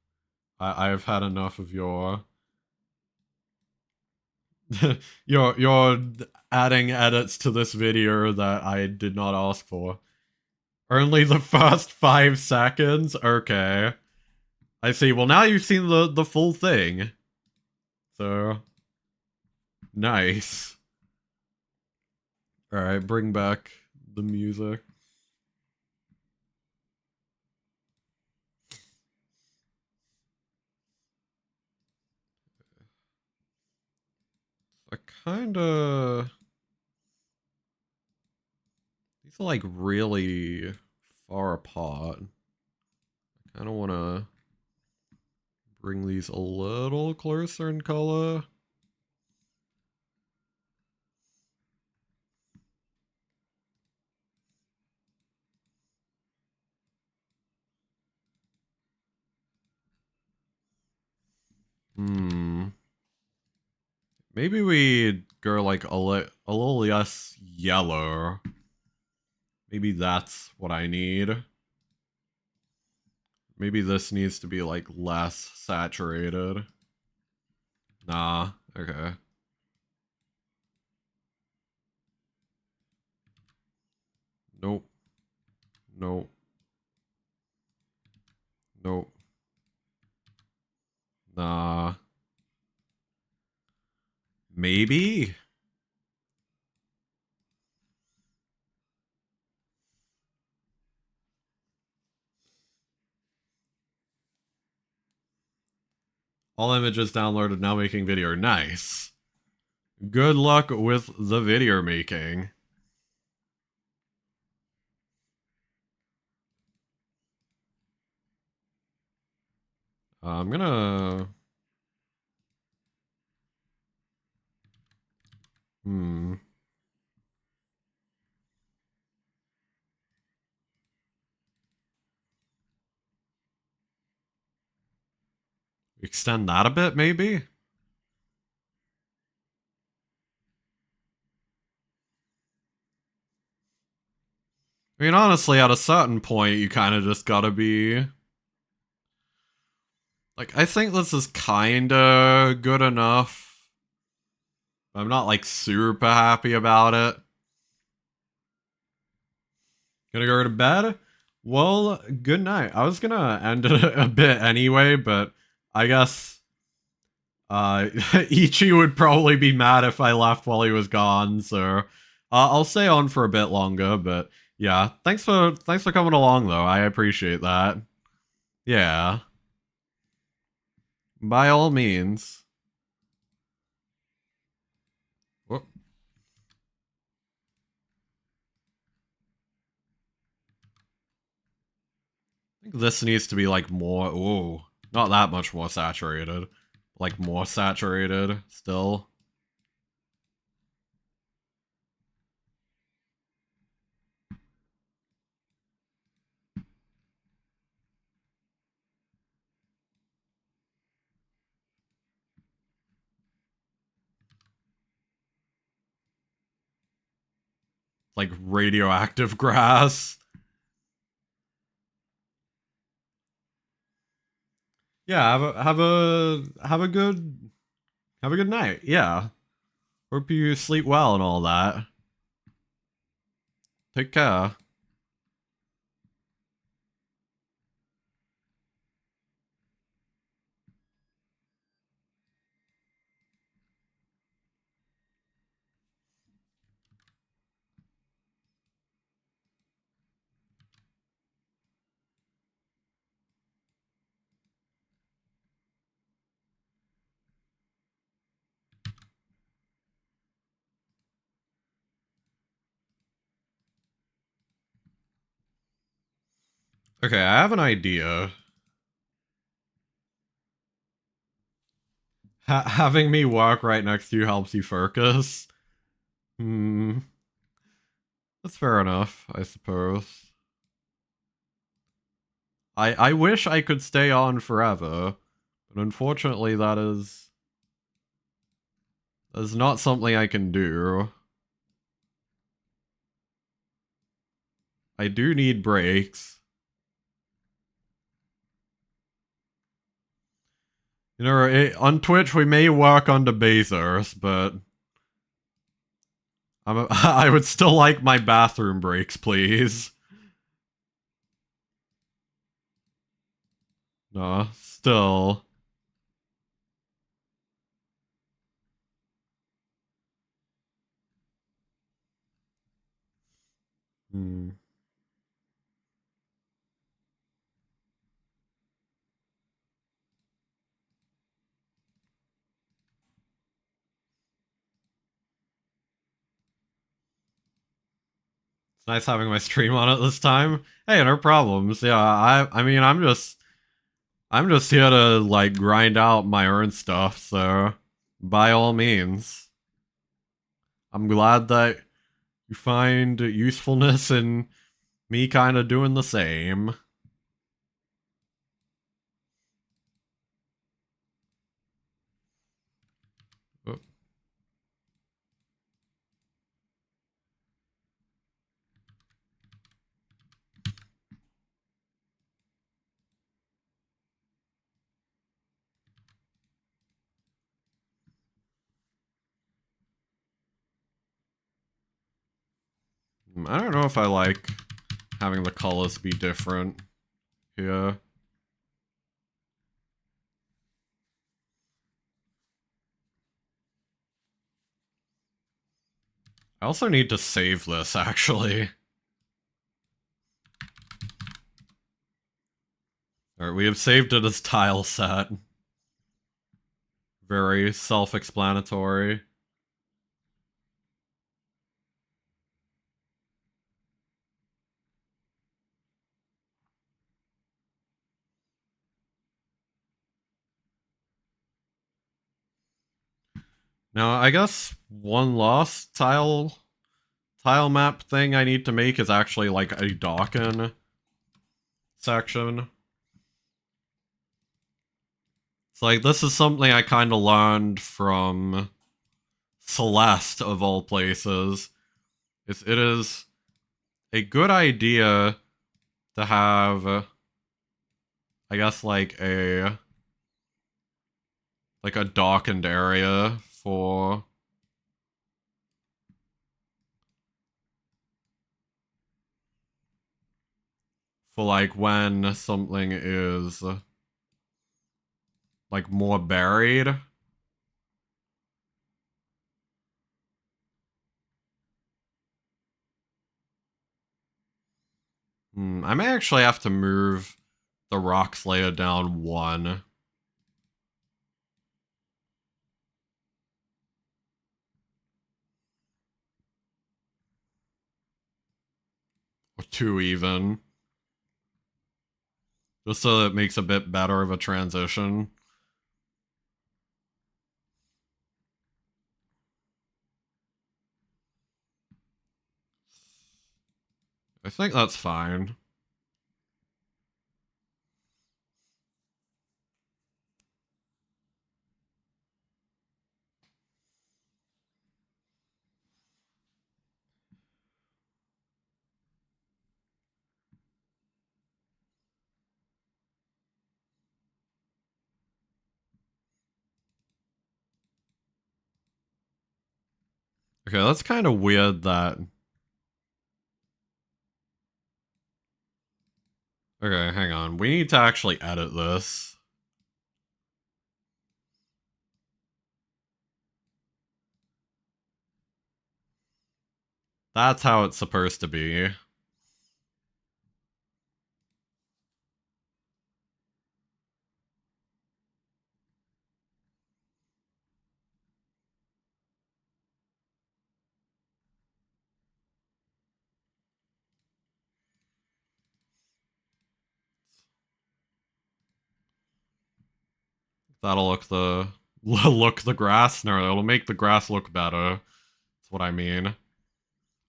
I've had enough of your you're adding edits to this video that I did not ask for. Only the first 5 seconds? Okay. I see. Well, now you've seen the full thing. So, nice. Alright, bring back the music. I kinda... These are like really far apart. I kinda wanna bring these a little closer in color. Maybe we go like a little less yellow. Maybe that's what I need. Maybe this needs to be like less saturated. Nah, okay. Nope. Nope. Nope. Nah. Maybe? All images downloaded, now making video. Nice. Good luck with the video making. I'm gonna... Extend that a bit, maybe? I mean, honestly, at a certain point, you kind of just gotta be... Like, I think this is kinda good enough. I'm not, like, super happy about it. Gonna go to bed? Well, good night. I was gonna end it a bit anyway, but I guess Ichi would probably be mad if I left while he was gone, so I'll stay on for a bit longer, but yeah, thanks for coming along though. I appreciate that. Yeah. By all means. Whoop. I think this needs to be like more, ooh, not that much more saturated. Like more saturated still. Like radioactive grass. Yeah, have a good night. Yeah. Hope you sleep well and all that. Take care. Okay, I have an idea. Having me walk right next to you helps you focus. Hmm. That's fair enough, I suppose. I wish I could stay on forever, but unfortunately that is not something I can do. I do need breaks. You know, on Twitch we may work on the Bezos, but I would still like my bathroom breaks, please. No, still. Hmm. It's nice having my stream on it this time. Hey, no problems. Yeah, I mean, I'm just here to like grind out my own stuff, so by all means. I'm glad that you find usefulness in me kind of doing the same. Oh, I don't know if I like having the colors be different here. I also need to save this, actually. Alright, we have saved it as tile set. Very self-explanatory. Now, I guess one last tile map thing I need to make is actually like a Dawkin section. It's like, this is something I kind of learned from Celeste, of all places. It is a good idea to have, I guess, like a darkened area for like when something is like more buried. I may actually have to move the rocks layer down one. Or two even. Just so it makes a bit better of a transition. I think that's fine. Okay, that's kind of weird that... Okay, hang on. We need to actually edit this. That's how it's supposed to be. That'll look the grass. No, it'll make the grass look better. That's what I mean.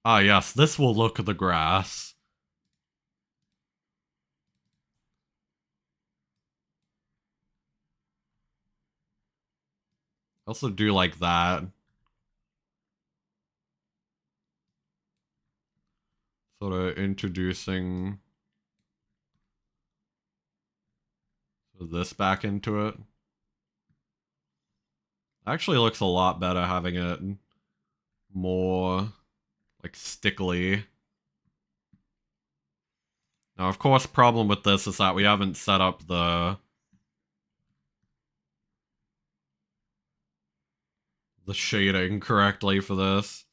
Ah, yes, this will look the grass. Also do like that. Sort of introducing this back into it. Actually looks a lot better having it more like stickly. Now, of course, problem with this is that we haven't set up the shading correctly for this.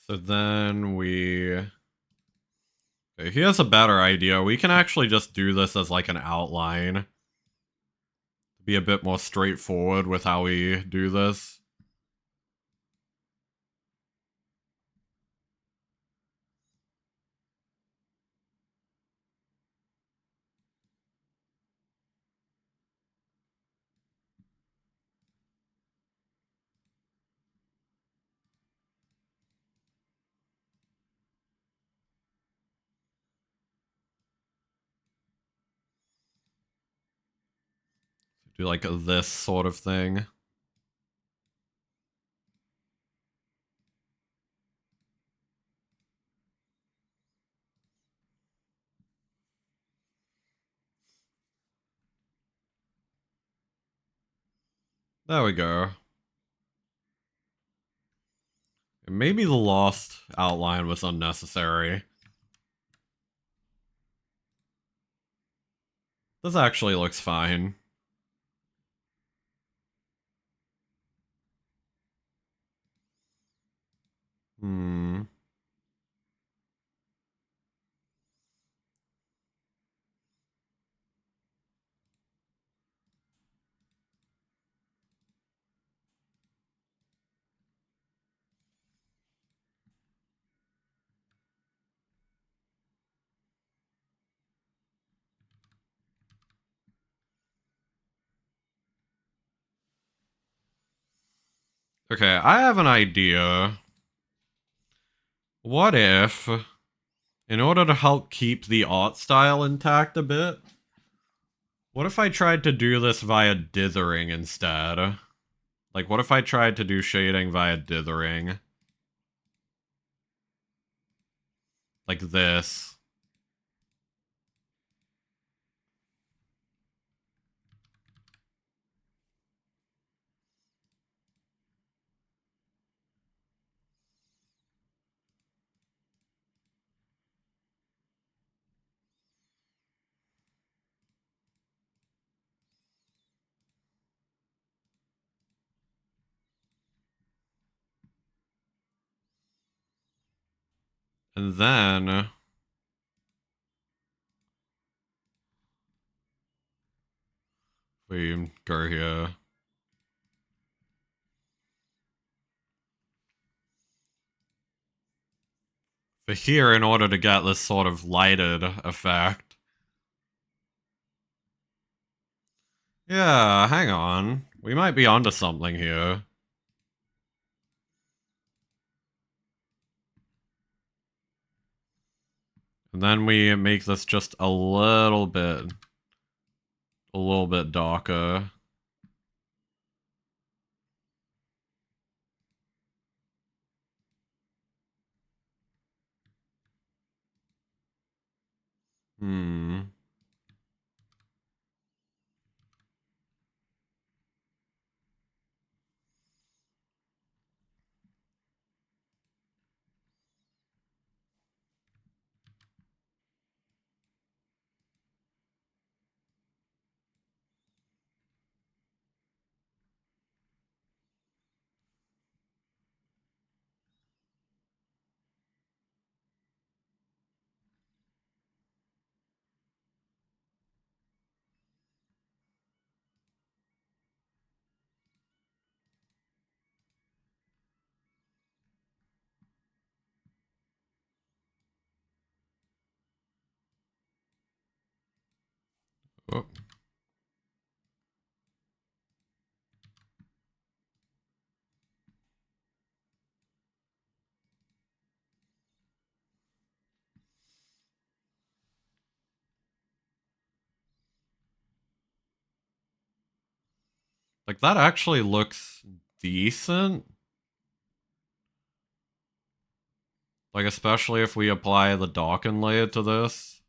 So then okay, here's a better idea. We can actually just do this as like an outline. Be a bit more straightforward with how we do this. Do like this sort of thing. There we go. Maybe the lost outline was unnecessary. This actually looks fine. Hmm. Okay, I have an idea. What if, in order to help keep the art style intact a bit, what if I tried to do this via dithering instead? Like, what if I tried to do shading via dithering? Like this. And then we go here. But here, in order to get this sort of lighted effect. Yeah, hang on. We might be onto something here. And then we make this just a little bit darker. Hmm. Oh. Like, that actually looks decent. Like, especially if we apply the Dawkin layer to this.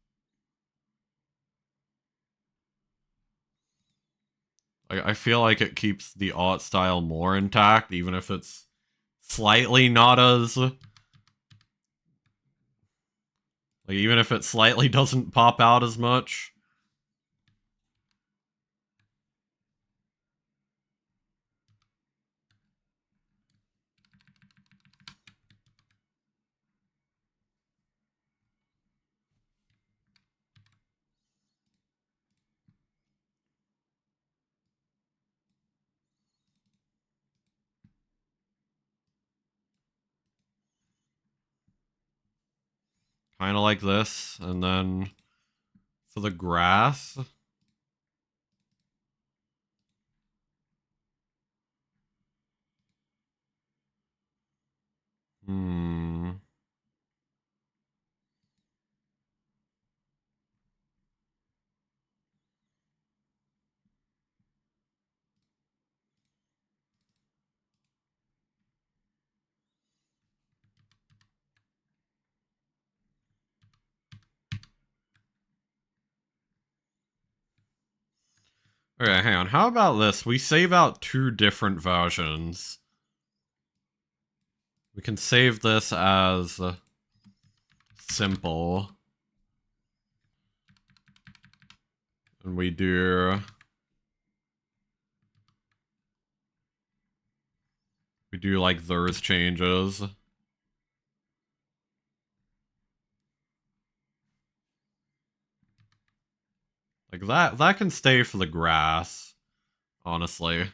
I feel like it keeps the art style more intact, even if it's slightly not as... Like, even if it slightly doesn't pop out as much. Kind of like this. And then for the grass... Hmm... Okay, hang on. How about this? We save out 2 different versions. We can save this as simple. And we do like those changes. Like that can stay for the grass, honestly.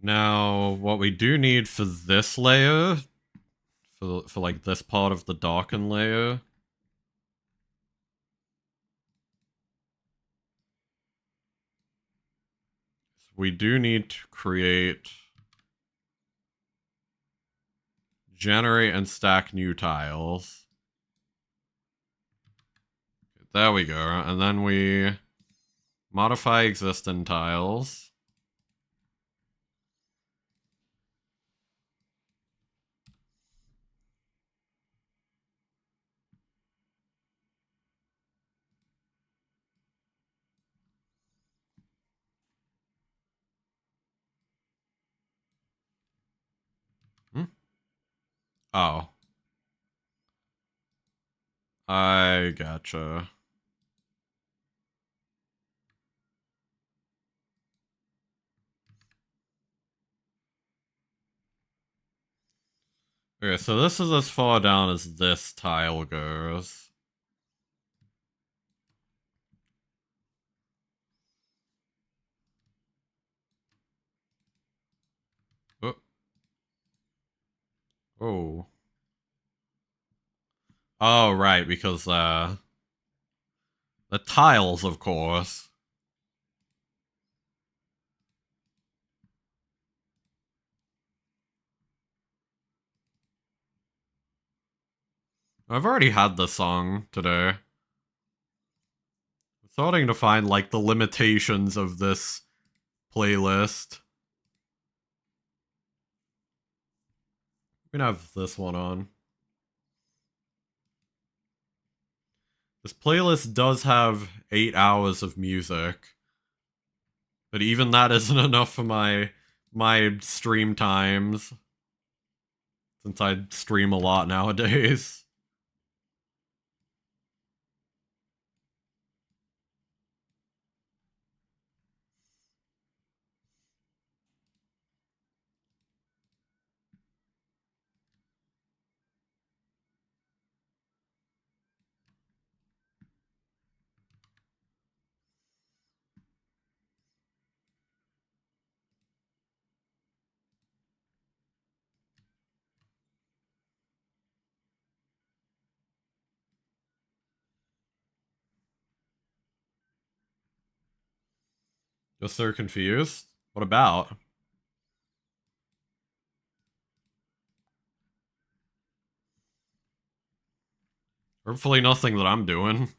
Now, what we do need for this layer, for like this part of the Dawkin layer, we do need to generate and stack new tiles. There we go. And then we modify existing tiles. Hmm? Oh. I gotcha. Okay, so this is as far down as this tile goes. Oh. Oh. Oh, right, because, the tiles, of course. I've already had this song today. I'm starting to find, like, the limitations of this playlist. We can have this one on. This playlist does have 8 hours of music. But even that isn't enough for my stream times. Since I stream a lot nowadays. Just so confused? What about? Hopefully nothing that I'm doing.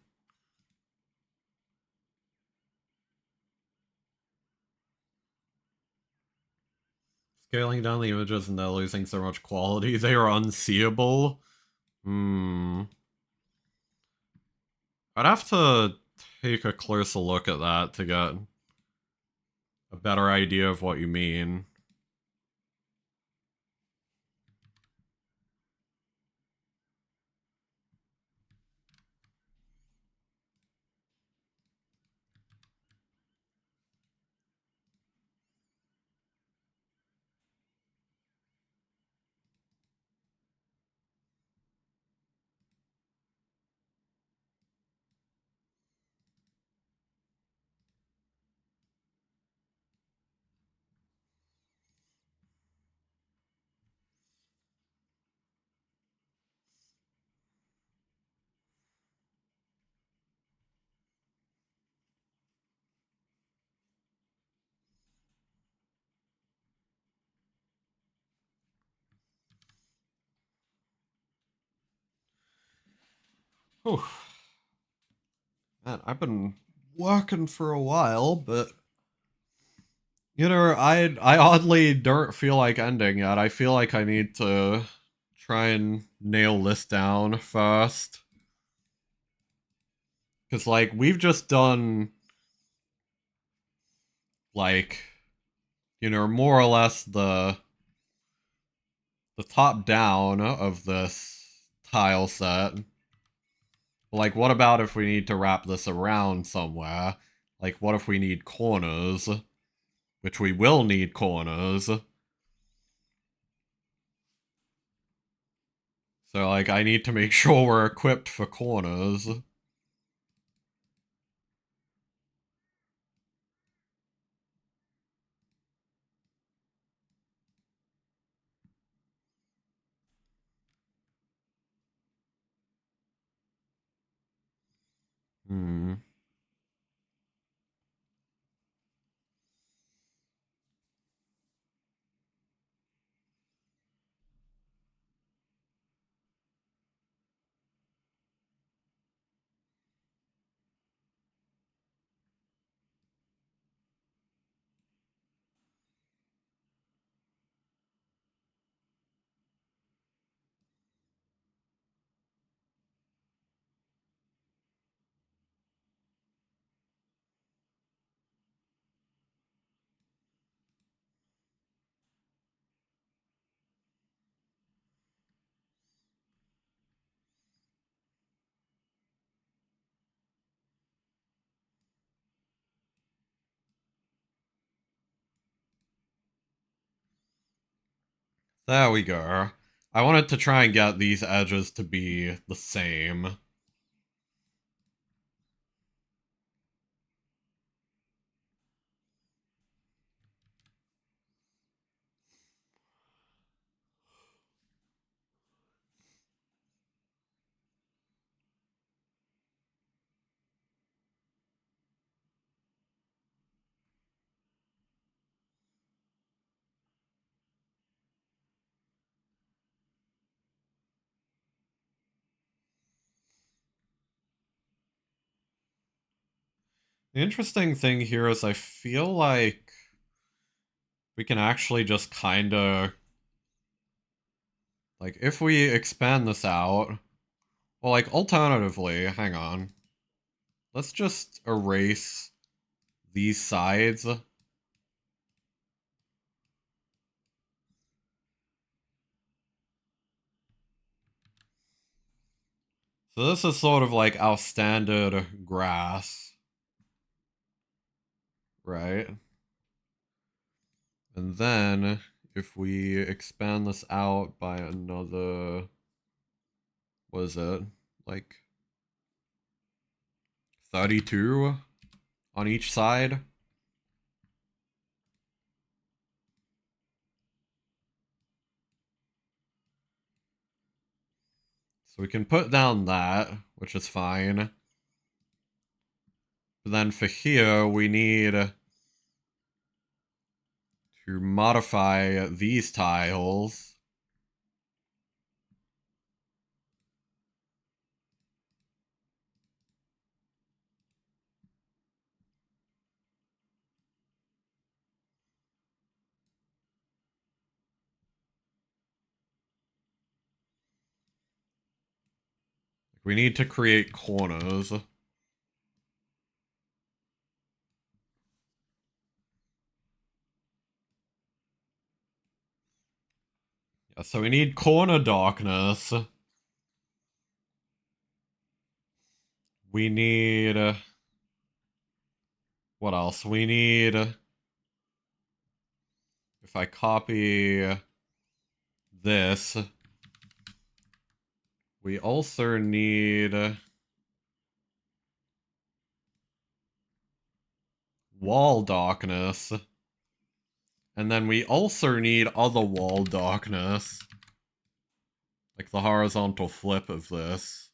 Scaling down the images and they're losing so much quality. They are unseeable. Hmm. I'd have to take a closer look at that to get a better idea of what you mean. Whew. Man, I've been working for a while, but you know, I oddly don't feel like ending yet. I feel like I need to try and nail this down first. Cause like we've just done like, you know, more or less the top down of this tile set. Like, what about if we need to wrap this around somewhere? Like, what if we need corners? Which we will need corners. So, like, I need to make sure we're equipped for corners. Hmm. There we go. I wanted to try and get these edges to be the same. The interesting thing here is I feel like we can actually just kinda... Like, if we expand this out... Well, like, alternatively, hang on. Let's just erase these sides. So this is sort of like our standard grass, right? And then if we expand this out by another, what is it? Like 32 on each side. So we can put down that, which is fine. But then for here, we need to modify these tiles. We need to create corners. Yeah, so we need corner darkness. We need... what else? We need... if I copy this, we also need wall darkness. And then we also need other wall darkness. Like the horizontal flip of this.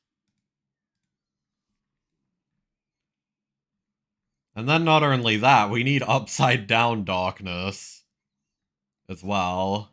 And then not only that, we need upside down darkness as well.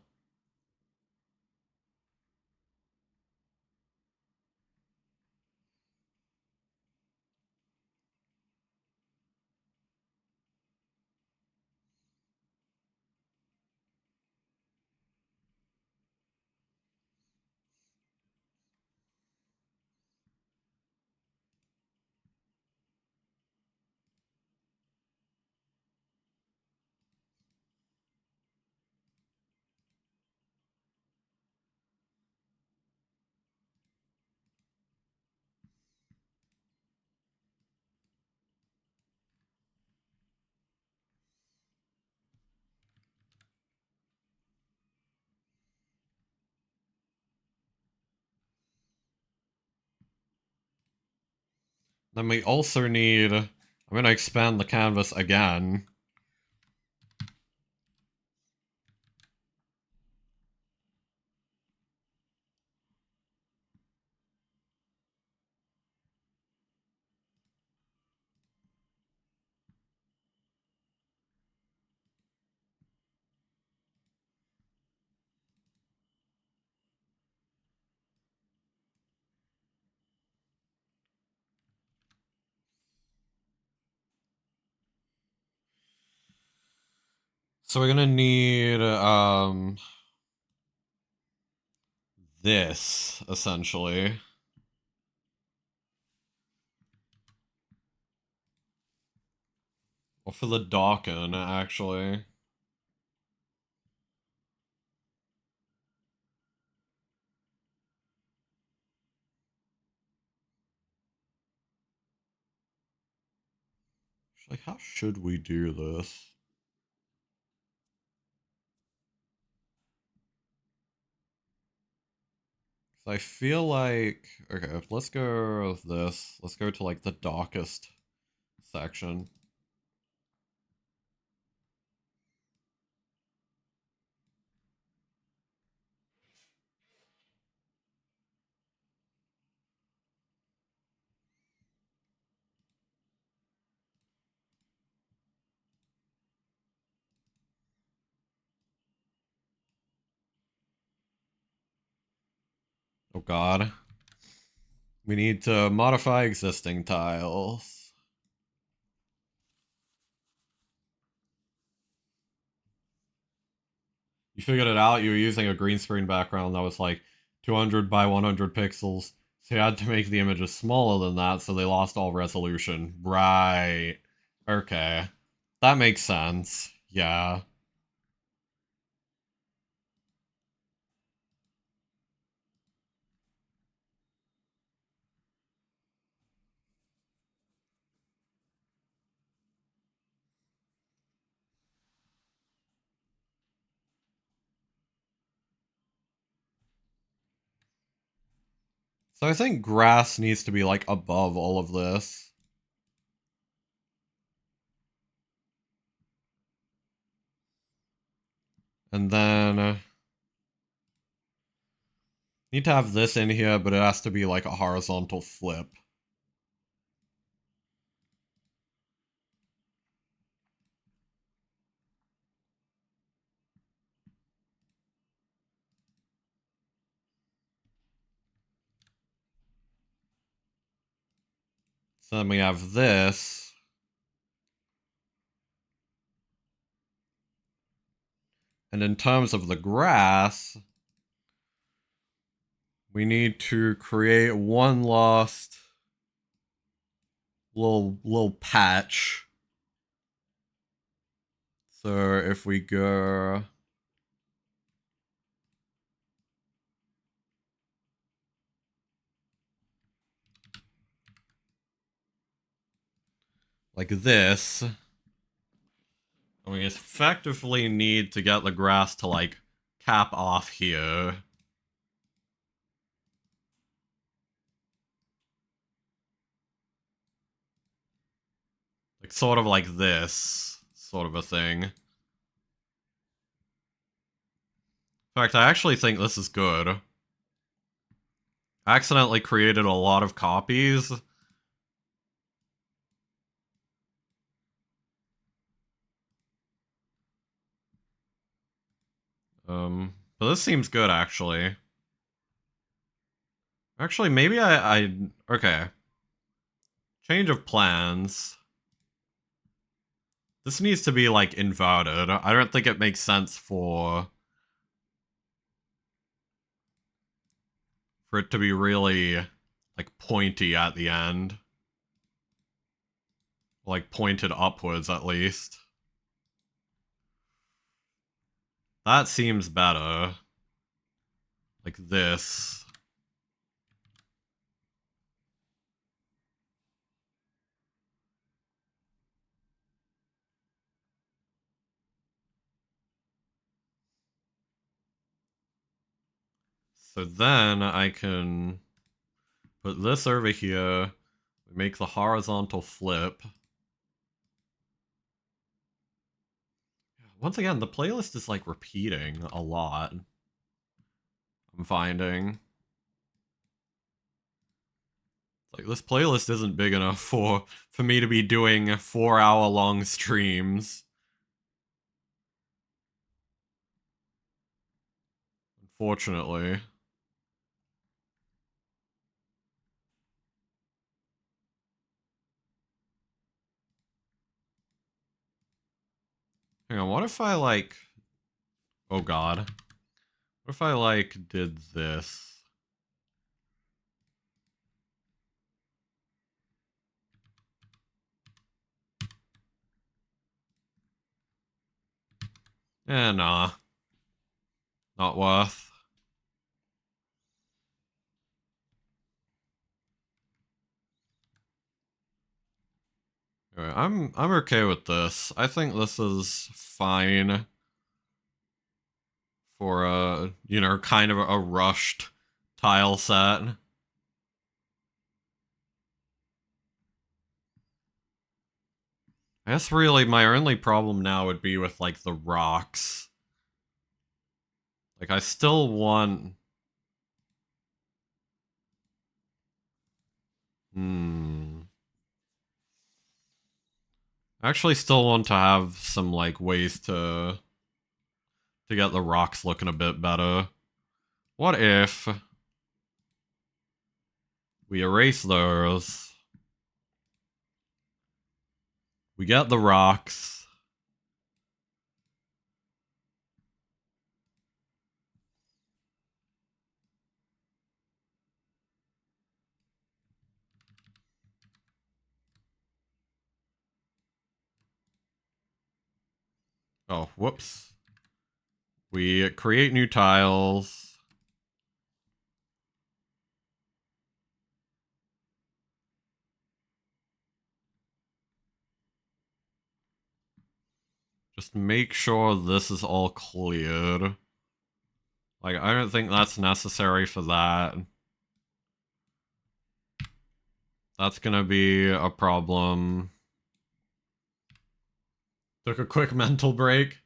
Then we also need... I'm gonna expand the canvas again. So we're gonna need, this, essentially. Or for the darken, actually. Actually, how should we do this? I feel like... okay, let's go with this. Let's go to, like, the darkest section. Oh god. We need to modify existing tiles. You figured it out? You were using a green screen background that was like 200 by 100 pixels. So you had to make the images smaller than that, so they lost all resolution. Right. Okay. That makes sense. Yeah. So I think grass needs to be like above all of this. And then need to have this in here, but it has to be like a horizontal flip. So then we have this. And in terms of the grass, we need to create one last little patch. So if we go like this, and we effectively need to get the grass to like cap off here. Like sort of like this sort of a thing. In fact, I actually think this is good. I accidentally created a lot of copies. But this seems good actually. Actually, maybe okay. Change of plans. This needs to be like inverted. I don't think it makes sense for it to be really like pointy at the end. Like pointed upwards at least. That seems better. Like this. So then I can put this over here, make the horizontal flip. Once again, the playlist is like repeating a lot. I'm finding. Like this playlist isn't big enough for me to be doing 4-hour long streams. Unfortunately. Hang on, what if I like... Oh god. What if I like did this? Eh, nah. Not worth. Anyway, I'm okay with this. I think this is fine for a, you know, kind of a rushed tile set. I guess really my only problem now would be with like the rocks. Like I still want... I actually still want to have some like ways to get the rocks looking a bit better. What if we erase those? We get the rocks. Oh, whoops. We create new tiles. Just make sure this is all cleared. Like, I don't think that's necessary for that. That's gonna be a problem. Took a quick mental break.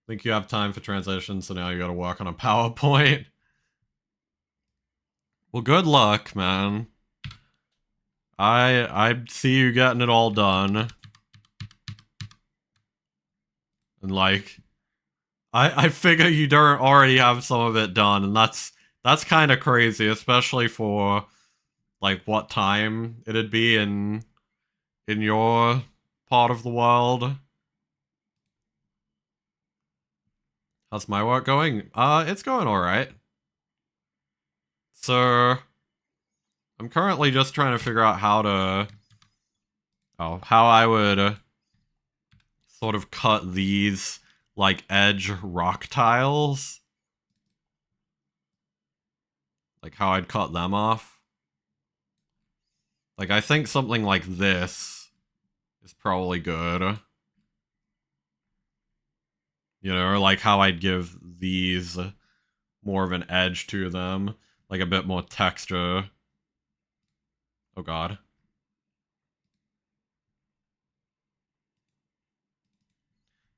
Think you have time for transition, so now you gotta work on a PowerPoint. Well, good luck, man. I see you getting it all done. And like I figure you don't already have some of it done, and that's kind of crazy, especially for like what time it'd be in your part of the world. How's my work going? It's going alright. So I'm currently just trying to figure out how I would sort of cut these like edge rock tiles. Like how I'd cut them off. Like I think something like this is probably good. You know, like how I'd give these more of an edge to them, like a bit more texture. Oh god.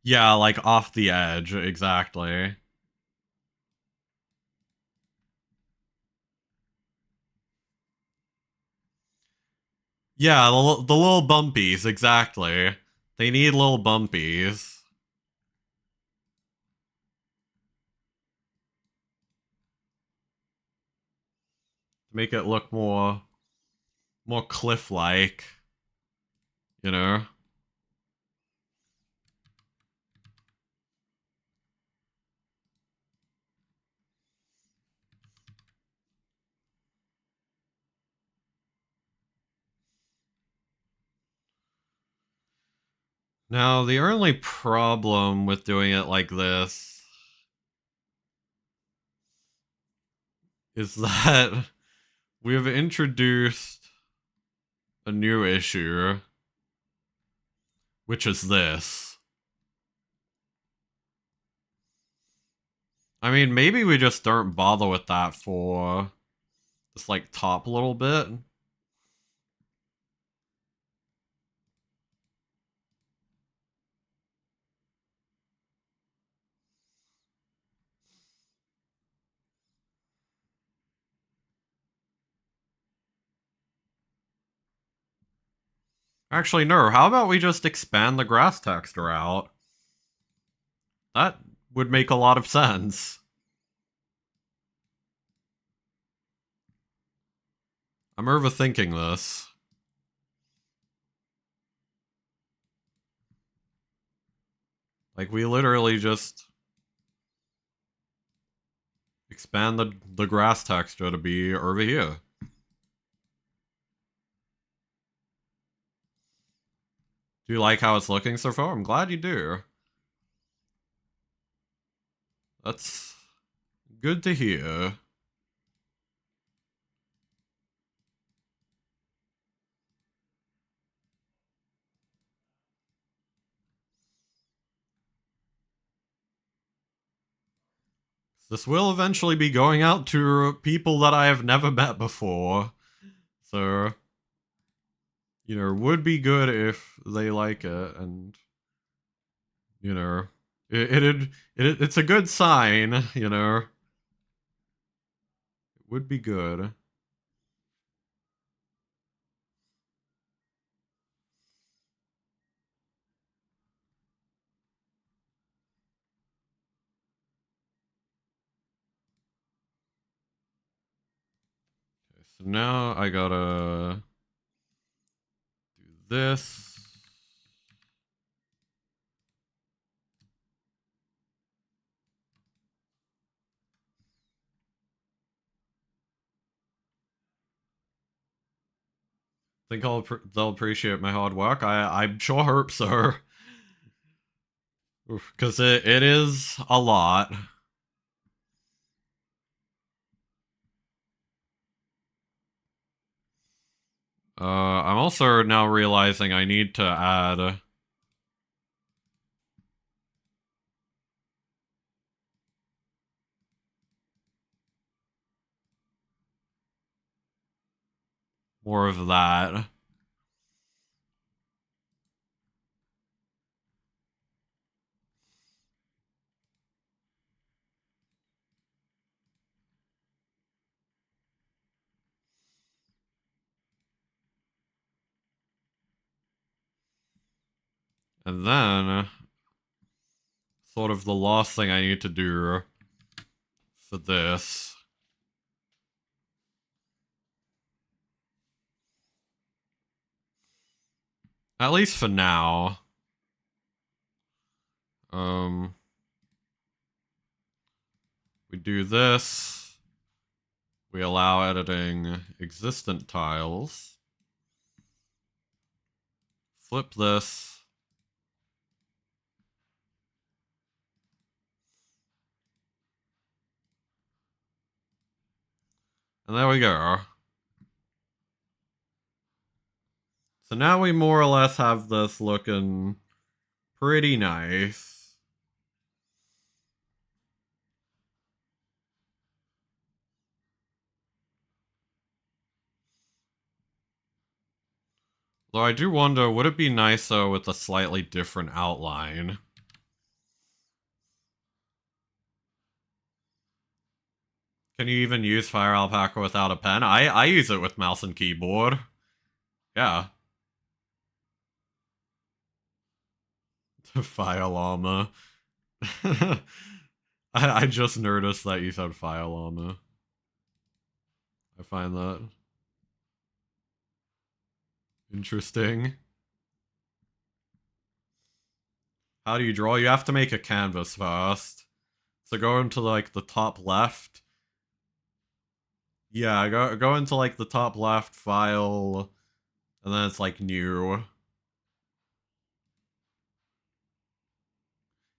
Yeah, like off the edge, exactly. Yeah, the little bumpies, exactly. They need little bumpies. To make it look more cliff-like, you know? Now, the only problem with doing it like this is that we have introduced a new issue, which is this. I mean, maybe we just don't bother with that for this, like, top little bit. Actually, no, how about we just expand the grass texture out? That would make a lot of sense. I'm overthinking this. Like, we literally just expand the grass texture to be over here. Do you like how it's looking so far? I'm glad you do. That's good to hear. This will eventually be going out to people that I have never met before. So, you know, would be good if they like it, and, you know, it's a good sign, you know. It would be good. Okay, so now I gotta do this. Think they'll appreciate my hard work. I sure hope so. Because it is a lot. I'm also now realizing I need to add more of that. And then, sort of the last thing I need to do for this At least for now. We do this. We allow editing existent tiles. Flip this. And there we go. So now we more or less have this looking pretty nice. Though I do wonder, would it be nicer with a slightly different outline? Can you even use Fire Alpaca without a pen? I use it with mouse and keyboard. Yeah. Fire Llama. I just noticed that you said Fire Llama. I find that interesting. How do you draw? You have to make a canvas first. So go into like the top left. Yeah, go into like the top left file, and then it's like new.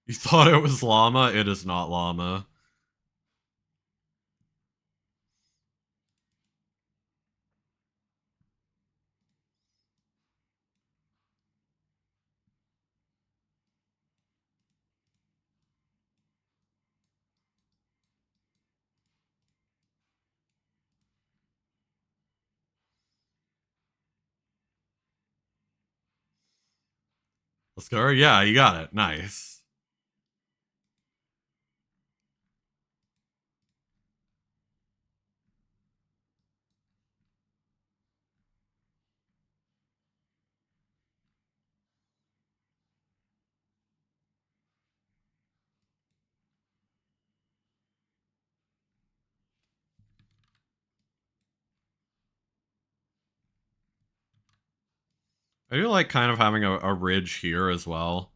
You thought it was llama? It is not llama. Let's go. Yeah, you got it. Nice. I do like kind of having a ridge here as well.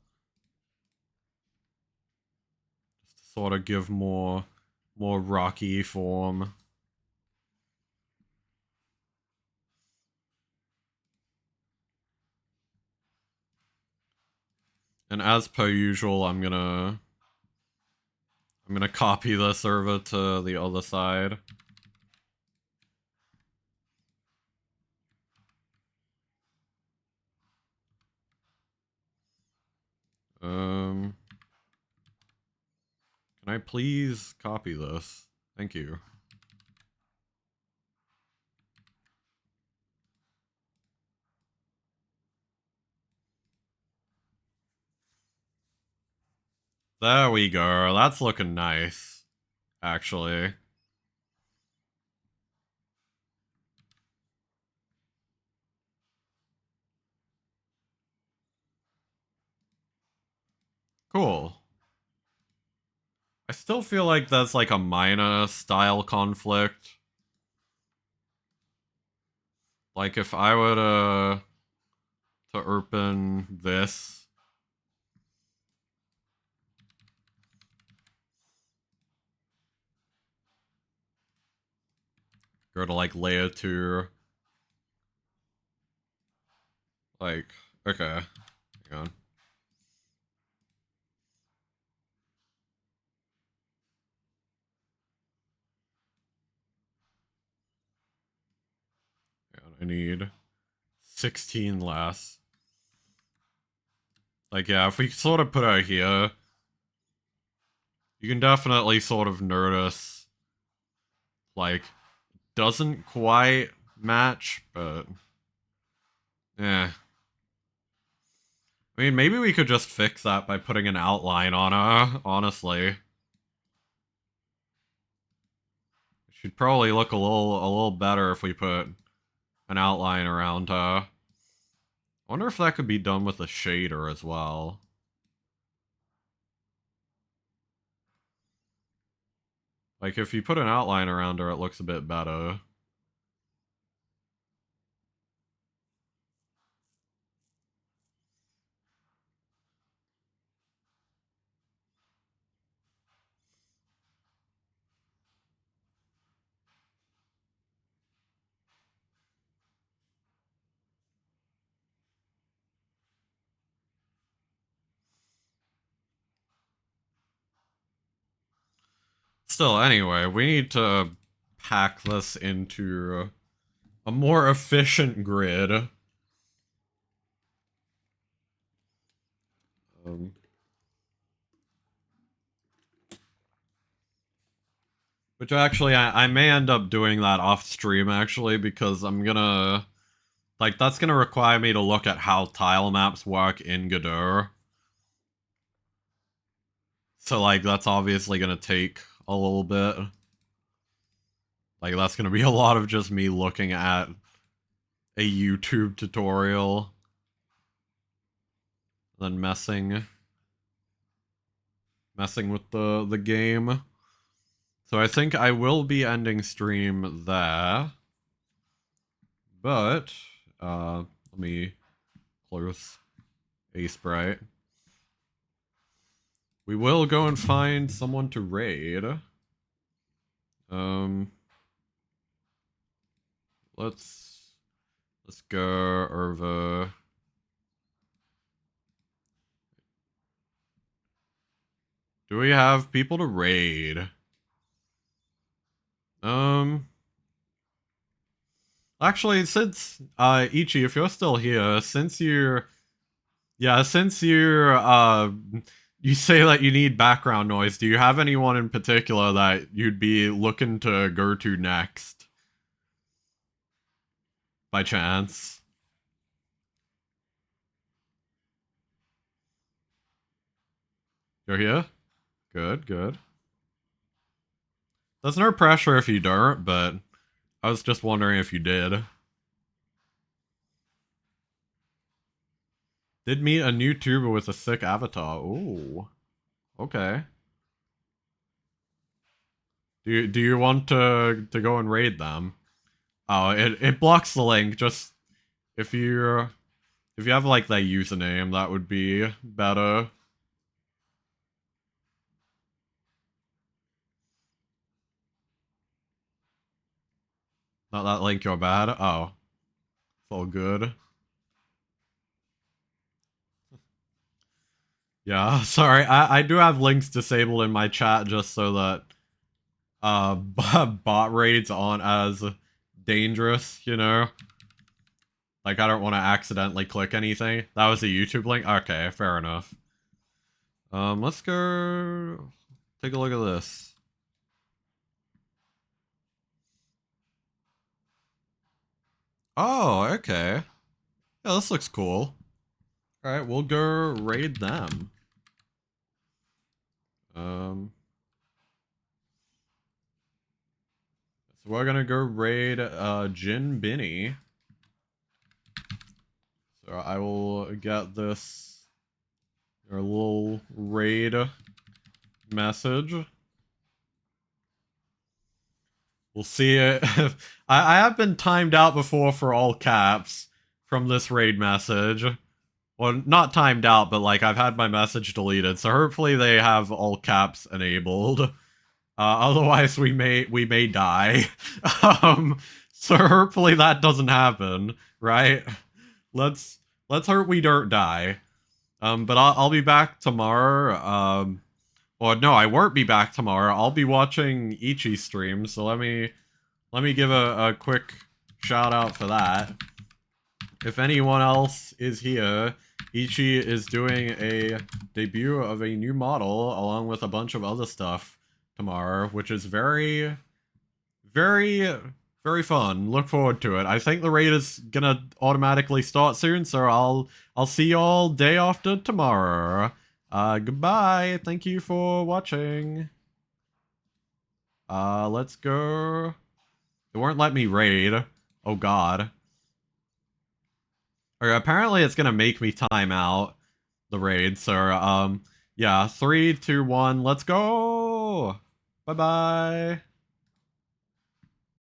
Just to sort of give more rocky form. And as per usual, I'm gonna copy this over to the other side. Can I please copy this? Thank you. There we go. That's looking nice, actually. Cool. I still feel like that's like a minor style conflict. Like if I were to open this, go to like layer 2, like, okay, hang on. I need 16 less. Like, yeah, if we sort of put out here, you can definitely sort of notice, like, doesn't quite match, but, yeah. I mean, maybe we could just fix that by putting an outline on her, honestly. It should probably look a little better if we put an outline around her. I wonder if that could be done with a shader as well. Like, if you put an outline around her, it looks a bit better. Still, anyway, we need to pack this into a more efficient grid. Which actually, I may end up doing that off stream, actually, because I'm gonna... Like, that's gonna require me to look at how tile maps work in Godot. So, like, that's obviously gonna take a little bit. Like, that's gonna be a lot of just me looking at a YouTube tutorial. Then messing with the game. So I think I will be ending stream there. But, let me close a sprite. We will go and find someone to raid. Let's go over. Do we have people to raid? Actually, since Ichi, if you're still here, since you say that you need background noise, do you have anyone in particular that you'd be looking to go to next? By chance? You're here? Good, good. There's no pressure if you don't, but I was just wondering if you did. Did meet a new tuber with a sick avatar. Ooh. Okay. Do you want to go and raid them? Oh, it blocks the link. Just if you have like that username, that would be better. Not that link you're bad. Oh. It's all good. Yeah, sorry. I do have links disabled in my chat just so that bot raids aren't as dangerous, you know? Like, I don't want to accidentally click anything. That was a YouTube link? Okay, fair enough. Let's go take a look at this. Oh, okay. Yeah, this looks cool. Alright, we'll go raid them. So we're gonna go raid Jin Binny. So I will get this our little raid message. We'll see it. I have been timed out before for all caps from this raid message. Well, not timed out, but like I've had my message deleted, so hopefully they have all caps enabled. Otherwise we may die. So hopefully that doesn't happen, right? Let's hope we don't die. But I'll be back tomorrow. Well, no, I won't be back tomorrow. I'll be watching Ichi stream, so let me give a quick shout out for that. If anyone else is here, Ichi is doing a debut of a new model along with a bunch of other stuff tomorrow, which is very, very, very fun. Look forward to it. I think the raid is gonna automatically start soon, so I'll see y'all day after tomorrow. Goodbye. Thank you for watching. Let's go. It won't let me raid. Oh god. Okay, apparently it's gonna make me time out the raid, so, yeah, 3, 2, 1, let's go! Bye-bye!